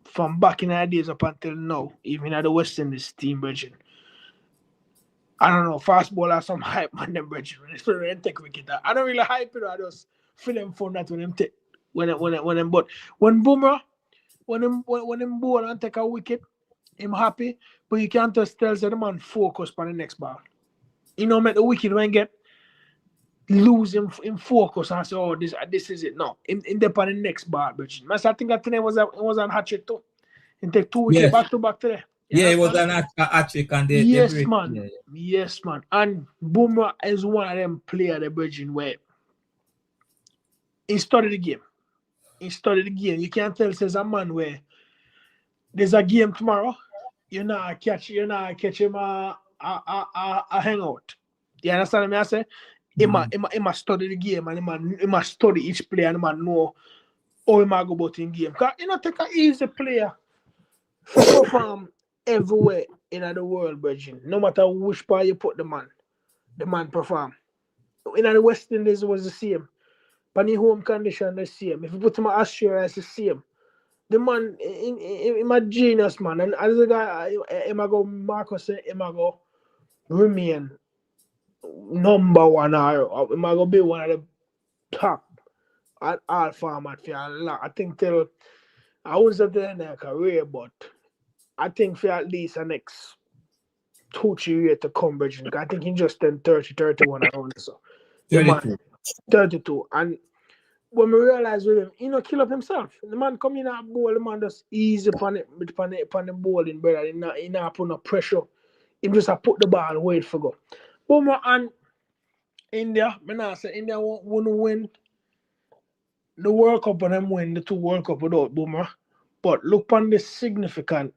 from back in the days up until now, even at the West Indies team, Bridget, I don't know, fast bowler some hype man them Bridget. It's very take wicket. I don't really hype it. I just feel them fun that when them take when them but when Bumrah when him bowl and take a wicket, him happy, but you can't just tell the man focus on the next ball. You know, make the wicket when get lose him focus and say, oh, this is it. No, in the on the next bar, but I think that today was an hat trick too. And take 2 wickets back to back today. Yeah, it was an hat trick and they yes, break. man. Yeah. Yes, man. And Bumrah is one of them players, the Virgin, where he studied the game. You can't tell says a man where there's a game tomorrow, you're not catch him a hangout. You understand what I say? He must study the game and he must study each player and he must know how he might go about in game. Because take an easy player to perform everywhere in the world, Virgin. No matter which part you put the man perform. In the West Indies, it was the same. But in home condition, the same. If you put him in Australia, it's the same. The man, he's a genius, man. And as a guy, he might go, Marcus said, he might go remain number one, or he might go be one of the top at all format for a lot. I think till, I wouldn't say till the end of their career, but I think for at least the next 2-3 years to come, Bridget. I think he just turned 30, 31 around so. The man, 32. And when we realize with him, he kill up himself. The man come in at ball, the man just easy upon the bowling, brother. He not put no pressure. He just put the ball and wait for go. Bumrah and India, I say India won't win the World Cup and them win the 2 World Cup without Bumrah. But look on the significant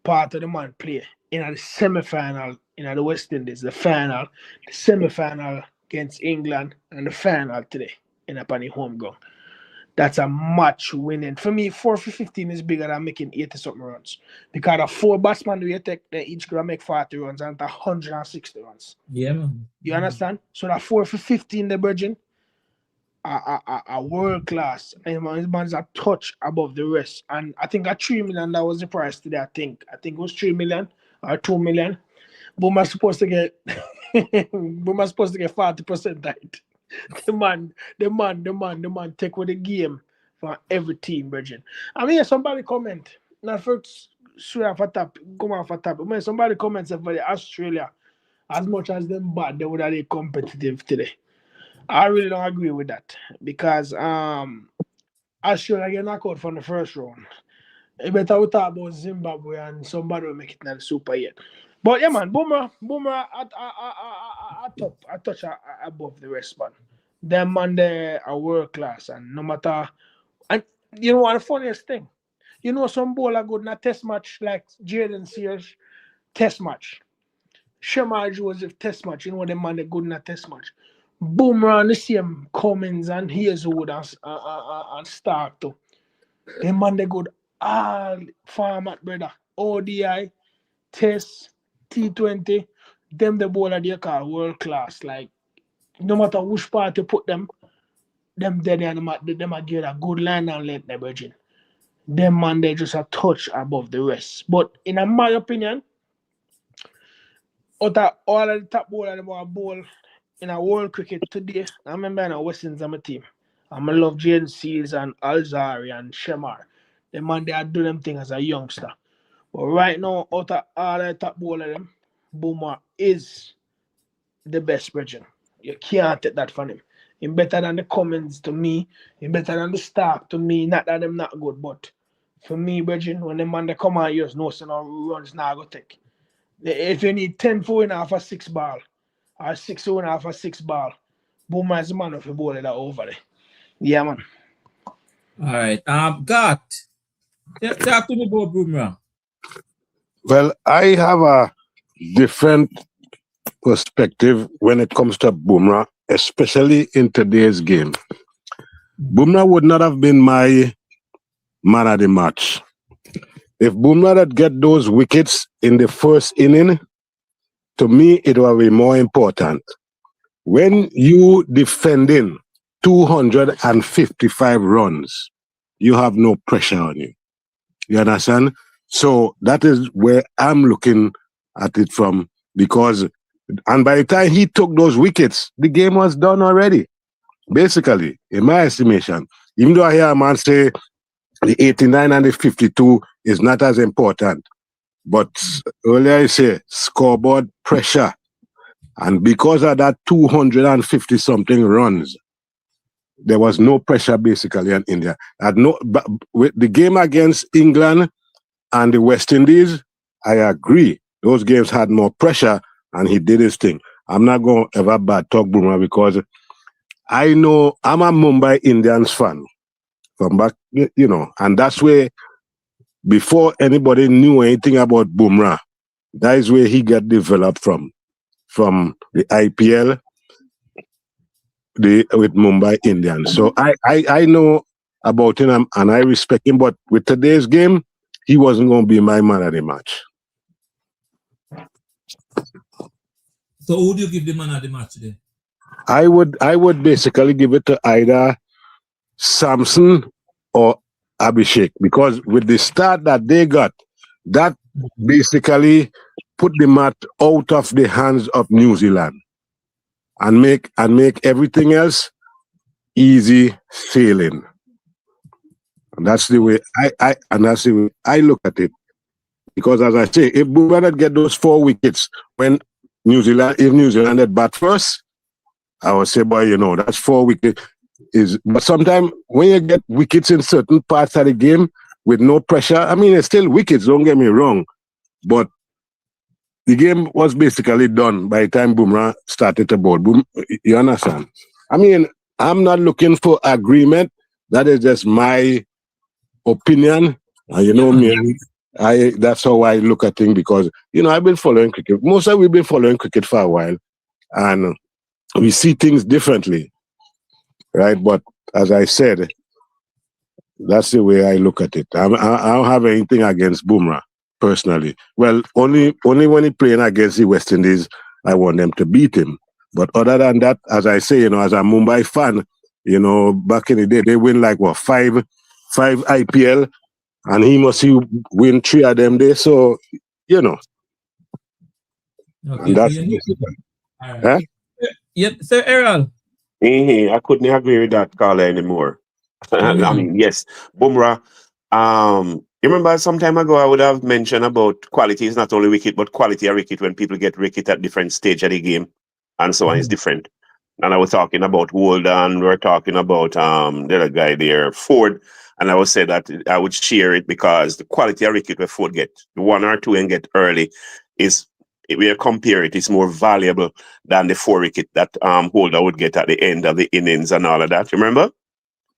part of the man play in the semi-final in the West Indies, the final, the semi-final against England, and the final today in a home ground. That's a match winning. For me, 4 for 15 is bigger than making 80-something runs. Because the 4 batsmen we take, they each gonna make 40 runs and 160 runs. Yeah, man. You understand? So that 4 for 15, the Virgin, a world class. And man's a touch above the rest. And I think at 3 million, that was the price today. I think it was 3 million or 2 million. Bumrah's supposed to get 40% right. The man take with the game for every team, Virgin. I mean, somebody comment. Not first straight off a top, come off a top. I mean, somebody comments for the Australia, as much as them bad, they would have been competitive today. I really don't agree with that because Australia get knocked out from the first round. It better we talk about Zimbabwe and somebody will make it in the Super yet. But yeah, man, Bumrah a touch above the rest, man. Them man, they are world class, and no matter. And you know what the funniest thing? You know some bowler good in a test match like Jaden Sears, test match. Shamar Joseph test match. You know them man they good in a test match. Bumrah the same Cummins and Hazelwood and Stark too. Them man they good all format, brother. ODI, Test, T20, them the bowler they call world class. Like no matter which part you put them dead and them get a good line and length, the Virgin. Them man they just a touch above the rest. But in my opinion, out of all of the top bowlers them are bowl in a world cricket today, I remember in a West Indies on my team. I love Jaden Seals and Alzari and Shemar. The man they are doing them things as a youngster. But right now, out of all the top bowlers them, Bumrah is the best, Virgin. You can't take that from him. He's better than the Cummins to me. He's better than the Stark to me. Not that them not good, but for me, Virgin, when the man they come out, you just know so no runs now go take. If you need 10 for in half a 6 ball, or 6 for in half a 6 ball, Bumrah is the man of the ball that over there. Yeah, man. All right. Got. Talk to me about Bumrah. Well, I have a different perspective when it comes to Bumrah, especially in today's game. Bumrah would not have been my man of the match. If Bumrah had get those wickets in the first inning, to me, it would be more important. When you defending 255 runs, you have no pressure on you. You understand? So that is where I'm looking at it from, because, and by the time he took those wickets, the game was done already. Basically, in my estimation, even though I hear a man say the 89 and the 52 is not as important, but earlier I say scoreboard pressure And because of that 250 something runs, there was no pressure basically on India. But with the game against England and the West Indies, I agree. Those games had more pressure and he did his thing. I'm not going to ever bad talk Bumrah because I know I'm a Mumbai Indians fan from back, and that's where before anybody knew anything about Bumrah, that is where he got developed from the IPL with Mumbai Indians. So I know about him and I respect him, but with today's game, he wasn't going to be my man of the match. So who do you give the man of the match then? I would basically give it to either Samson or Abhishek, because with the start that they got, that basically put the match out of the hands of New Zealand and make everything else easy sailing. And that's the way I look at it. Because as I say, if Bumrah get those 4 wickets when New Zealand had bat first, I would say, boy, that's 4 wickets. But sometimes when you get wickets in certain parts of the game with no pressure, I mean, it's still wickets, don't get me wrong. But the game was basically done by the time Bumrah started to bowl. You understand? I mean, I'm not looking for agreement. That is just my opinion. And me, that's how I look at things because, I've been following cricket. We've been following cricket for a while. And we see things differently. Right? But as I said, that's the way I look at it. I don't have anything against Bumrah, personally. Well, only when he's playing against the West Indies, I want them to beat him. But other than that, as I say, as a Mumbai fan, back in the day, they win like, 5 IPL, and he must win 3 of them there. So, Okay, and that's all right. Huh? Yep, Sir Errol. I couldn't agree with that caller anymore. I mean, yes, Bumrah. You remember some time ago I would have mentioned about quality is not only wicket, but quality of wicket when people get wicket at different stage of the game and so on is different. And I was talking about Walden, we were talking about the other guy there, Ford, and I would say that I would share it because the quality of wicket where Ford get, the 1 or 2 and get early is, if we compare it, it's more valuable than the 4 wicket that Holder would get at the end of the innings and all of that. Remember?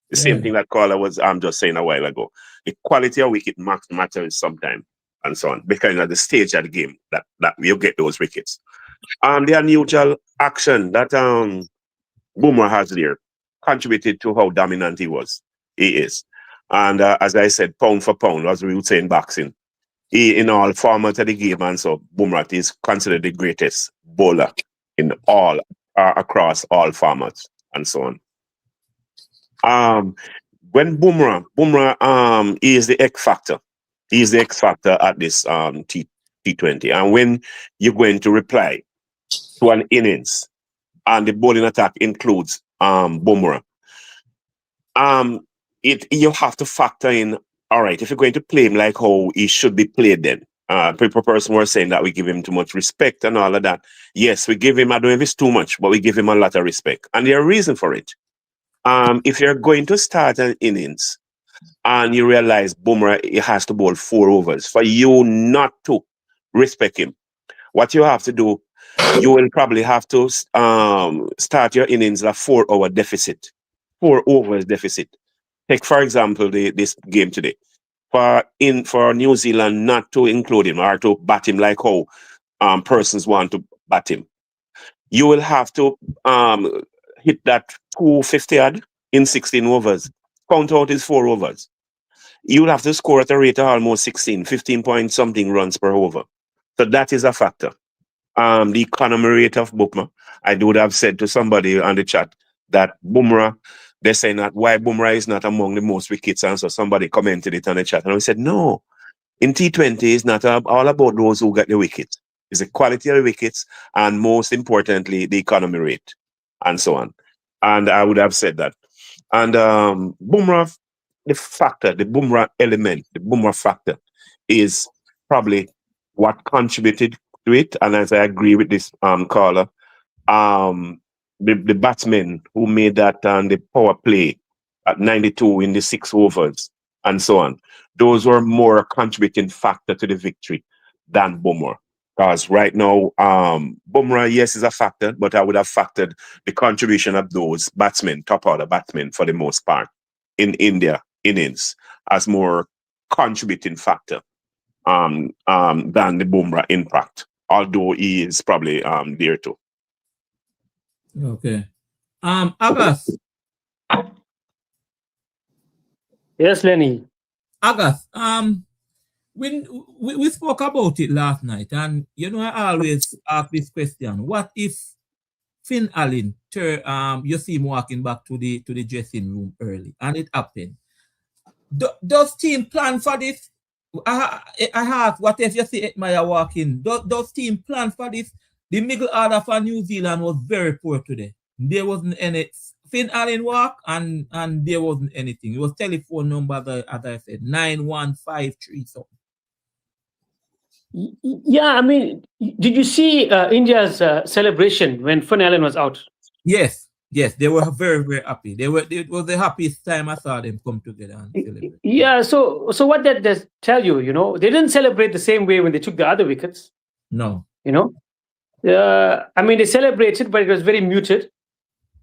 The same thing that caller was just saying a while ago. The quality of wicket matters sometimes and so on, because at the stage of the game that you get those wickets. The unusual action that Bumrah has there contributed to how dominant he is. And as I said, pound for pound, as we would say in boxing, in all formats of the game, and so Bumrah is considered the greatest bowler in all across all formats and so on. When Bumrah is the X factor. He is the X factor at this T20. And when you're going to reply to an innings and the bowling attack includes Bumrah, you have to factor in, all right, if you're going to play him like how he should be played then. People person were saying that we give him too much respect and all of that. Yes, we give him, I don't know if it's too much, but we give him a lot of respect. And there's a reason for it. If you're going to start an innings and you realize Bumrah has to bowl 4 overs, for you not to respect him, what you have to do, you will probably have to start your innings at a 4-hour deficit, 4 overs deficit. Take, for example, this game today. For New Zealand not to include him or to bat him like how persons want to bat him, you will have to hit that 250 odd in 16 overs. Count out his 4 overs. You'll have to score at a rate of almost 15 point something runs per over. So that is a factor. The economy rate of Bumrah, I would have said to somebody on the chat that Bumrah, they're saying that why Bumrah is not among the most wickets, and so somebody commented it on the chat, and we said no, in T20 it's not all about those who get the wickets. It's the quality of the wickets and most importantly the economy rate and so on. And I would have said that. And Bumrah, the Bumrah element, the Bumrah factor is probably what contributed to it. And as I agree with this caller, the batsmen who made that the power play at 92 in the 6 overs and so on. Those were more contributing factor to the victory than Bumrah. Because right now, Bumrah, yes, is a factor, but I would have factored the contribution of those batsmen, top order batsmen for the most part, in India innings as more contributing factor than the Bumrah impact, although he is probably there too. Okay. August. Yes, Lenny. August, when we spoke about it last night, and I always ask this question: what if Finn Allen, you see him walking back to the dressing room early, and it happened? Does team plan for this? I ask, what if you see Edmire walking? Does team plan for this? The middle order for New Zealand was very poor today. There wasn't any Finn Allen walk, and there wasn't anything. It was telephone number, as I said, 9153 something. Yeah, I mean, did you see India's celebration when Finn Allen was out? Yes, they were very, very happy. It was the happiest time I saw them come together and celebrate. Yeah, so what that does tell you, they didn't celebrate the same way when they took the other wickets. No. I mean, they celebrated, but it was very muted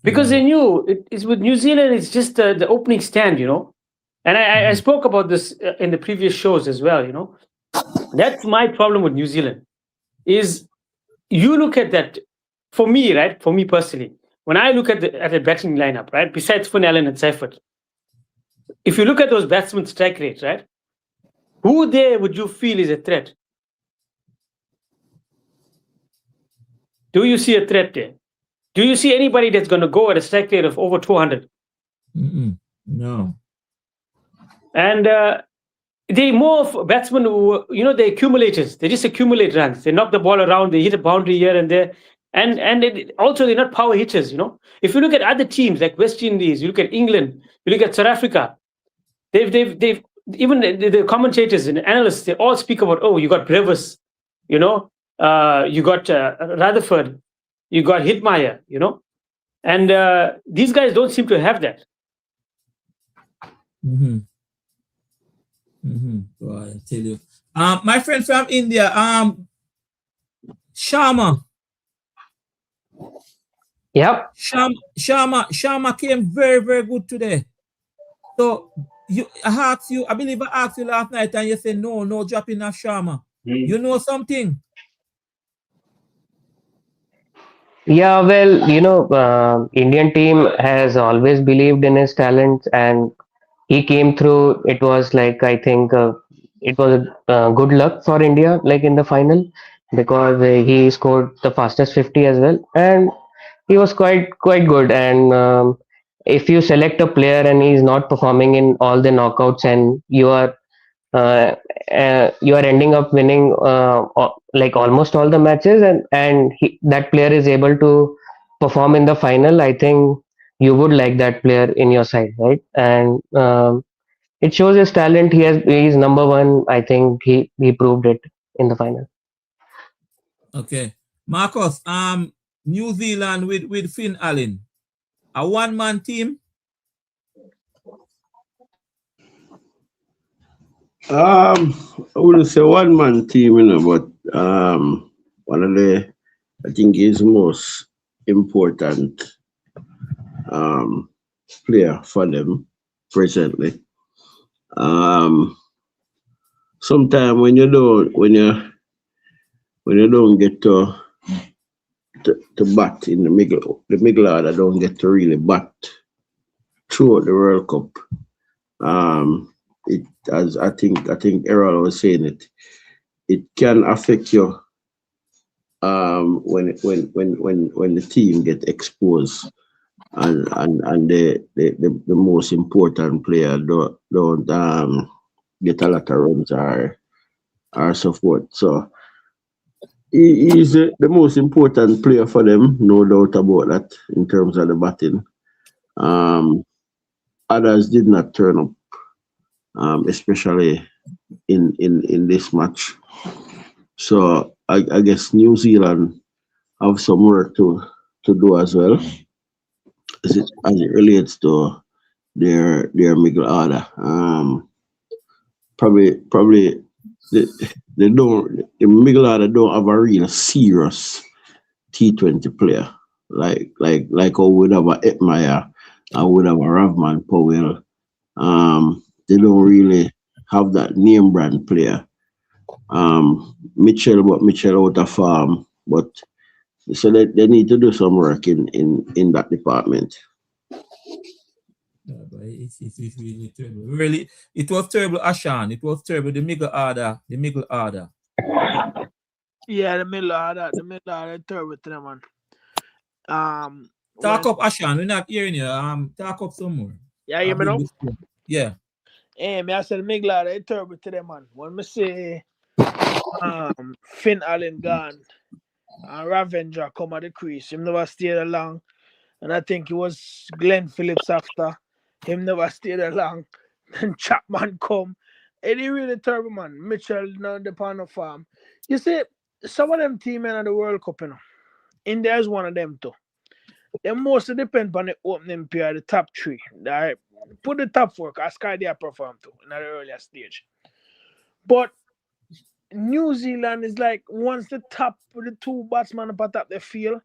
because they knew it's with New Zealand, it's just the opening stand, And I spoke about this in the previous shows as well, That's my problem with New Zealand, is you look at that, for me, right? For me personally, when I look at the batting lineup, right? Besides Finn Allen and Seifert, if you look at those batsmen's strike rates, right? Who there would you feel is a threat? Do you see a threat there? Do you see anybody that's going to go at a strike rate of over 200? No. And they more of batsmen who, they're accumulators. They just accumulate runs. They knock the ball around. They hit a boundary here and there. And also, they're not power hitters, If you look at other teams like West Indies, you look at England, you look at South Africa, they've even the commentators and analysts, they all speak about, you got Brevis, you got Rutherford, you got Hitmire, And these guys don't seem to have that. Well, I tell you. My friend from India, Sharma. Yep. Sharma came very, very good today. So I believe I asked you last night and you said no dropping of Sharma. You know something? Yeah, well, Indian team has always believed in his talents, and he came through. It was like, I think it was good luck for India, like in the final, because he scored the fastest 50 as well, and he was quite good. And if you select a player and he's not performing in all the knockouts, and you are ending up winning like almost all the matches, and that player is able to perform in the final, I think you would like that player in your side, right? And it shows his talent. He's number one. I think he proved it in the final. Okay, Marcus. New Zealand with Finn Allen, a one-man team. I wouldn't say one-man team, but one of the, I think, his most important player for them presently. Sometimes when you don't get to bat in the middle order don't get to really bat throughout the World Cup. It, as I think Errol was saying, it can affect you when the team get exposed and the most important player don't get a lot of runs or support. So he's the most important player for them, no doubt about that, in terms of the batting. Others did not turn up, especially in this match. So I guess New Zealand have some work to do as well, as it relates to their middle order. Probably they don't the middle order don't have a real serious T20 player like how would have a Etmire, I would have a Rovman Powell. They don't really have that name brand player. Mitchell out of farm, but so they need to do some work in that department. Yeah, but it's really terrible. Really, it was terrible, Ashan. It was terrible. The middle order. Yeah, the middle order terrible to them, man. Talk up, Ashan. We're not hearing you. Talk up some more. Yeah, you know. Yeah. Me I said middle order terrible to them, man. When me say Finn Allen gone and Ravenger come at the crease, him never stayed along. And I think it was Glenn Phillips after. Him never stayed along. Then Chapman come. And he really terrible, man. Mitchell now the pan of farm. You see, some of them team men at the World Cup, you know. India is one of them too. They mostly depend on the opening pair, the top three. Right? Put the top work as Sky they perform to in the earlier stage. But New Zealand is like once the two batsmen up at the field,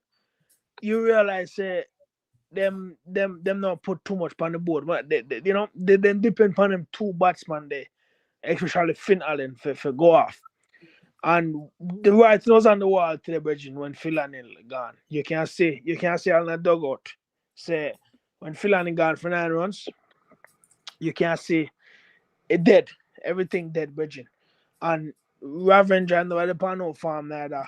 you realize them not put too much on the board. But they then depend on them two batsmen there, especially Finn Allen for go off. And the writing was on the wall to the Virgin when Phil Allen gone. You can't say on the dugout. Say when Phil Allen gone for 9 runs, you can't say it dead. Everything dead, Virgin. And Ravenger and the Pano farm neither.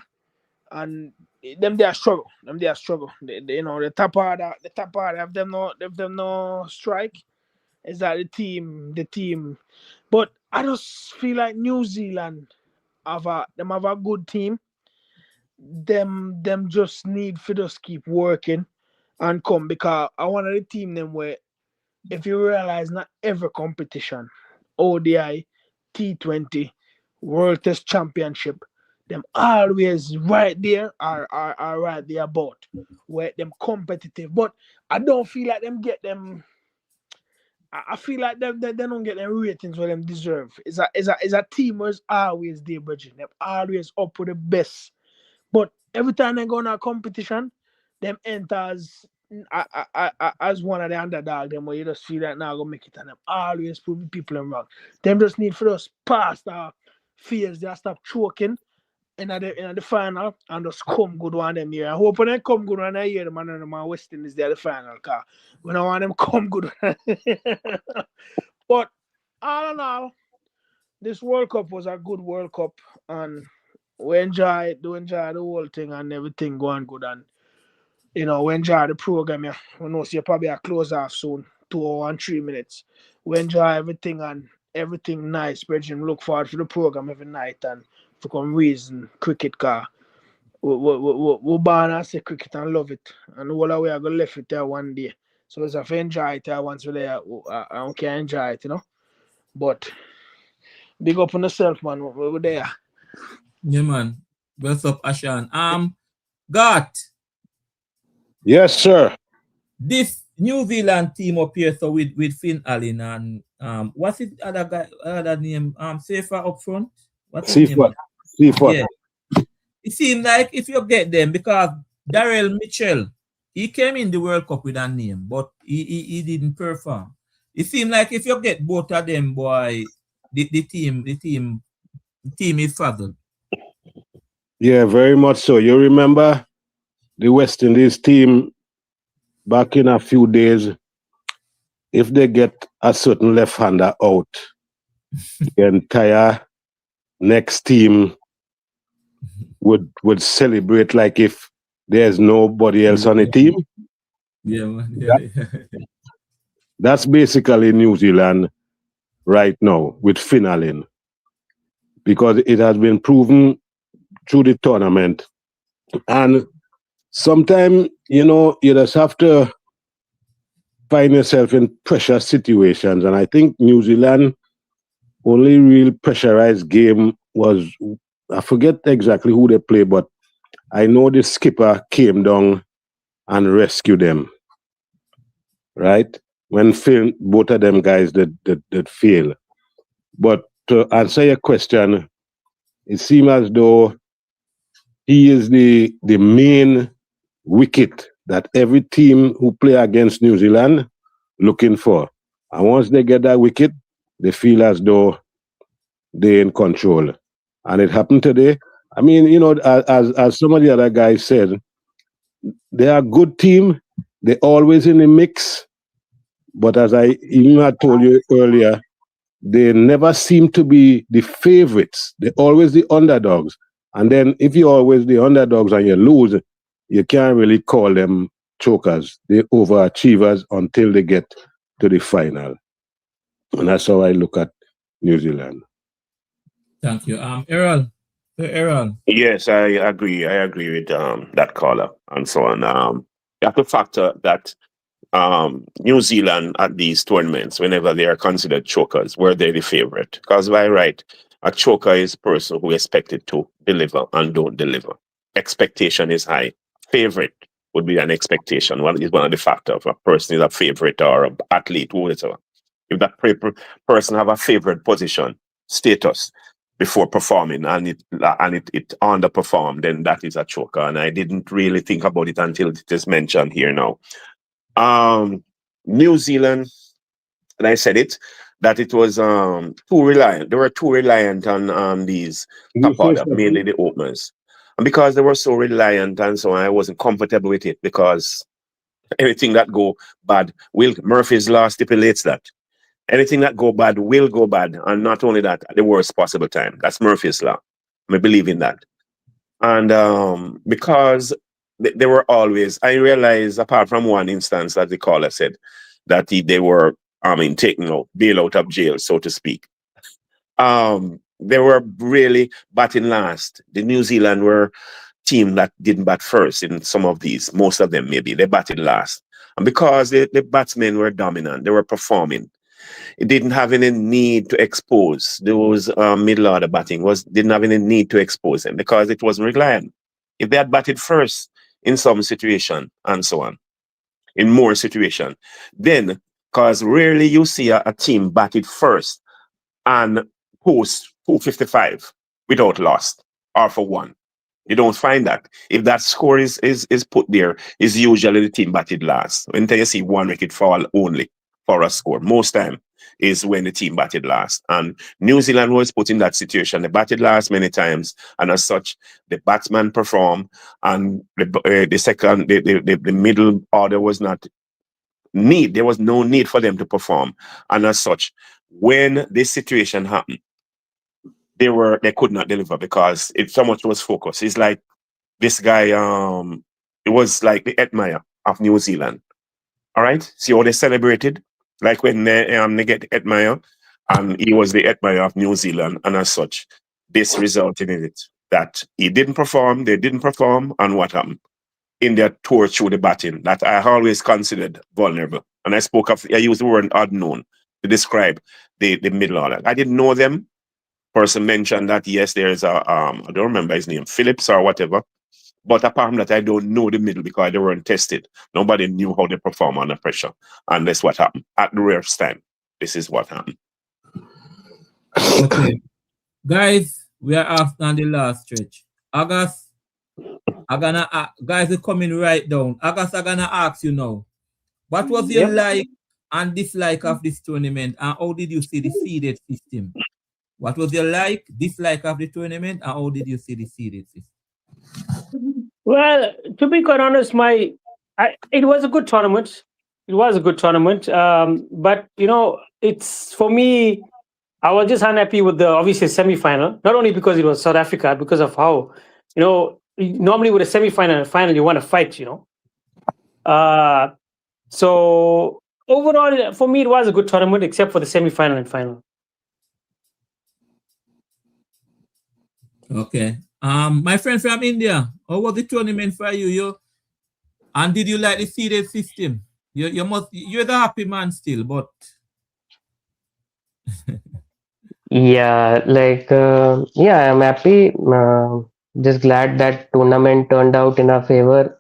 And them they are struggle. The top order if them no strike, is that the team. But I just feel like New Zealand have a good team. Them just need to just keep working and come, because I want the team them where if you realize not every competition, ODI, T20, World Test Championship, them always right there are right there about where them competitive. But I don't feel like them get them. I feel like they don't get them ratings where them deserve. It's a team who's always there, Bridget. Them always up with the best. But every time they go in a competition, them enters as one of the underdog. Them where you just feel like now go make it, and them always prove people them wrong. Them just need for us past our fears. They stop choking in the final and just come good one them here. I hope when they come good one here, the man and the man West Indies there the final car. When I want them come good. But all in all, this World Cup was a good World Cup, and we enjoy the whole thing and everything going good, and we enjoy the program. Yeah, we know you probably a close off soon, 2 hours and 3 minutes. We enjoy everything and everything nice, Bridget. Look forward to the program every night and for some reason cricket car. We born and say cricket and love it, and all the way I go left it there one day. So if I enjoy it once we're there, I can enjoy it, But big up on yourself, man. We're there. Yeah, man. What's up, Ashan? Got. Yes, sir. This New Zealand team up here, so with Finn Allen and what's it other name? Safer up front? What's his name? Yeah. It seems like if you get them, because Darrell Mitchell, he came in the World Cup with a name, but he didn't perform. It seems like if you get both of them, boy, the team is fuzzled. Yeah, very much so. You remember the West Indies team back in a few days, if they get a certain left-hander out, the entire next team would celebrate like if there's nobody else on the team. Yeah, man. That's basically New Zealand right now with Finn Allen, because it has been proven through the tournament. And sometimes, you just have to find yourself in pressure situations. And I think New Zealand only real pressurized game was, I forget exactly who they played, but I know the skipper came down and rescue them, right? When both of them guys that fail. But to answer your question, it seems as though he is the main wicket that every team who play against New Zealand looking for. And once they get that wicket, they feel as though they're in control. And it happened today. I mean, as some of the other guys said, they are a good team. They're always in the mix. But as I even had told you earlier, they never seem to be the favorites. They're always the underdogs. And then if you're always the underdogs and you lose, you can't really call them chokers. They're overachievers until they get to the final. And that's how I look at New Zealand. Thank you. Errol. Errol. Yes, I agree. I agree with that caller and so on. You have to factor that New Zealand at these tournaments, whenever they are considered chokers, were they the favorite? Because by right, a choker is a person who expected to deliver and don't deliver. Expectation is high. Favorite would be an expectation. One is one of the factors. If a person is a favorite or an athlete, whatever. If that person have a favorite position, status before performing and it underperformed, then that is a choker. And I didn't really think about it until it is mentioned here now. New Zealand, and I said it, that it was too reliant. They were too reliant on these top order, mainly the openers. And because they were so reliant and so on, I wasn't comfortable with it because anything that go bad, Murphy's Law stipulates that. Anything that go bad will go bad. And not only that, at the worst possible time. That's Murphy's Law. I believe in that. And because they were always, I realized, apart from one instance, as the caller said, that they were, taking out, bail out of jail, so to speak. They were really batting last. The New Zealand were team that didn't bat first in some of these, most of them maybe, they batted last. And because the batsmen were dominant, they were performing. It didn't have any need to expose those middle order batting, didn't have any need to expose them because it wasn't reliant. If they had batted first in some situation and so on, in more situation, then, because rarely you see a team batted first and post 255 without loss or for one. You don't find that. If that score is put there, is usually the team batted last. When you see one wicket fall only for a score, most time is when the team batted last. And New Zealand was put in that situation. They batted last many times, and as such, the batsman performed, and the middle order was not need. There was no need for them to perform, and as such, when this situation happened, they could not deliver because so much was focused. It's like this guy, it was like the Edmire of New Zealand. All right? See how they celebrated? Like when they get Edmire, and he was the Edmire of New Zealand, and as such, this resulted in it. That he didn't perform, they didn't perform, and what happened? In their tour through the batting, that I always considered vulnerable. And I used the word unknown to describe the middle order. I didn't know them. Person mentioned that, yes, there's I don't remember his name, Phillips or whatever. But apart from that, I don't know the middle because they weren't tested. Nobody knew how they perform under pressure. And that's what happened. At the rarest time, this is what happened. Okay. Guys, we are after the last stretch. August, guys are coming right down. August, I'm gonna ask you now. What was your like and dislike of this tournament? And how did you see the seeded system? What was your dislike of the tournament, and how did you see the seeded system? Well, to be quite honest, it was a good tournament. It was a good tournament. But it's for me, I was just unhappy with the obviously semi-final. Not only because it was South Africa, because of how normally with a semi-final and final you want to fight. So overall, for me, it was a good tournament, except for the semi-final and final. Okay. My friend from India, how was the tournament for you? And did you like the seeded system? You're the happy man still, but Yeah, I'm happy. Just glad that tournament turned out in our favor.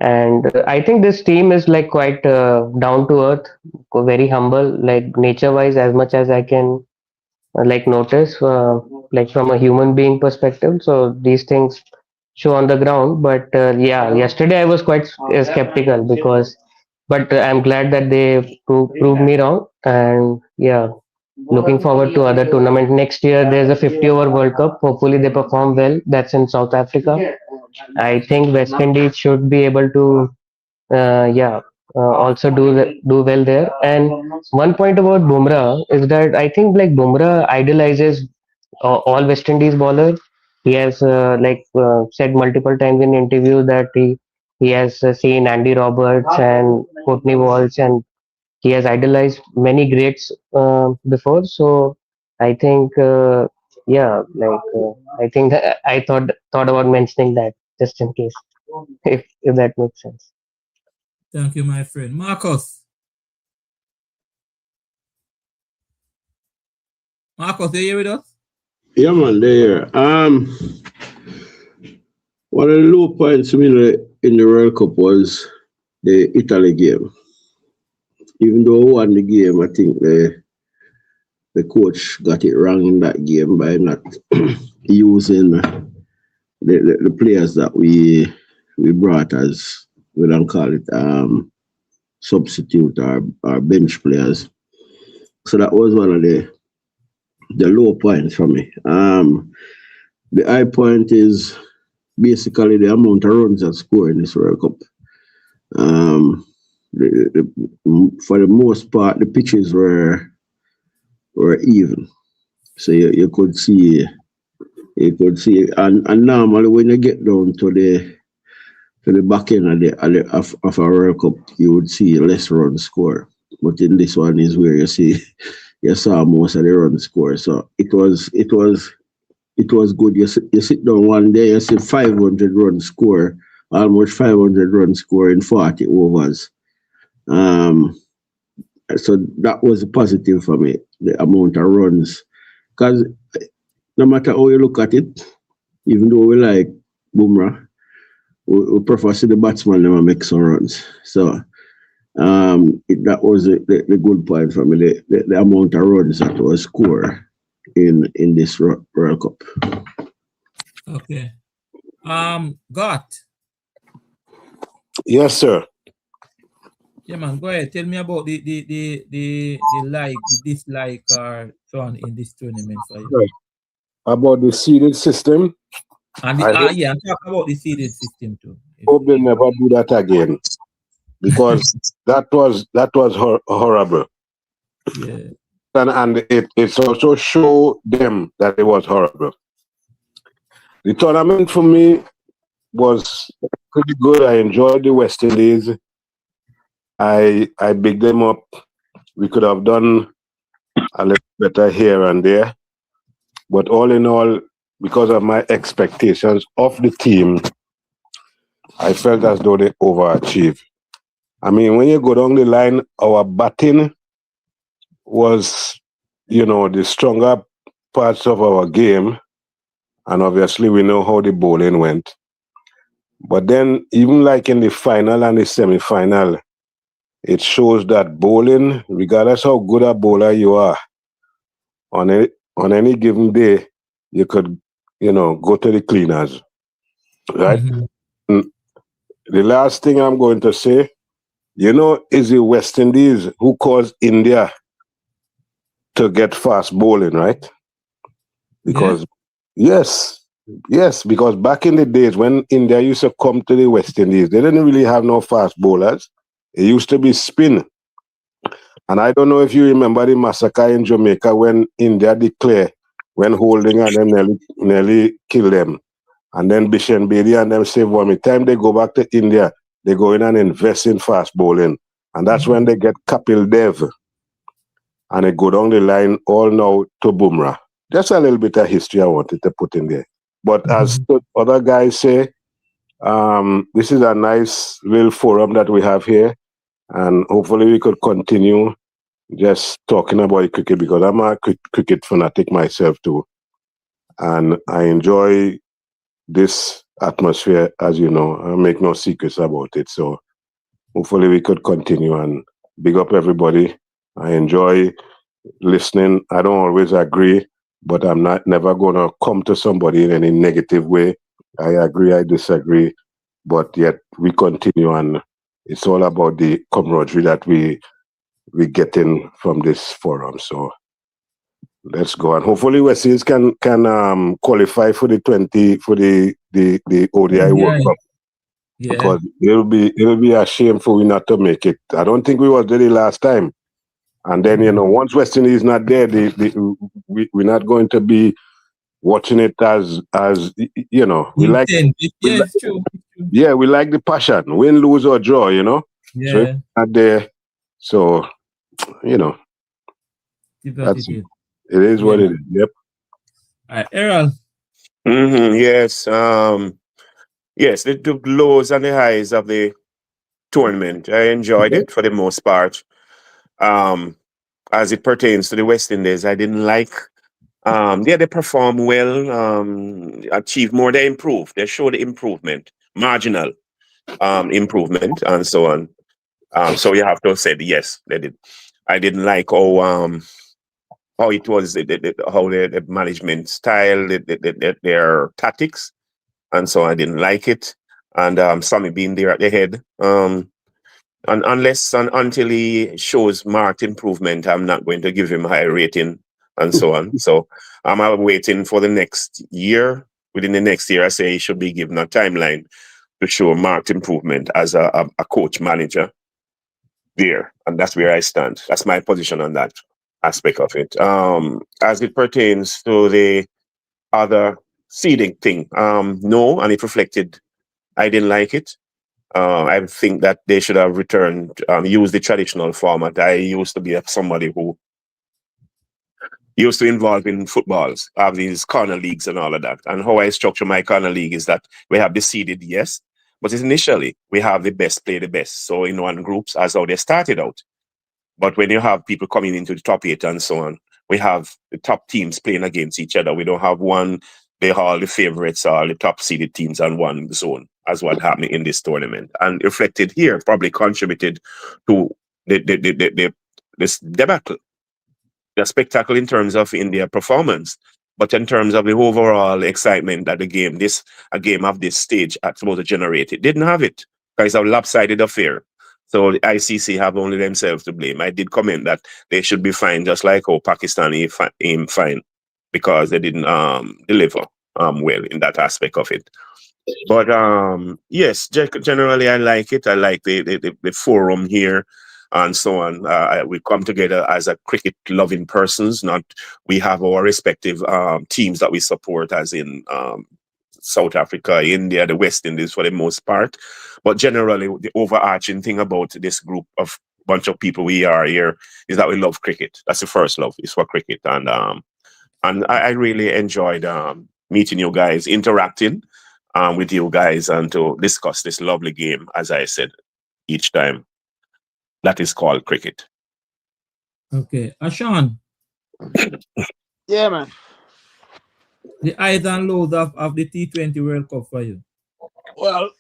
And I think this team is like quite down to earth, very humble, like nature wise, as much as I can like notice, like from a human being perspective. So these things show on the ground. But yeah, yesterday I was quite skeptical because, but I'm glad that they proved me wrong. And yeah, looking forward to other tournament next year. There's a 50 over World Cup. Hopefully they perform well. That's in South Africa. I think West Indies should be able to yeah, also do well there. And one point about Bumrah is that I think like Bumrah idolizes all West Indies bowler. He has said multiple times in interviews that he has seen Andy Roberts and Courtney Walsh, and he has idolized many greats before. So I think I think that I thought about mentioning that just in case, if that makes sense. Thank you, my friend. Marcus, are you here with us? Yeah, man, there. One of the low points in the World Cup was the Italy game. Even though we won the game, I think the coach got it wrong in that game by not using the players that we brought as, we don't call it substitute or bench players. So that was one of the low points for me. The high point is basically the amount of runs that score in this World Cup. For the most part, the pitches were even, so you could see, and normally when you get down to the back end of a World Cup, you would see less runs score. But in this one is where you saw most of the runs score. So it was good. You sit down one day, you see 500 runs score, almost 500 runs score in 40 overs. So that was a positive for me, the amount of runs. Because no matter how you look at it, even though we like Bumrah, we prefer to see the batsman never make some runs. So that was the good point for me, the amount of runs that was scored in this World Cup. Okay. Got. Yes, sir. Yeah, man. Go ahead. Tell me about the dislike, or so on in this tournament for you. Right. About the seeded system. And talk about the seeded system too. Hope they never do that again, because that was horrible. Yeah. And it's also show them that it was horrible. The tournament for me was pretty good. I enjoyed the West Indies. I big them up. We could have done a little better here and there, but all in all, because of my expectations of the team, I felt as though they overachieved. I mean, when you go down the line, our batting was, the stronger parts of our game, and obviously we know how the bowling went. But then, even like in the final and the semi-final, it shows that bowling, regardless how good a bowler you are, on any given day, you could, go to the cleaners, right? Mm-hmm. The last thing I'm going to say, is the West Indies who caused India to get fast bowling, right? Because, yes, because back in the days when India used to come to the West Indies, they didn't really have no fast bowlers. It used to be spin. And I don't know if you remember the massacre in Jamaica when India declared, when Holding and them nearly killed them. And then Bishan Bedi and them say, well, by the time they go back to India, they go in and invest in fast bowling. And that's when they get Kapil Dev. And they go down the line all now to Bumrah. Just a little bit of history I wanted to put in there. But as the other guys say, this is a nice little forum that we have here. And hopefully we could continue just talking about cricket, because I'm a cricket fanatic myself too. And I enjoy this atmosphere, as you know, I make no secrets about it. So hopefully we could continue, and big up everybody. I enjoy listening. I don't always agree, but I'm not never gonna come to somebody in any negative way. I agree, I disagree, but yet we continue, and it's all about the camaraderie that we get in from this forum. So let's go, and hopefully West Indies can qualify for the 20 for the ODI World Yeah. Cup, Yeah. because it'll be a shame for we not to make it. I don't think we was there the last time. And then, once West Indies is not there, we're not going to be watching it as we like, it's true. yeah, we like the passion, win, lose or draw, So Yeah. if not there, so that's it is what it is. Yep. All right, Errol. Yes. Yes, the lows and the highs of the tournament. I enjoyed it for the most part. As it pertains to the West Indies, I didn't like. They perform well, achieve more. They improve. They show the improvement, marginal improvement, and so on. So you have to say yes, they did. I didn't like how it was, how the management style, their tactics, and so I didn't like it. And Sammy being there at the head, and unless and until he shows marked improvement, I'm not going to give him a high rating, and so on. So I'm waiting for the next year. Within the next year, I say he should be given a timeline to show marked improvement as a coach manager there, and that's where I stand. That's my position on that aspect of it. As it pertains to the other seeding thing, no, and it reflected. I didn't like it. I think that they should have returned, use the traditional format. I used to be somebody who used to involve in footballs, have these corner leagues and all of that. And how I structure my corner league is that we have the seeded, yes, but initially we have the best play the best. So in one groups, as how they started out. But when you have people coming into the top 8 and so on, we have the top teams playing against each other. We don't have one, they all the favorites are the top seeded teams on one zone, as what happened in this tournament. And reflected here, probably contributed to this debacle. The spectacle in terms of India performance, but in terms of the overall excitement that a game of this stage are supposed to generate, it didn't have it. Because it's a lopsided affair. So the ICC have only themselves to blame. I did comment that they should be fined, just like how Pakistani aim fine, because they didn't deliver well in that aspect of it. But yes, generally I like it. I like the forum here and so on. We come together as a cricket loving persons. Not we have our respective teams that we support, as in South Africa, India, the West Indies for the most part. But generally, the overarching thing about this group of bunch of people we are here is that we love cricket. That's the first love, is for cricket. And I really enjoyed meeting you guys, interacting with you guys, and to discuss this lovely game, as I said each time, that is called cricket. Okay. Ashan, Yeah, man. the highs and lows of the T20 World Cup for you. Well,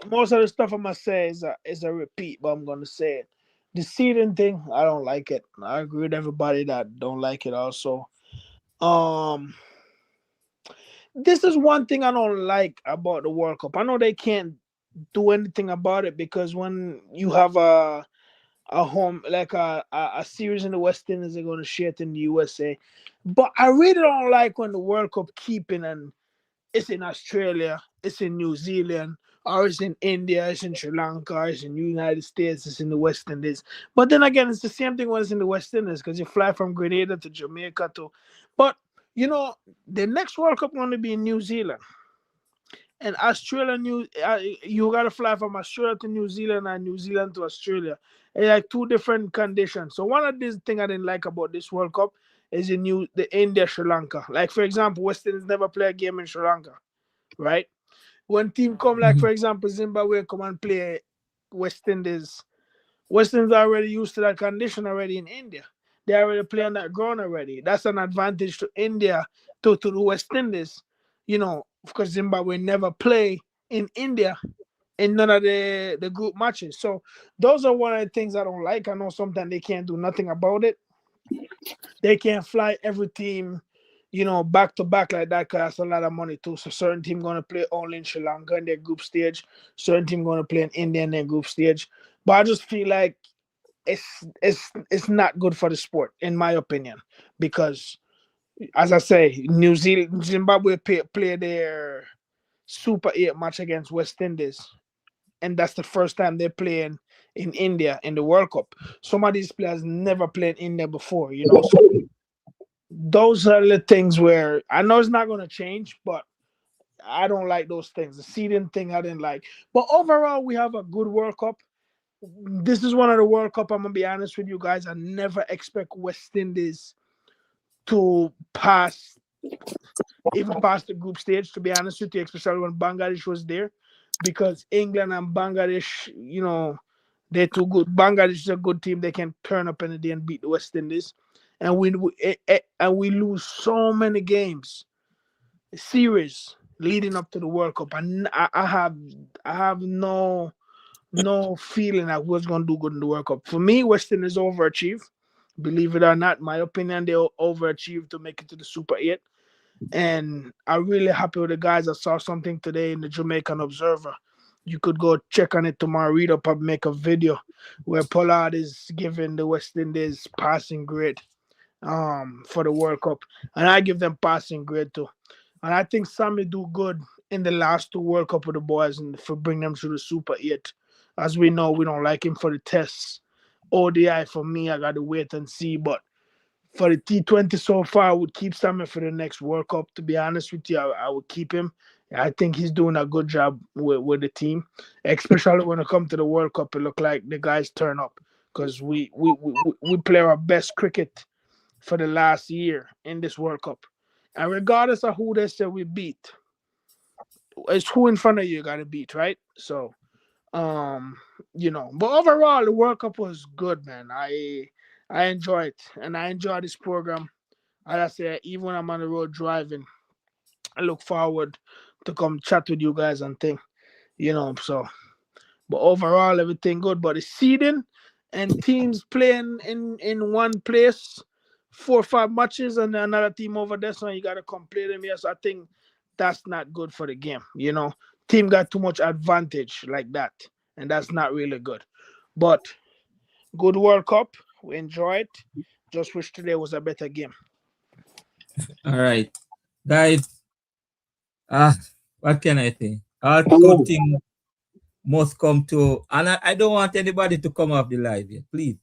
most of the stuff I must say is a repeat, but I'm gonna say it. The seeding thing, I don't like it. I agree with everybody that don't like it also. Um this is one thing I don't like about the World Cup. I know they can't do anything about it because when you have a home like a series in the West Indies, they're gonna share it in the USA. But I really don't like when the World Cup keeping and it's in Australia, it's in New Zealand, or it's in India, it's in Sri Lanka, it's in the United States, it's in the West Indies. But then again, it's the same thing when it's in the West Indies because you fly from Grenada to Jamaica to. But the next World Cup going to be in New Zealand. And Australia, you gotta fly from Australia to New Zealand and New Zealand to Australia. It's like two different conditions. So one of these things I didn't like about this World Cup is the India Sri Lanka. Like for example, West Indies never play a game in Sri Lanka, right? When team come, like for example, Zimbabwe come and play West Indies. West Indies are already used to that condition already in India. They already play on that ground already. That's an advantage to India to the West Indies, because Zimbabwe never play in India in none of the group matches. So those are one of the things I don't like. I know sometimes they can't do nothing about it. They can't fly every team, back to back like that because that's a lot of money too. So certain team going to play only in Sri Lanka in their group stage. Certain team going to play in India in their group stage. But I just feel like it's not good for the sport, in my opinion, because as I say, Zimbabwe play their Super 8 match against West Indies, and that's the first time they're playing in India in the World Cup. Some of these players never played in India before, So those are the things where I know it's not going to change, but I don't like those things. The seeding thing I didn't like. But overall, we have a good World Cup. This is one of the World Cup, I'm going to be honest with you guys. I never expect West Indies to even past the group stage, to be honest with you, especially when Bangladesh was there, because England and Bangladesh, they're too good. Bangladesh is a good team. They can turn up in the day and beat the West Indies. And we lose so many games, series leading up to the World Cup. And I have no feeling that we're going to do good in the World Cup. For me, West Indies overachieved. Believe it or not, my opinion, they overachieved to make it to the Super 8. And I'm really happy with the guys. I saw something today in the Jamaican Observer. You could go check on it tomorrow, read up and make a video where Pollard is giving the West Indies passing grade for the World Cup. And I give them passing grade too. And I think Sammy do good in the last 2 World Cup with the boys and for bringing them to the Super 8. As we know, we don't like him for the tests. ODI for me, I got to wait and see. But for the T20 so far, I would keep Sammy for the next World Cup. To be honest with you, I would keep him. I think he's doing a good job with the team, especially when it comes to the World Cup. It look like the guys turn up because we play our best cricket for the last year in this World Cup. And regardless of who they say we beat, it's who in front of you got to beat, right? So, but overall, the World Cup was good, man. I enjoy it, and I enjoy this program. As I say, even when I'm on the road driving, I look forward to come chat with you guys and thing, So, but overall, everything good. But the seeding and teams playing in one place, 4 or 5 matches, and another team over there, so you got to come play them here. So I think that's not good for the game, Team got too much advantage like that, and that's not really good. But good World Cup. We enjoy it. Just wish today was a better game. All right, guys. What can I say? All good things must come to, and I don't want anybody to come off the live here, please.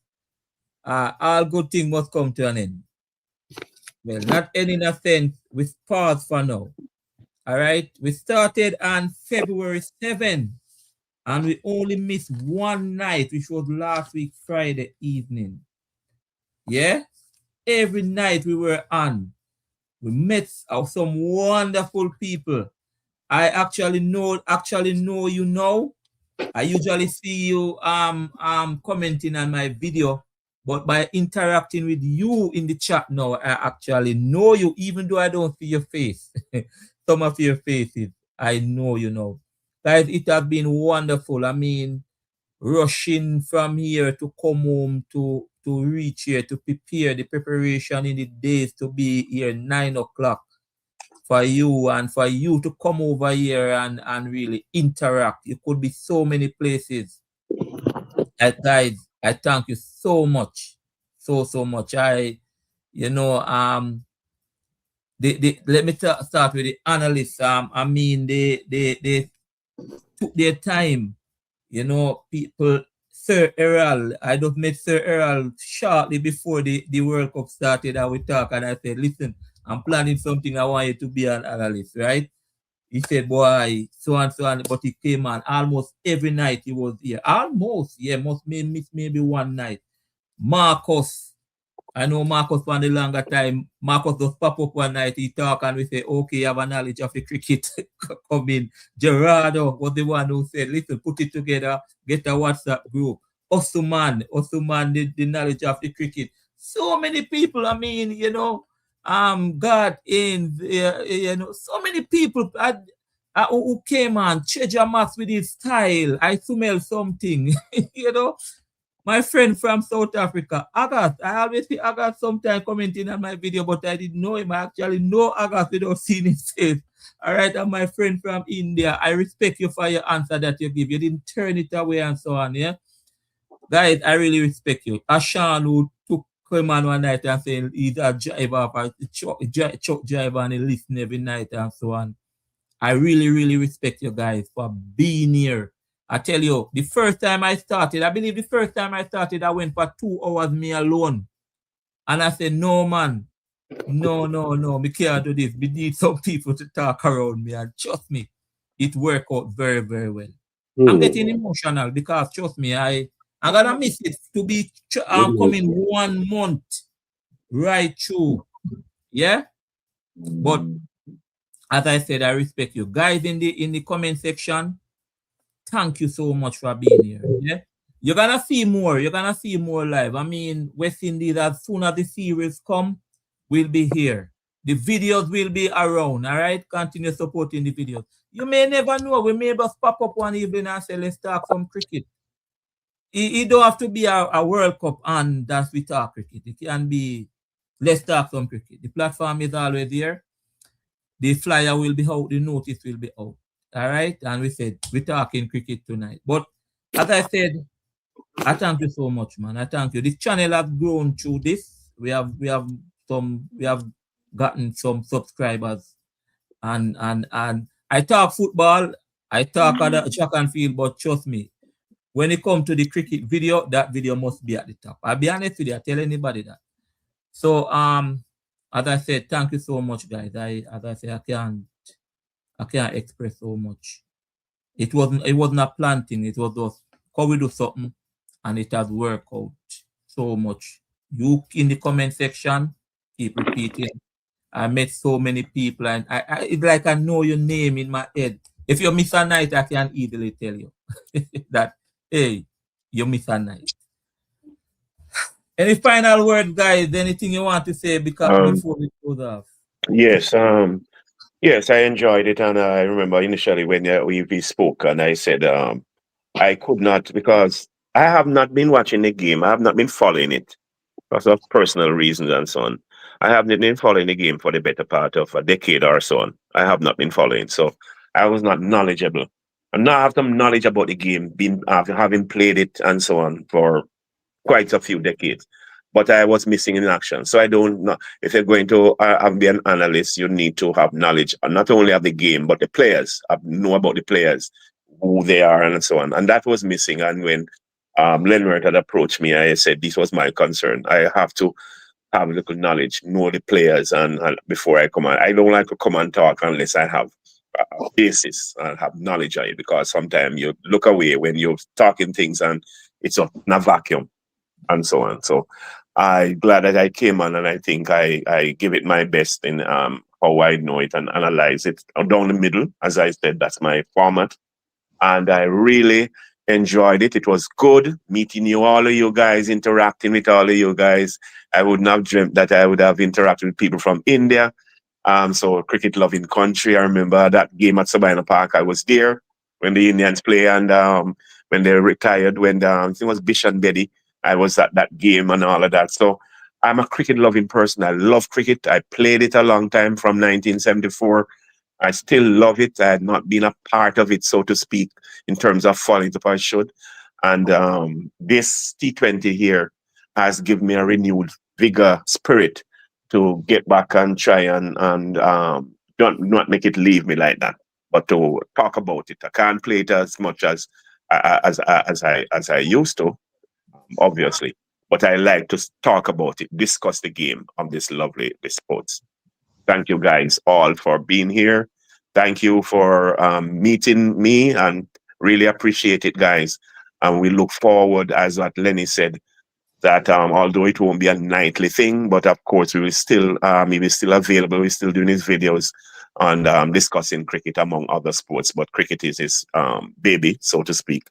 All good things must come to an end. Well, not ending a sense. We pause for now. All right, we started on February 7th, and we only missed one night, which was last week, Friday evening. Yeah, every night we were on. We met some wonderful people. I actually know you now. I usually see you commenting on my video, but by interacting with you in the chat now, I actually know you, even though I don't see your face. Some of your faces, I know you know. Guys, it has been wonderful. I mean, rushing from here to come home to reach here to prepare the preparation in the days to be here 9 o'clock for you and for you to come over here and really interact. It could be so many places. Guys, I thank you so much. So much. Let me start with the analysts. I mean, they took their time. People, Sir Errol, I just met Sir Errol shortly before the World Cup started, and we talked, and I said, listen, I'm planning something, I want you to be an analyst, right? He said, boy, so and so, but he came on almost every night he was here. Almost, yeah, must miss maybe one night. Marcus, I know Marcus for the longer time. Marcus just pop up one night, he talk and we say, okay, you have a knowledge of the cricket. Come in. Gerardo was the one who said, listen, put it together, get a WhatsApp group. Osuman, the knowledge of the cricket. So many people, I mean, got in, so many people who came on, Cheja Max with his style. I smell something, My friend from South Africa, Agat. I always see Agat sometimes commenting on my video, but I didn't know him. I actually know Agat without seeing his face. All right, and my friend from India, I respect you for your answer that you give. You didn't turn it away and so on, yeah? Guys, I really respect you. Ashan, who took him on one night and saying he's a driver, truck driver, and he listen every night and so on. I really, really respect you guys for being here. I tell you, the first time I started, I went for 2 hours me alone. And I said, no, man. No, we can't do this. We need some people to talk around me. And trust me, it worked out very, very well. I'm getting emotional because, trust me, I'm going to miss it to be coming 1 month right through. Yeah? But as I said, I respect you. Guys in the comment section, thank you so much for being here. Yeah? You're gonna see more. You're gonna see more live. I mean, West Indies, as soon as the series come, we'll be here. The videos will be around. All right, continue supporting the videos. You may never know. We may just pop up one evening and say, let's talk some cricket. It don't have to be a World Cup and that's we talk cricket. It can be, let's talk some cricket. The platform is always there. The flyer will be out. The notice will be out. All right, and we said we're talking cricket tonight. But as I said, I thank you so much, man. I thank you. This channel has grown through this. We have gotten some subscribers, and I talk football. I talk other track and field, but trust me, when it comes to the cricket video, that video must be at the top. I'll be honest with you. I tell anybody that. So as I said, thank you so much, guys. I can't express so much. It wasn't a planting. It was just how we do something, and it has worked out so much. You in the comment section, keep repeating. I met so many people, and it's like I know your name in my head. If you miss a night, I can easily tell you that, hey, you miss a night. Any final word, guys? Anything you want to say before we close off? Yes. Yes, I enjoyed it, and I remember initially when we spoke, and I said I could not, because I have not been watching the game. I have not been following it because of personal reasons and so on. I haven't been following the game for the better part of a decade or so on. I have not been following, so I was not knowledgeable. And now I have some knowledge about the game, having played it and so on for quite a few decades. But I was missing in action. So I don't know. If you're going to be an analyst, you need to have knowledge, not only of the game, but the players, know about the players, who they are, and so on. And that was missing. And when Leonard had approached me, I said, this was my concern. I have to have a little knowledge, know the players, and before I come on. I don't like to come and talk unless I have a basis and have knowledge of it, because sometimes you look away when you're talking things and it's in a vacuum and so on. So I'm glad that I came on, and I think I give it my best in how I know it and analyze it down the middle. As I said, that's my format. And I really enjoyed it. It was good meeting you, all of you guys, interacting with all of you guys. I wouldn't have dreamt that I would have interacted with people from India. So cricket loving country. I remember that game at Sabina Park. I was there when the Indians play, and when they retired, when it was Bish and Betty, I was at that game and all of that. So I'm a cricket loving person. I love cricket. I played it a long time, from 1974. I still love it. I had not been a part of it, so to speak, in terms of following it up I should. And this T20 here has given me a renewed vigor, spirit to get back and try and not make it leave me like that, but to talk about it. I can't play it as much as I used to, obviously, but I like to talk about it, discuss the game of this lovely sports. Thank you guys all for being here. Thank you for meeting me, and really appreciate it, guys. And we look forward, as what Lenny said, that although it won't be a nightly thing, but of course we will still, he will still available. We're still doing his videos and discussing cricket among other sports, but cricket is his baby, so to speak.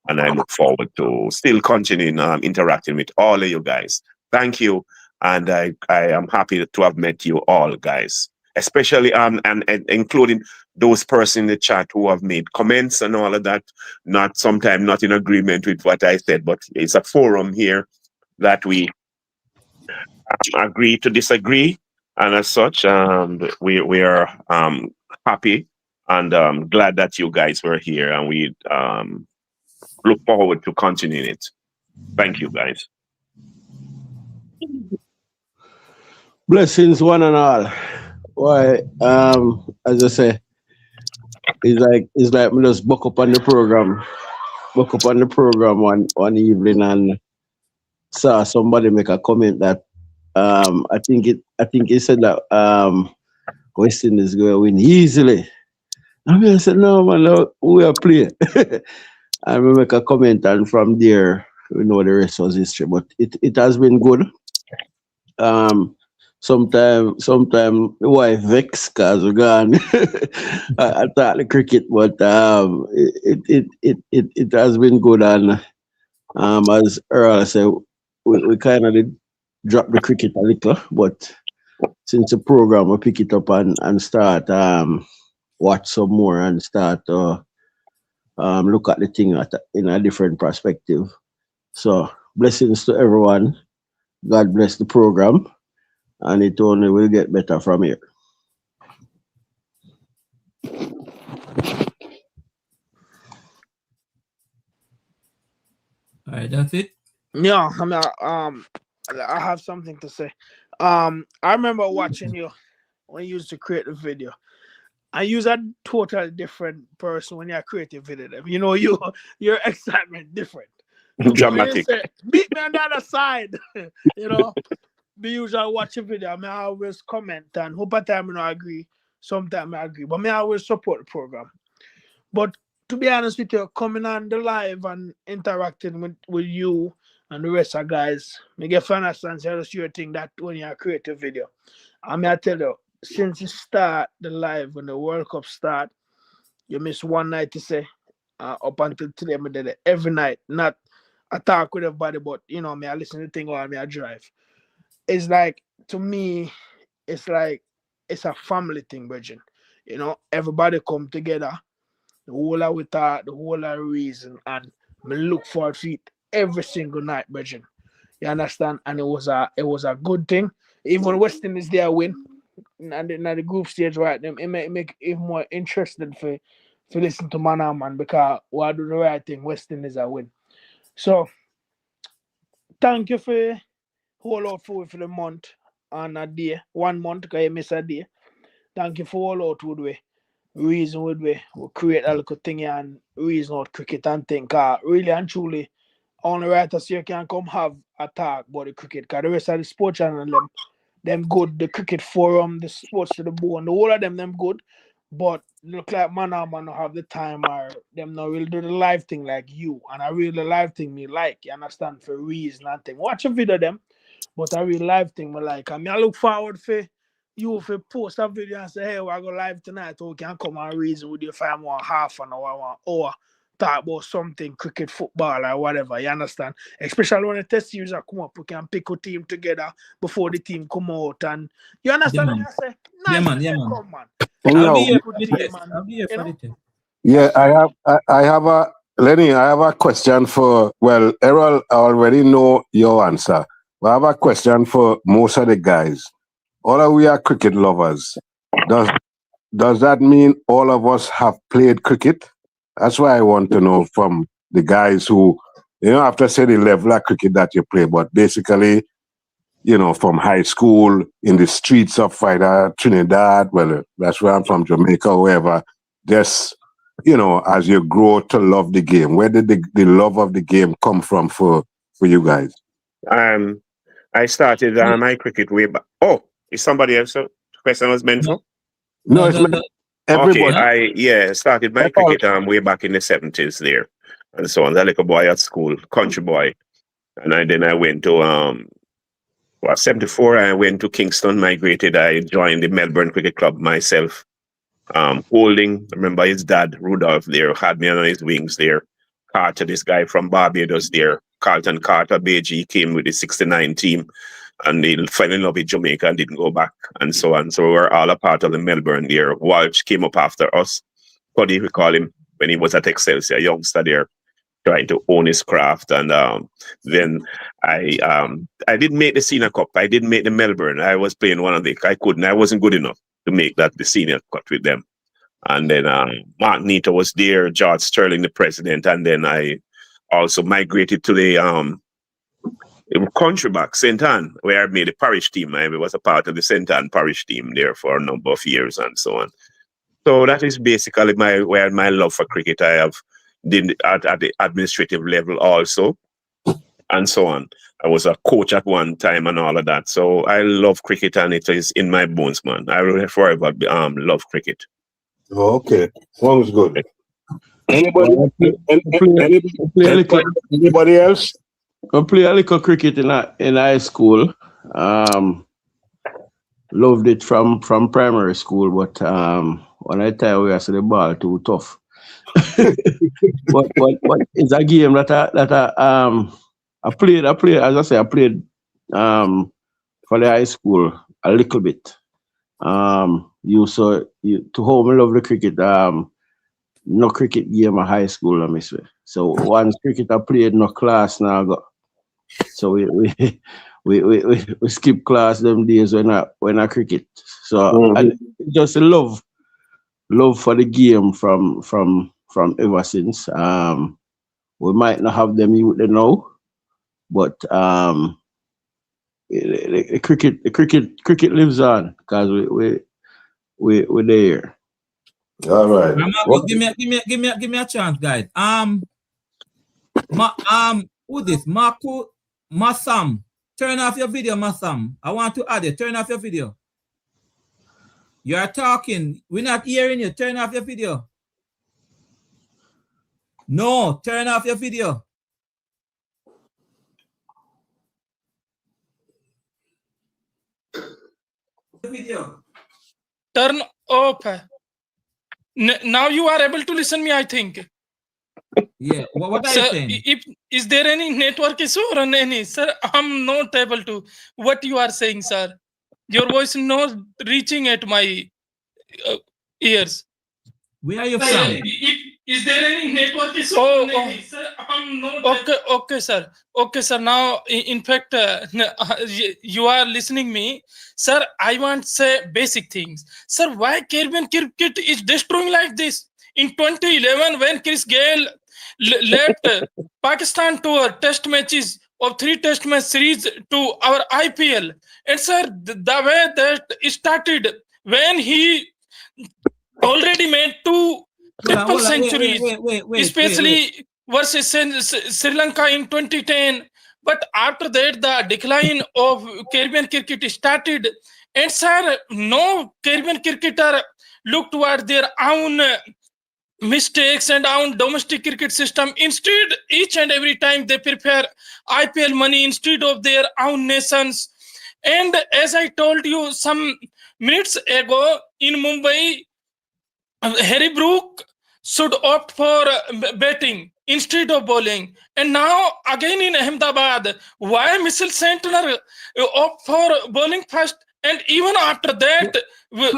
And I look forward to still continuing interacting with all of you guys. Thank you, and I am happy to have met you all, guys. Especially and including those persons in the chat who have made comments and all of that. Sometimes not in agreement with what I said, but it's a forum here that we agree to disagree, and as such, we are happy and glad that you guys were here, and we look forward to continuing it. Thank you, guys. Blessings, one and all. Why? As I say, it's like me just buck up on the program one evening and saw somebody make a comment that I think he said that West Indies going to win easily. I said, no man, no, we are playing. And we make a comment, and from there we know the rest was history. But it has been good. Sometime the wife vex because we're gone. I thought the cricket, but it has been good, and as Earl said, we kind of did drop the cricket a little, but since the program we pick it up and start watch some more and start look at the thing in a different perspective. So blessings to everyone. God bless the program, and it only will get better from here. All right, that's it. Yeah, I have something to say. I remember watching you when you used to create the video. And you're a totally different person when you create a video. You know, your excitement different. Dramatic. Say, beat me on the other side. You know, the usual watch a video. I always comment, and hope at time I agree. Sometimes I agree, but I always support the program. But to be honest with you, coming on the live and interacting with you and the rest of guys, I get to understand that's your thing that when you create a video. I tell you, since you start the live, when the World Cup start, you miss one night to say, up until today, I did it every night. Not I talk with everybody, but I listen to the thing while I drive. It's like, to me, it's like it's a family thing, Virgin. Everybody come together, the whole of with the whole of reason, and me look forward to it every single night, Virgin. You understand? And it was a good thing. Even West Indies there win. And the group stage right them, it make even more interesting for listen to man because we do the right thing. West Indies a win. So thank you for hold out for the month and a day, 1 month because you miss a day. Thank you for all out with we. Reason with we create a little thing and reason out cricket and think really and truly only writers here can come have a talk about the cricket because the rest of the sports channel them good, the cricket forum, the sports to the bone, the whole of them good, but look like man have the time or them not really do the live thing like you, and I really the live thing me like, you understand, for reason and thing. Watch a video them, but I really live thing me like, and I look forward for you if you post a video and say, hey, we're going live tonight, or we can come and reason with you if I want half an hour, 1 hour, talk about something, cricket, football, or whatever, you understand? Especially when the test series are come up, we can pick a team together before the team come out, and you understand what I say? Nice come, man. I'll be here for for the test. I'll be here for the test. Yeah, I have a Lenny. I have a question for. Well, Errol, I already know your answer. But I have a question for most of the guys. All of we are cricket lovers. Does that mean all of us have played cricket? That's why I want to know from the guys who, have to say the level of cricket that you play, but basically, from high school, in the streets of Trinidad, well, that's where I'm from, Jamaica, wherever, just, as you grow to love the game, where did the love of the game come from for you guys? I started my cricket way back. Oh, is somebody else? The question was meant for? No, it's everybody. Okay, I started my cricket way back in the 70s there. And so on, that little boy at school, country boy. And then I went to 74, I went to Kingston, migrated. I joined the Melbourne Cricket Club myself. Holding, remember his dad, Rudolph, there, had me on his wings there. Carter, this guy from Barbados there, Carlton Carter, Beji, came with the 69 team. and he fell in love with Jamaica and didn't go back, and so on. So we were all a part of the Melbourne there. Walsh came up after us. Cuddy, we call him, when he was at Excelsior, a youngster there, trying to own his craft. And then I didn't make the Senior Cup. I didn't make the Melbourne. I was playing one of the, I wasn't good enough to make that the Senior Cup with them. And then Mark Nita was there, George Sterling, the president. And then I also migrated to the country back, St. Anne, where I made a parish team. I was a part of the St. Anne parish team there for a number of years and so on. So that is basically where my love for cricket. I have did at the administrative level also, and so on. I was a coach at one time and all of that. So I love cricket, and it is in my bones, man. I will forever love cricket. Okay, sounds good. Anybody else? I play a little cricket in high school. Loved it from primary school, but when I tell you, I said the ball too tough. but it's a game that I played. As I say, I played for the high school a little bit. To home, I love the cricket. No cricket game at high school, I miss it. So once cricket I played, no class now I got. So we skip class them days when I cricket. So I just love for the game from ever since. We might not have them youth now, but the cricket lives on because we're there. All right. Give me a chance, guys. Who this? Marco Masam. Turn off your video, Masam. I want to add it. Turn off your video. You are talking. We're not hearing you. Turn off your video. No, turn off your video. Turn off. Now you are able to listen me, I think. Yeah, what are you saying? Is there any network issue or any? Sir, I'm not able to. What you are saying, sir? Your voice not reaching at my ears. Where are you from? Is there any network issue? Sir, I'm not okay, sir. Okay, sir. Now, in fact, you are listening me. Sir, I want to say basic things. Sir, why Caribbean cricket is destroying like this? In 2011, when Chris Gayle left Pakistan tour test matches of 3 test match series to our IPL. And sir, the way that it started, when he already made 2 triple centuries, especially versus Sri Lanka in 2010. But after that, the decline of Caribbean cricket started. And sir, no Caribbean cricketer look toward their own mistakes and own domestic cricket system. Instead, each and every time they prepare IPL money instead of their own nations. And as I told you some minutes ago, in Mumbai, Harry Brook should opt for batting instead of bowling. And now again in Ahmedabad, why Mitchell Santner opt for bowling first? And even after that, wait.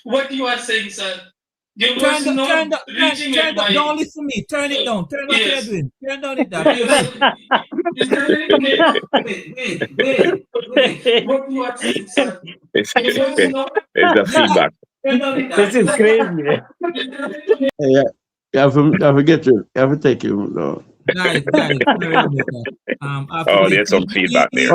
What you are saying, sir? Don't listen to me. Turn it down. Turn what you're doing. Turn down it down. Wait. What you are saying, sir? It's the feedback. This is crazy. Yeah, you have to get you. You have to take him. No. Guys. There's some feedback there.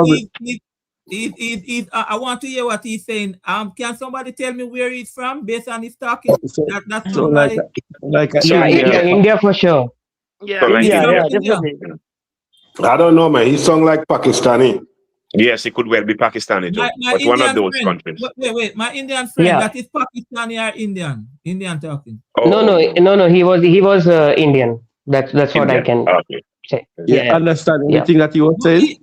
I want to hear what he's saying. Can somebody tell me where he's from based on his talking? That's so like India for sure. Definitely. I don't know, man. He sung like Pakistani. Yes, it could well be Pakistani too. But Indian one of those friend, countries. Wait. My Indian friend, that is Pakistani or Indian? Indian talking. No. He was Indian. That's what Indian. I can say. Yeah. Understand anything that you were saying?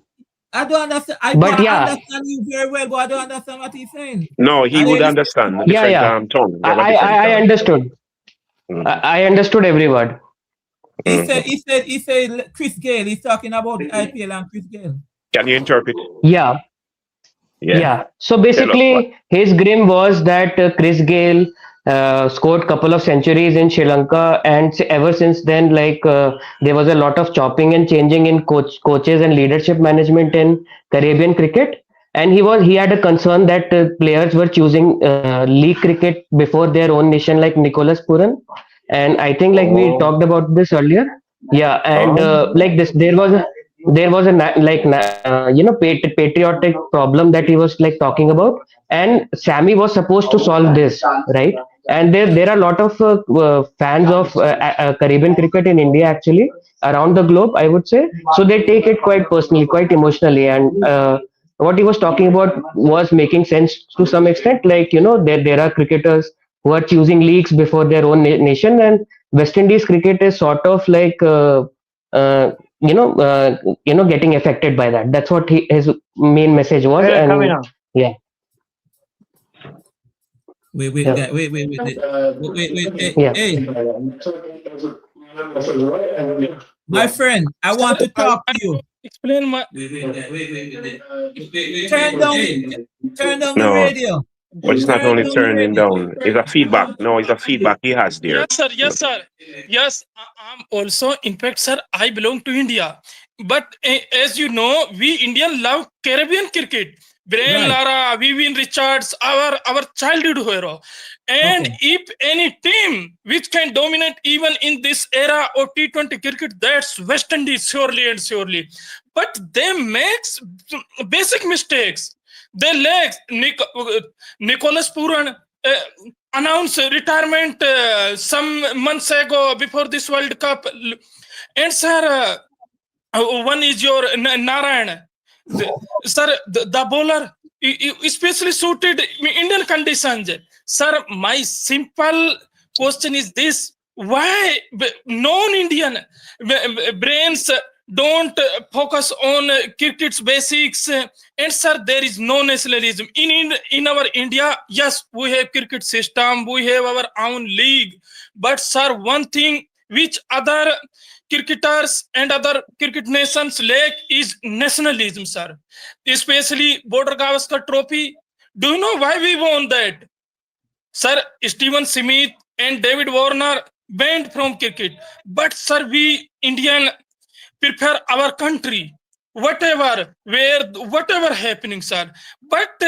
I don't understand. I understand you very well, but I don't understand what he's saying. No, he would understand. Tongue. I understood. I understood every word. He said Chris Gale. He's talking about the IPL and Chris Gale. Can you interpret? Yeah. Yeah. So Tell us what. basically, his grim was that Chris Gale scored couple of centuries in Sri Lanka, and ever since then, like there was a lot of chopping and changing in coaches and leadership management in Caribbean cricket. And he had a concern that players were choosing league cricket before their own nation, like Nicholas Puran. And I think like we talked about this earlier. Yeah, and like this, there was a patriotic problem that he was like talking about, and Sammy was supposed to solve this, right? And there are a lot of fans of Caribbean cricket in India, actually around the globe, I would say. So they take it quite personally, quite emotionally, and what he was talking about was making sense to some extent. Like, there are cricketers who are choosing leagues before their own nation, and West Indies cricket is sort of like getting affected by that. That's what his main message was. And yeah. Wait, Yeah. hey. My friend, I want to talk to you. Explain my. Turn down the radio. But it's not only turning down. It's a feedback. No, it's a feedback he has there. Yes, sir. Yes, I'm also. In fact, sir, I belong to India. But as you know, we Indians love Caribbean cricket. Brian Lara, Vivian Richards, our childhood hero. And if any team which can dominate even in this era of T20 cricket, that's West Indies, surely and surely. But they make basic mistakes. They let Nicholas Puran announced retirement some months ago before this World Cup. And sir, one is your Narayan. Sir, the bowler, especially suited Indian conditions. Sir, my simple question is this: why non-Indian brains don't focus on cricket's basics? And sir, there is no nationalism in our India. Yes, we have cricket system, we have our own league. But sir, one thing which other cricketers and other cricket nations lack is nationalism, sir. Especially Border Gavaskar Trophy. Do you know why we won that? Sir, Stephen Smith and David Warner banned from cricket. But sir, we Indian prefer our country. Whatever happening, sir. But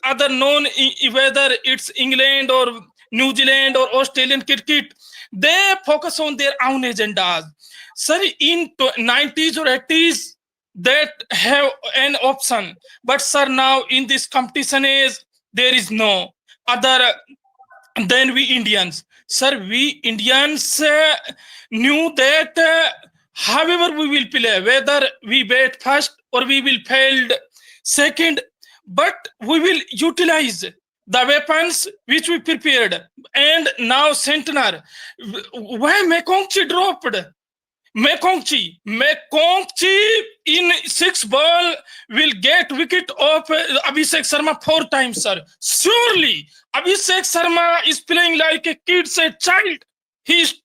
other known, whether it's England or New Zealand or Australian cricket, they focus on their own agendas. Sir, in 90s or 80s, that have an option. But sir, now in this competition age, there is no other than we Indians. Sir, we Indians knew that however we will play, whether we bat first or we will fail second, but we will utilize the weapons which we prepared. And now Centenar, why Mekongchi dropped? Mekongchi in 6 ball will get wicket of Abhishek Sharma 4 times, sir. Surely Abhishek Sharma is playing like a kid, a child. He is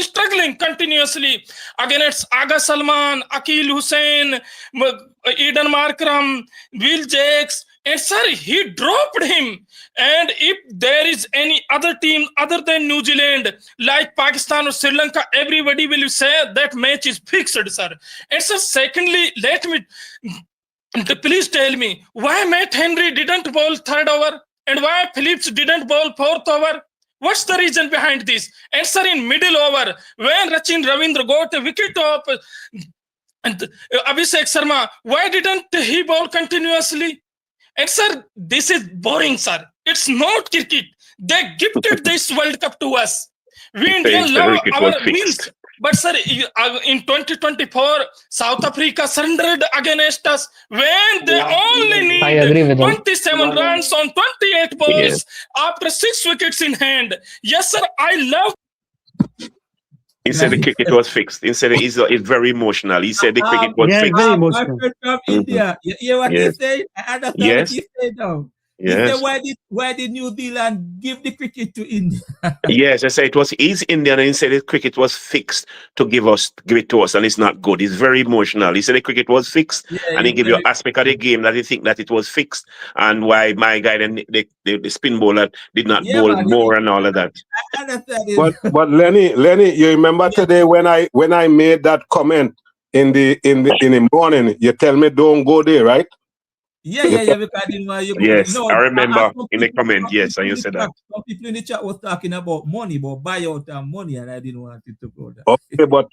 struggling continuously against Aga Salman, Akil Hussain, Eden Markram, Will Jakes, and sir, he dropped him. And if there is any other team other than New Zealand, like Pakistan or Sri Lanka, everybody will say that match is fixed, sir. And so secondly, please tell me, why Matt Henry didn't bowl 3rd over and why Phillips didn't bowl 4th over? What's the reason behind this? And sir, in middle over, when Rachin Ravindra got a wicket of Abhishek Sharma, why didn't he bowl continuously? And sir, this is boring, sir. It's not cricket. They gifted this World Cup to us. We Indians love our wins. But sir, in 2024, South Africa surrendered against us when they only need 27 runs on 28 balls after 6 wickets in hand. Yes, sir, I love. He said the cricket was fixed. He said it's very emotional. He said the cricket was fixed. Very emotional. From India. You hear what he said? I understand what he said now. Yes. Why did New Zealand give the cricket to India? Yes, I say it was East Indian, and he said the cricket was fixed to give it to us, and it's not good. It's very emotional. He said the cricket was fixed, Yeah, and he give you aspect of the game that he think that it was fixed, and why my guy then the spin bowler did not bowl man, more and all of that. I understand it. But Lenny, you remember today when I made that comment in the morning, you tell me don't go there, right? Yeah, because I didn't want you go. Yes, No, I remember in the people- comment. some Yes, and people you in the said chat- that. Some people in the chat was talking about money, about buyout and money, and I didn't want it to go there. Okay, but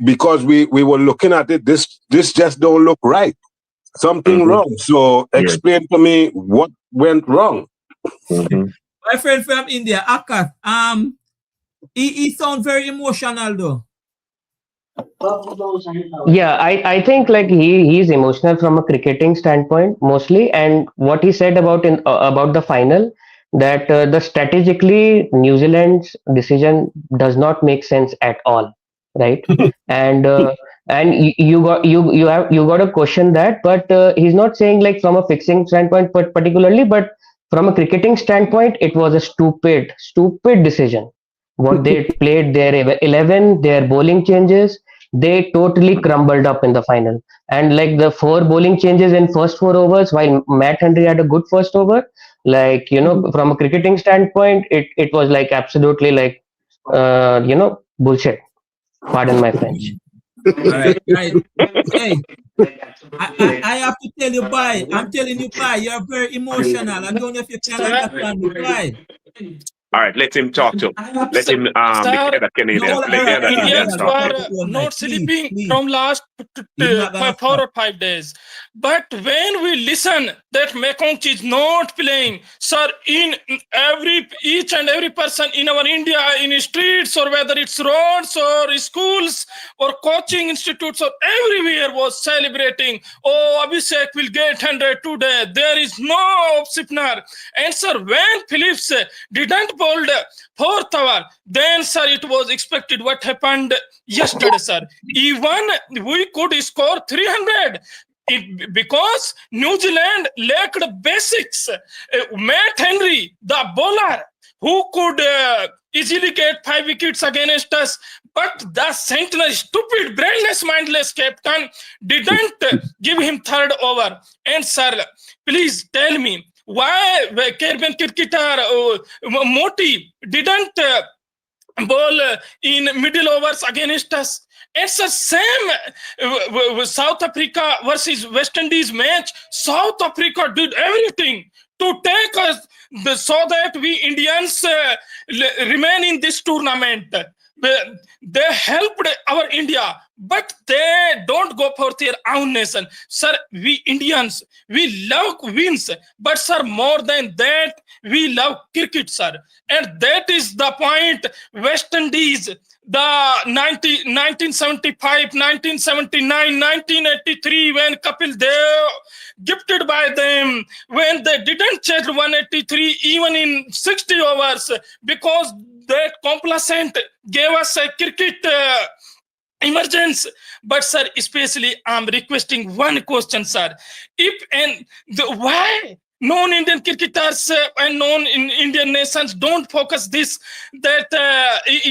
because we were looking at it, this just don't look right. Something wrong. So explain to me what went wrong. My friend from India, Akash, he sounds very emotional though. Yeah, I think like he's emotional from a cricketing standpoint mostly, and what he said about the final, that the strategically New Zealand's decision does not make sense at all, right? and you got to question that, but he's not saying like from a fixing standpoint, but particularly, but from a cricketing standpoint, it was a stupid decision. What they played, their 11, their bowling changes, they totally crumbled up in the final. And like the 4 bowling changes in first 4 overs, while Matt Henry had a good first over, like from a cricketing standpoint, it was like absolutely like bullshit. Pardon my French. All right. Hey, I have to tell you, bye. I'm telling you, bye. You're very emotional. I don't know if you can understand me, bye. All right, let him talk to. Let him declare that Canadian. Declare that Indian Indians talk. were not sleeping from last 4 or 5 days. But when we listen that Mekong is not playing, sir, in each and every person in our India, in streets or whether it's roads or schools or coaching institutes or everywhere was celebrating. Oh, Abhishek will get 100 today. There is no off-spinner. And sir, when Phillips didn't bowl the 4th hour, then sir, it was expected what happened yesterday, sir. Even we could score 300. Because New Zealand lacked basics. Matt Henry, the bowler, who could easily get 5 wickets against us, but the centenary, stupid, brainless, mindless captain didn't give him 3rd over. And sir, please tell me, why Caribbean cricketer Moti didn't bowl in middle overs against us? It's the same South Africa versus West Indies match. South Africa did everything to take us so that we Indians remain in this tournament. They helped our India, but they don't go for their own nation. Sir, we Indians, we love wins, but sir, more than that, we love cricket, sir. And that is the point. West Indies, the 1975, 1979, 1983, when Kapil Dev gifted by them, when they didn't chase 183 even in 60 overs, because that complacent gave us a cricket emergence. But sir, especially I'm requesting one question, sir. Why non-Indian cricketers and non-Indian nations don't focus this, that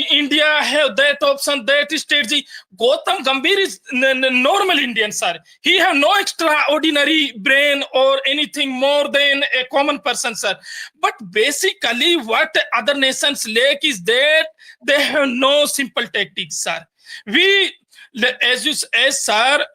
India have that option, that strategy? Gautam Gambhir is normal Indian, sir. He have no extraordinary brain or anything more than a common person, sir. But basically what other nations lack is that they have no simple tactics, sir. We, sir,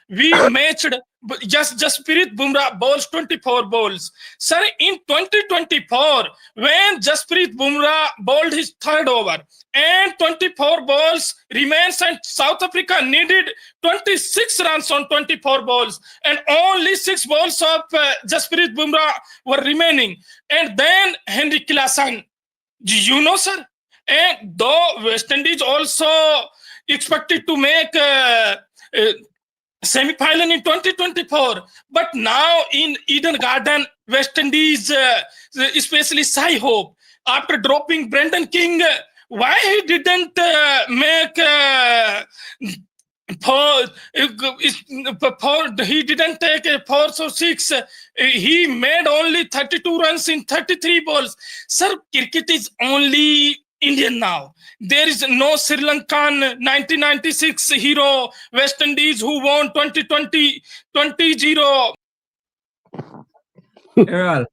we matched Jasprit Bumrah bowls 24 balls. Sir, in 2024, when Jasprit Bumrah bowled his 3rd over and 24 balls remains, and South Africa needed 26 runs on 24 balls, and only 6 balls of Jasprit Bumrah were remaining. And then Henry Claassen, sir, and though West Indies also expected to make semi-final in 2024, but now in Eden Garden, West Indies, especially Sai Hope, after dropping Brendan King, why he didn't make he didn't take a 4 or 6. He made only 32 runs in 33 balls. Sir, cricket is only Indian now. There is no Sri Lankan 1996 hero, West Indies who won 2020 20-0. Errol,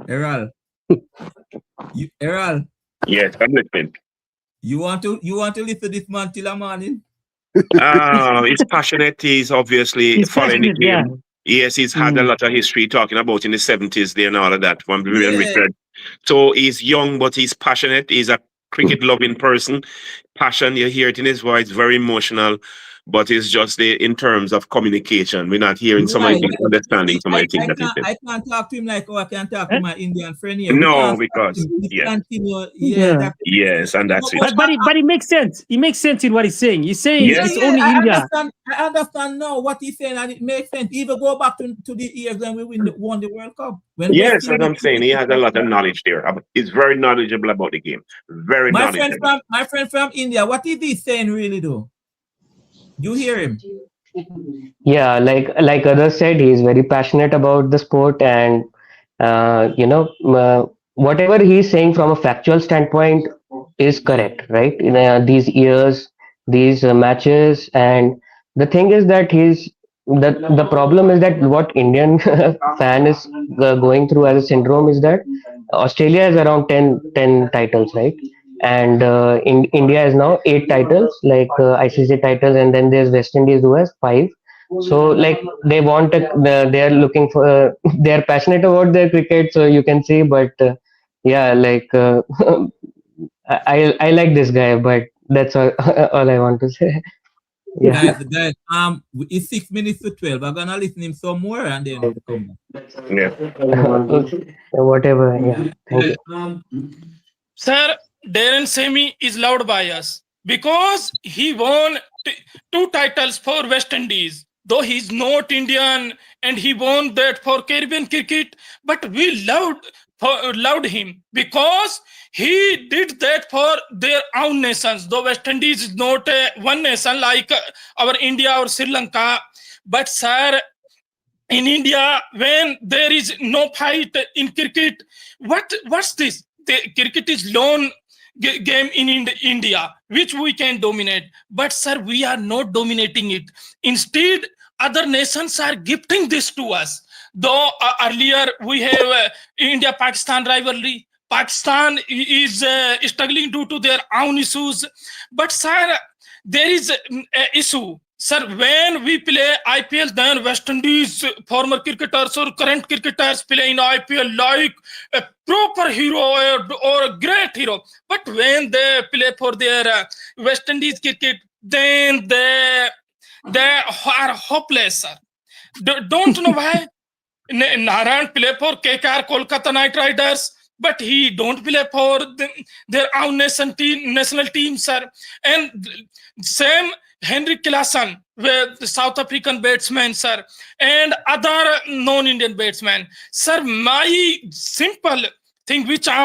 Errol, Errol, Yes, I'm listening. you want to listen to this man till the morning? He's passionate. He's obviously He's following the passionate, yeah. game. Yes, he's had a lot of history talking about in the 70s there and all of that. When we record. So he's young, but he's passionate. He's a cricket loving person. Passion, you hear it in his voice, very emotional. But it's just in terms of communication. We're not hearing some of the things, understanding some of the things that he said. I can't talk to him like I can talk to my Indian friend here. No, because yes, and that's it. But it makes sense. It makes sense in what he's saying. He's saying it's only India. I understand now what he's saying, and it makes sense. Even go back to the years when we won the World Cup. Yes, as I'm saying, he has a lot of knowledge there. He's very knowledgeable about the game. Very knowledgeable. My friend from India, what is he saying really though? You hear him? Yeah, like others said, he's very passionate about the sport, and whatever he's saying from a factual standpoint is correct, right? In these years, these matches, and the thing is that the problem is that what Indian fan is going through as a syndrome is that Australia is around 10 titles, right? And in India is now 8 titles, like ICC titles, and then there's West Indies who has 5. So like they want they are looking for they are passionate about their cricket, so you can see. But yeah, like I like this guy, but that's all, all I want to say. Yeah. Guys, it's 6 minutes to 12. I'm gonna listen him some more and then come back. Yeah. Whatever. Yeah. Thank you. Sir, Darren Semi is loved by us because he won 2 titles for West Indies. Though he's not Indian and he won that for Caribbean cricket, but we loved him because he did that for their own nations. Though West Indies is not one nation like our India or Sri Lanka, but sir, in India, when there is no fight in cricket, what's this? The cricket is lone game in India, which we can dominate. But sir, we are not dominating it. Instead, other nations are gifting this to us. Though earlier we have India-Pakistan rivalry. Pakistan is struggling due to their own issues. But sir, there is an issue. Sir, when we play IPL, then West Indies former cricketers or current cricketers play in IPL like a proper hero or a great hero. But when they play for their West Indies cricket, then they are hopeless, sir. Don't know why. Narayan play for KKR, Kolkata Knight Riders, but he don't play for their own national team, sir. And same Henry Klassen, with the South African batsman, sir, and other non-Indian batsmen. Sir, my simple thing which I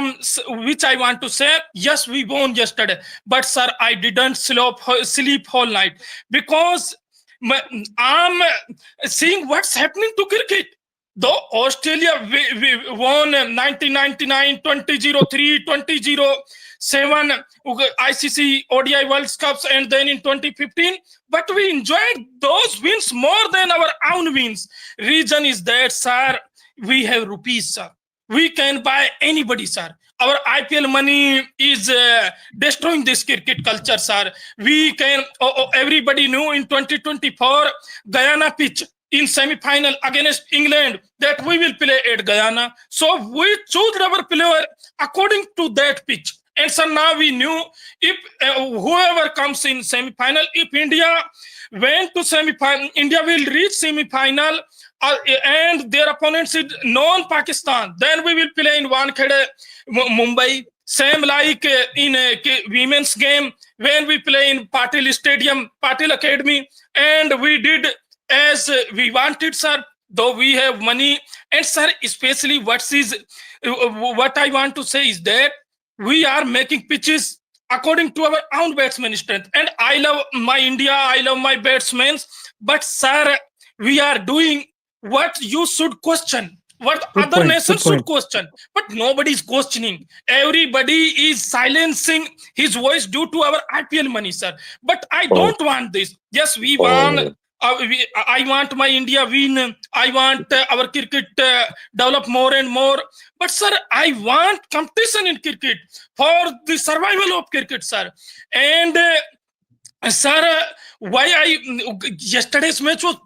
want to say, yes, we won yesterday, but sir, I didn't sleep whole night because I'm seeing what's happening to cricket. Though Australia we won 1999, 2003, 2007 ICC ODI World Cups, and then in 2015. But we enjoyed those wins more than our own wins. Reason is that, sir, we have rupees, sir. We can buy anybody, sir. Our IPL money is destroying this cricket culture, sir. We can, everybody knew in 2024, Guyana pitch in semi-final against England that we will play at Guyana. So we chose our player according to that pitch. And so now we knew if whoever comes in semi-final, if India went to semi-final, India will reach semi-final and their opponents is non-Pakistan. Then we will play in Wankhede, Mumbai. Same like in a women's game when we play in Patil Stadium, Patil Academy, and we did as we wanted, sir. Though we have money, and sir, especially what I want to say is that we are making pitches according to our own batsman strength. And I love my India, I love my batsmen. But sir, we are doing what you should question, what Good other point, nations good point. should question, but nobody is questioning. Everybody is silencing his voice due to our IPL money, sir. But I don't want this. Yes, we won. I want my India win. I want our cricket develop more and more. But sir, I want competition in cricket for the survival of cricket, sir. And sir, yesterday's match was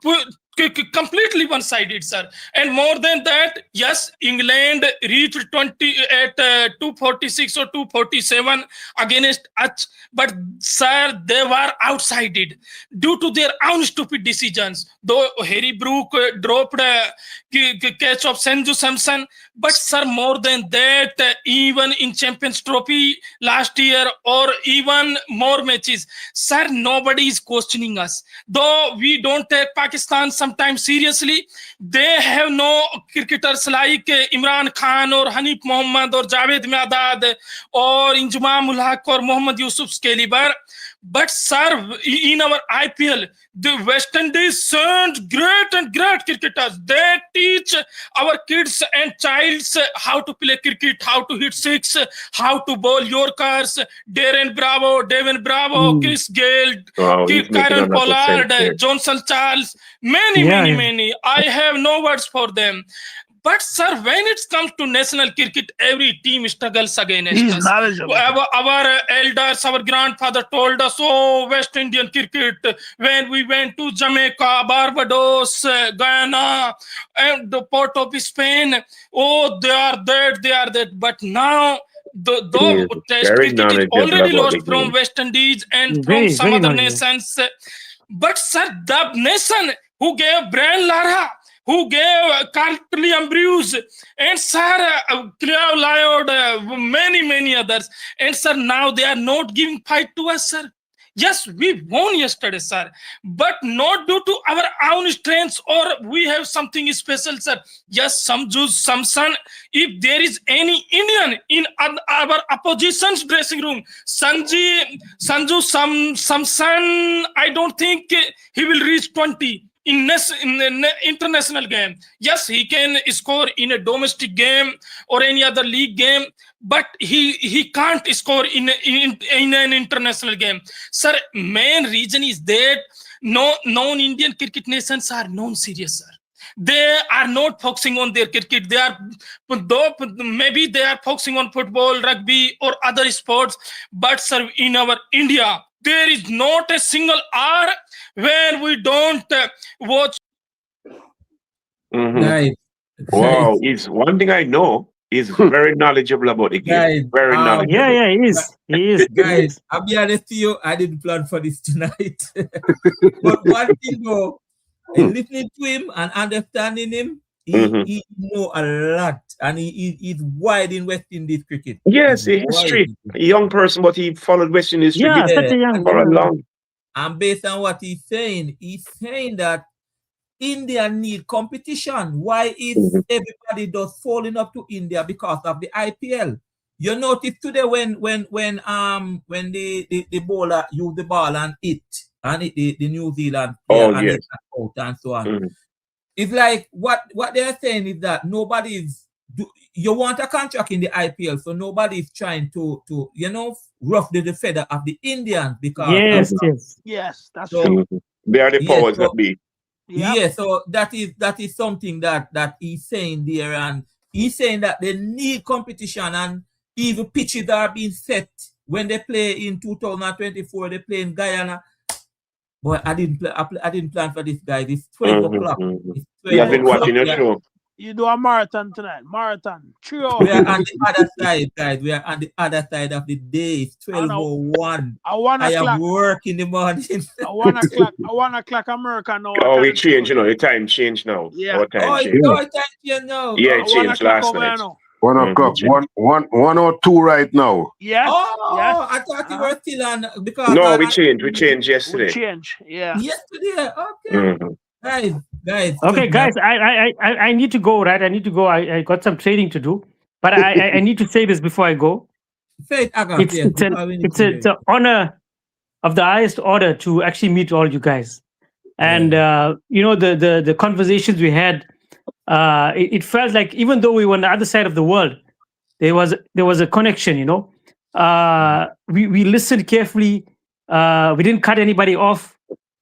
completely one-sided, sir. And more than that, yes, England reached 20 at 246 or 247 against us, but sir, they were outsided due to their own stupid decisions. Though Harry Brook dropped catch of Sanju Samson, but sir, more than that, even in Champions Trophy last year or even more matches, sir, nobody is questioning us. Though we don't take Pakistan sometimes seriously, they have no cricketers like Imran Khan or Hanif Mohammad or Javed Miadad or Injamam ul Haq or Mohammad Yusuf's caliber. But sir, in our IPL, the West Indies sent great cricketers. They teach our kids and childs how to play cricket, how to hit six, how to bowl Yorkers. Devin Bravo, Chris Gale, Kieran Pollard, Johnson Charles, many. I have no words for them. But sir, when it comes to national cricket, every team struggles against us. Our elders, our grandfather told us, oh, West Indian cricket, when we went to Jamaica, Barbados, Guyana, and the Port of Spain, oh, they are that. But now, the test cricket is already lost from West Indies and from some other nations. But sir, the nation who gave Brian Lara, who gave Cartley Ambrose, and sir, Cleo Lyod, many others. And sir, now they are not giving fight to us, sir. Yes, we won yesterday, sir, but not due to our own strengths or we have something special, sir. Yes, Sanju Samson, if there is any Indian in our opposition's dressing room, Sanju Samson, I don't think he will reach 20. In the international game. Yes, he can score in a domestic game or any other league game, but he can't score in an international game. Sir, main reason is that non-Indian cricket nations are non-serious, sir. They are not focusing on their cricket. Maybe they are focusing on football, rugby, or other sports. But sir, in our India, there is not a single hour where we don't watch. Guys, wow, is one thing I know. He's very knowledgeable about the game. Guys, very knowledgeable. Yeah, he is. Guys, I'll be honest to you, I didn't plan for this tonight. But one thing though, listening to him and understanding him, he know a lot, and he's wide in West Indies cricket. Yes, history. A young person, but he followed West Indies cricket such a young for a long. And based on what he's saying that India need competition. Why is everybody just falling up to India because of the IPL? You notice today when the bowler use the ball and hit the New Zealand player and hit out and so on. It's like what they're saying is that you want a contract in the IPL, so nobody's trying to rough the feather of the Indians because yes, that's so, true. They are the powers that be. Yeah, so that is something that he's saying there, and he's saying that they need competition, and even pitches are being set when they play in 2024. They play in Guyana. Boy, I didn't plan for this, guys. It's 12 o'clock. It's 12 you have been watching your show. You do a marathon tonight. Marathon. We are on the other side, guys. We are on the other side of the day. It's 12:01. I am work in the morning. At 1 o'clock American now. Oh, we changed, the time changed now. Yeah. Our time changed now. Yeah, it changed last night. 1 o'clock. 1:02 right now. Yes. I thought you were still on because we changed yesterday. We changed, yesterday. Okay. Guys. Okay, guys, I need to go, right? I got some trading to do, but I need to say this before I go. Faith Aga, yes, It's an honor of the highest order to actually meet all you guys. And you know, the conversations we had, it felt like even though we were on the other side of the world, there was a connection. You know, we listened carefully. We didn't cut anybody off.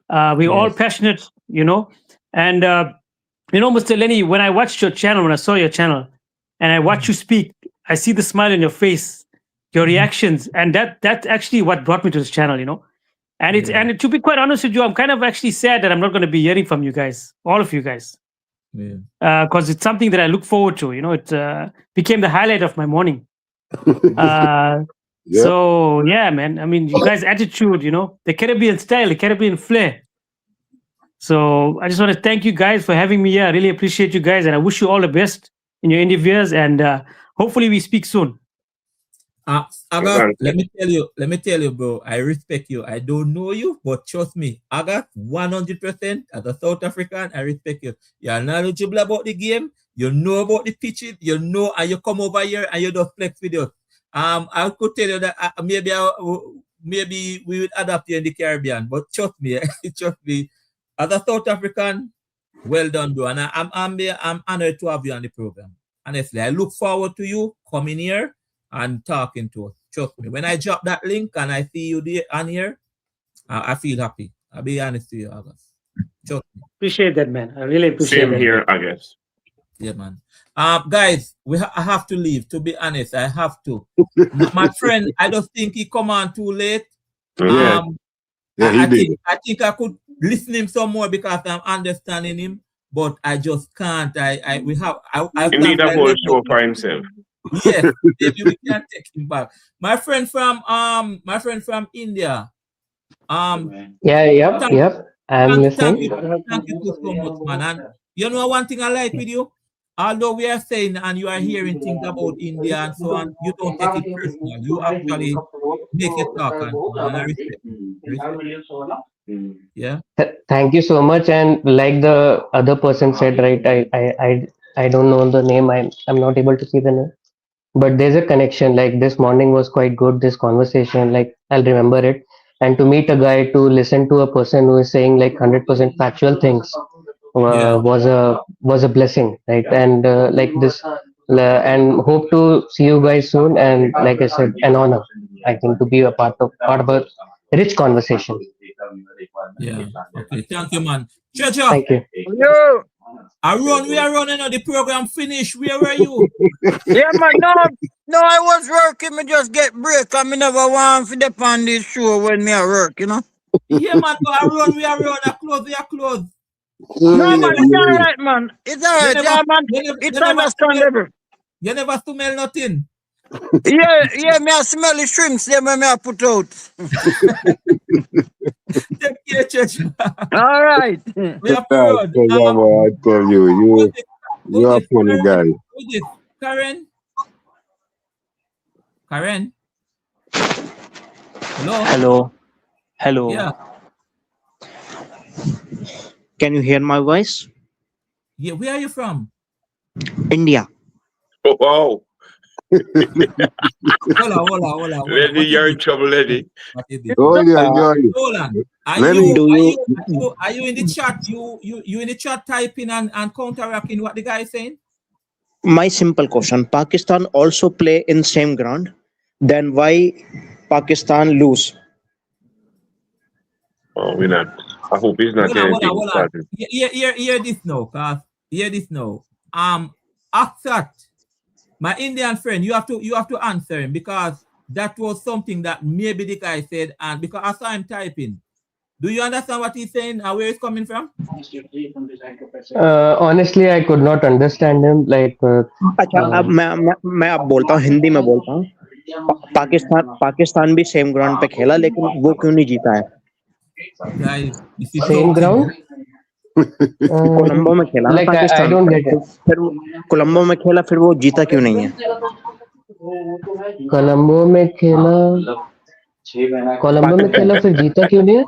We were all passionate. You know, and you know, Mr. Lenny, when I watched your channel, when I saw your channel, and I watch you speak, I see the smile on your face, your reactions, and that's actually what brought me to this channel. You know. And to be quite honest with you, I'm kind of actually sad that I'm not going to be hearing from you guys, all of you guys, because it's something that I look forward to. You know, it became the highlight of my morning. So yeah, man. I mean, you guys' attitude, you know, the Caribbean style, the Caribbean flair. So I just want to thank you guys for having me here. I really appreciate you guys, and I wish you all the best in your endeavors. And hopefully, we speak soon. Aga, let me tell you, bro, I respect you. I don't know you, but trust me, Aga, 100% as a South African, I respect you. You're knowledgeable about the game, you know about the pitches, you know, and you come over here and you just flex with us. I could tell you that maybe we would adapt you in the Caribbean, but trust me, as a South African, well done, bro. And I'm honored to have you on the program. Honestly, I look forward to you coming here and talking to us. Trust me. When I drop that link and I see you there on here, I feel happy. I'll be honest with you, August. Trust me. Appreciate that, man. I really appreciate that. Same here, August. Yeah, man. Guys, I have to leave. To be honest, I have to. My friend, I just think he come on too late. I think I could listen him some more because I'm understanding him, but I just can't. I He need a whole show for himself. Yes, maybe we can take him back. My friend from India. Yep. I'm listening. Thank you so much, man. And you know one thing I like with you? Although we are saying and you are hearing things about India and so on, you don't take it personal. You actually make it talk and I respect you. Yeah. Thank you so much. And like the other person said, right? I don't know the name. I'm not able to see the name. But there's a connection. Like this morning was quite good. This conversation, like I'll remember it. And to meet a guy, to listen to a person who is saying like 100% factual things was a blessing, right? And like this, and hope to see you guys soon. And like I said, an honor, I think, to be a part of a rich conversation. Yeah. Okay. Thank you, man. Treasure. Thank you. Yo. We are running on the program finished. Where were you? Yeah, man. No, I was working. Me just get break. I never want to depend on this show when me at work, you know. Yeah, man. We are run. We are close. No, man. It's all right, man. It's all right. Yeah, man. It's understandable. You never smell nothing. Yeah, me I smell the shrimps. Them when me I put out. Take care, church. All right. We are proud. I tell you, you are funny guy. Who's this? Karen? Hello. Yeah. Can you hear my voice? Yeah. Where are you from? India. Oh, wow. Hola. Lenny, you're in trouble, Lenny. Hold on. Are you in the chat? You in the chat typing and counteracting what the guy is saying? My simple question. Pakistan also play in same ground. Then why Pakistan lose? Oh, we're not. I hope he's not Hold on. Hear this now. Akshat, my Indian friend, you have to answer him because that was something that maybe the guy said, and because I saw him typing. Do you understand what he's saying and where he's coming from? Honestly, I could not understand him. Like, अच्छा अब मैं अब बोलता हूँ हिंदी में बोलता हूँ पाकिस्तान भी सेम ग्राउंड पे खेला लेकिन वो क्यों नहीं जीता है? Same ground? कोलंबो में खेला like I don't get it. फिर कोलंबो में खेला फिर वो जीता क्यों नहीं है? कोलंबो में खेला फिर जीता क्यों नहीं है?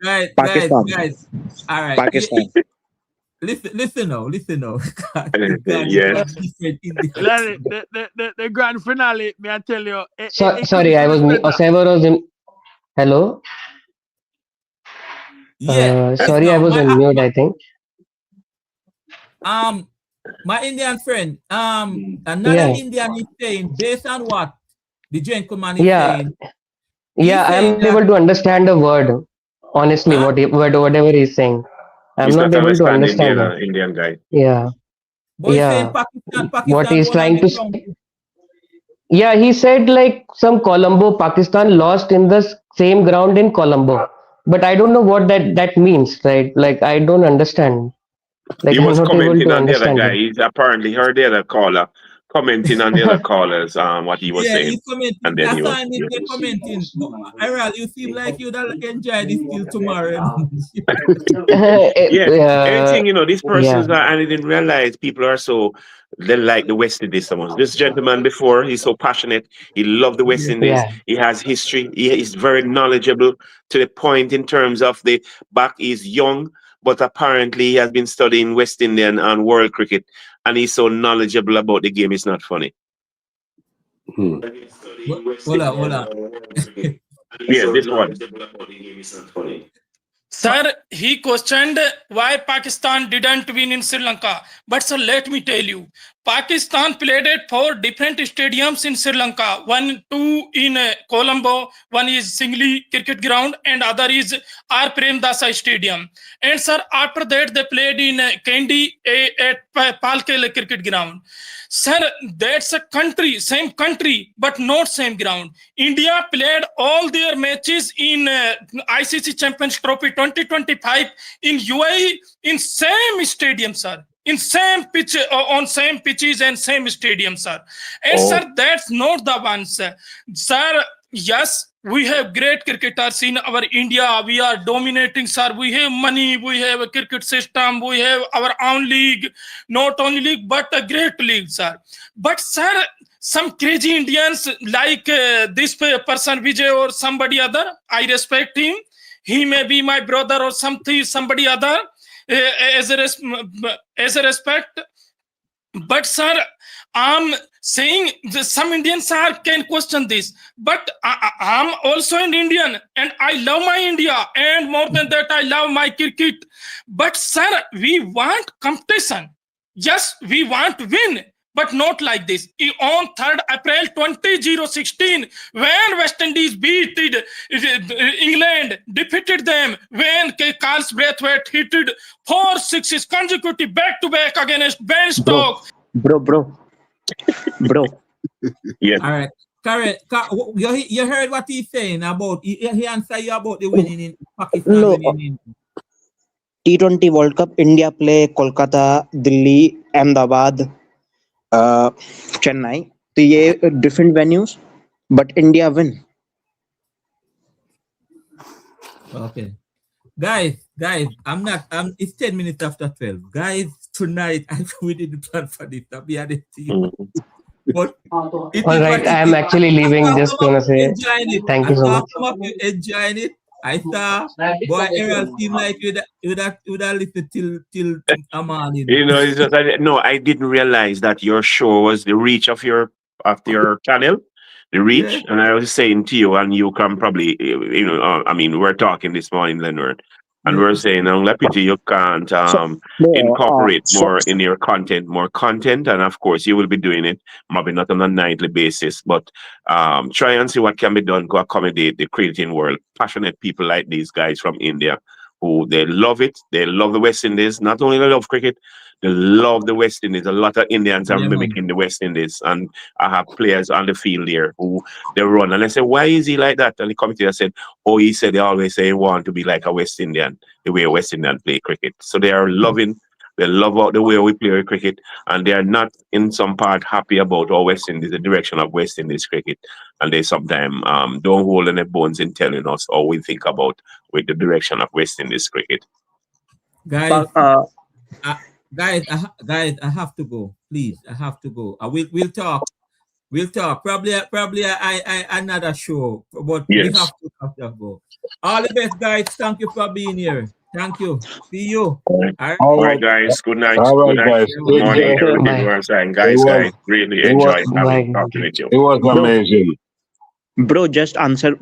Guys. All right. Pakistan. Listen now. Yes. The grand finale, may I tell you? Sorry, I was Sever was in. Hello. Yeah. Sorry, I was on mute. I think. My Indian friend, another Indian is saying, based on what the gentleman is saying. Yeah, I'm not able to understand a word. Honestly, whatever he's saying, I'm not able to understand it. Indian guy. Yeah. But he's saying Pakistan What he's trying to say. Yeah, he said like some Colombo, Pakistan lost in the same ground in Colombo. But I don't know what that means, right? Like I don't understand. Like He I'm was not able commenting to on the other understand guy. it. He's apparently heard the other caller commenting on the other callers what he was saying. He's commenting. And then That's he was why he's commenting. But Iral, you seem like you'd enjoy this till tomorrow. Anything, these persons are, and I didn't realize people are so, they like the West Indies so much. This gentleman before, he's so passionate. He loved the West Indies. He has history. He is very knowledgeable to the point in terms of the back. He's young, but apparently he has been studying West Indian and world cricket, and he's so knowledgeable about the game. It's not funny. Hold on. Yeah, this one. Sir, he questioned why Pakistan didn't win in Sri Lanka. But sir, let me tell you, Pakistan played at 4 different stadiums in Sri Lanka. 2 in Colombo, one is Singley cricket ground, and other is R. Premdasa Stadium. And sir, after that they played in Kandy at Palkela cricket ground. Sir, that's a country, same country, but not same ground. India played all their matches in ICC Champions Trophy 2025 in UAE in same stadium, sir. In same pitch, on same pitches and same stadium, sir. And sir, that's not the one, sir. Sir, yes, we have great cricketers in our India. We are dominating, sir. We have money. We have a cricket system. We have our own league. Not only league, but a great league, sir. But, sir, some crazy Indians like this person, Vijay or somebody other, I respect him. He may be my brother or somebody other as a respect. But, sir, I'm saying some Indians can question this, but I'm also an Indian and I love my India, and more than that, I love my cricket. But, sir, we want competition. Yes, we want to win, but not like this. On 3rd April 2016, when West Indies beat England, defeated them, when Carl Braithwaite hit 4 sixes consecutive back-to-back against Ben Stokes. Bro. Yeah. All right. Correct. You heard what he's saying about, he answered you about the winning in Pakistan. No. T20 World Cup, India play Kolkata, Delhi, Ahmedabad, Chennai. So ये different venues, but India win. Okay. Guys, it's 10 minutes after 12. Guys, tonight, we didn't plan for this. I'll be at the team. But all right, I am actually leaving. Just gonna say thank you so much. Some of you enjoying it. I saw boy Errol seemed like you'd have listened till morning. It's just, I didn't realize that your show was the reach of your channel. The reach, and I was saying to you, and you can probably, we're talking this morning, Leonard, and we're saying, Pity, you can't incorporate more in your content, and of course, you will be doing it, maybe not on a nightly basis, but try and see what can be done to accommodate the creating world. Passionate people like these guys from India, who they love it, they love the West Indies, not only they love cricket, they love the West Indies. A lot of Indians are mimicking the West Indies, and I have players on the field there who they run. And I said, why is he like that? And the committee said, he said they always say he want to be like a West Indian, the way a West Indian play cricket. So they are loving, they love the way we play cricket, and they are not in some part happy about our West Indies, the direction of West Indies cricket. And they sometimes don't hold any bones in telling us all we think about with the direction of West Indies cricket. Guys, guys, I have to go. Please, I have to go. We'll talk. Probably another show. But we have to go. All the best, guys. Thank you for being here. Thank you. See you. All All right. right, guys. Good night. All Good right, night. guys. Good Take morning, care. everything Bye. you are saying. It Guys, was really it was enjoyed Bye. talking with you. it was Bro, amazing. bro, just answer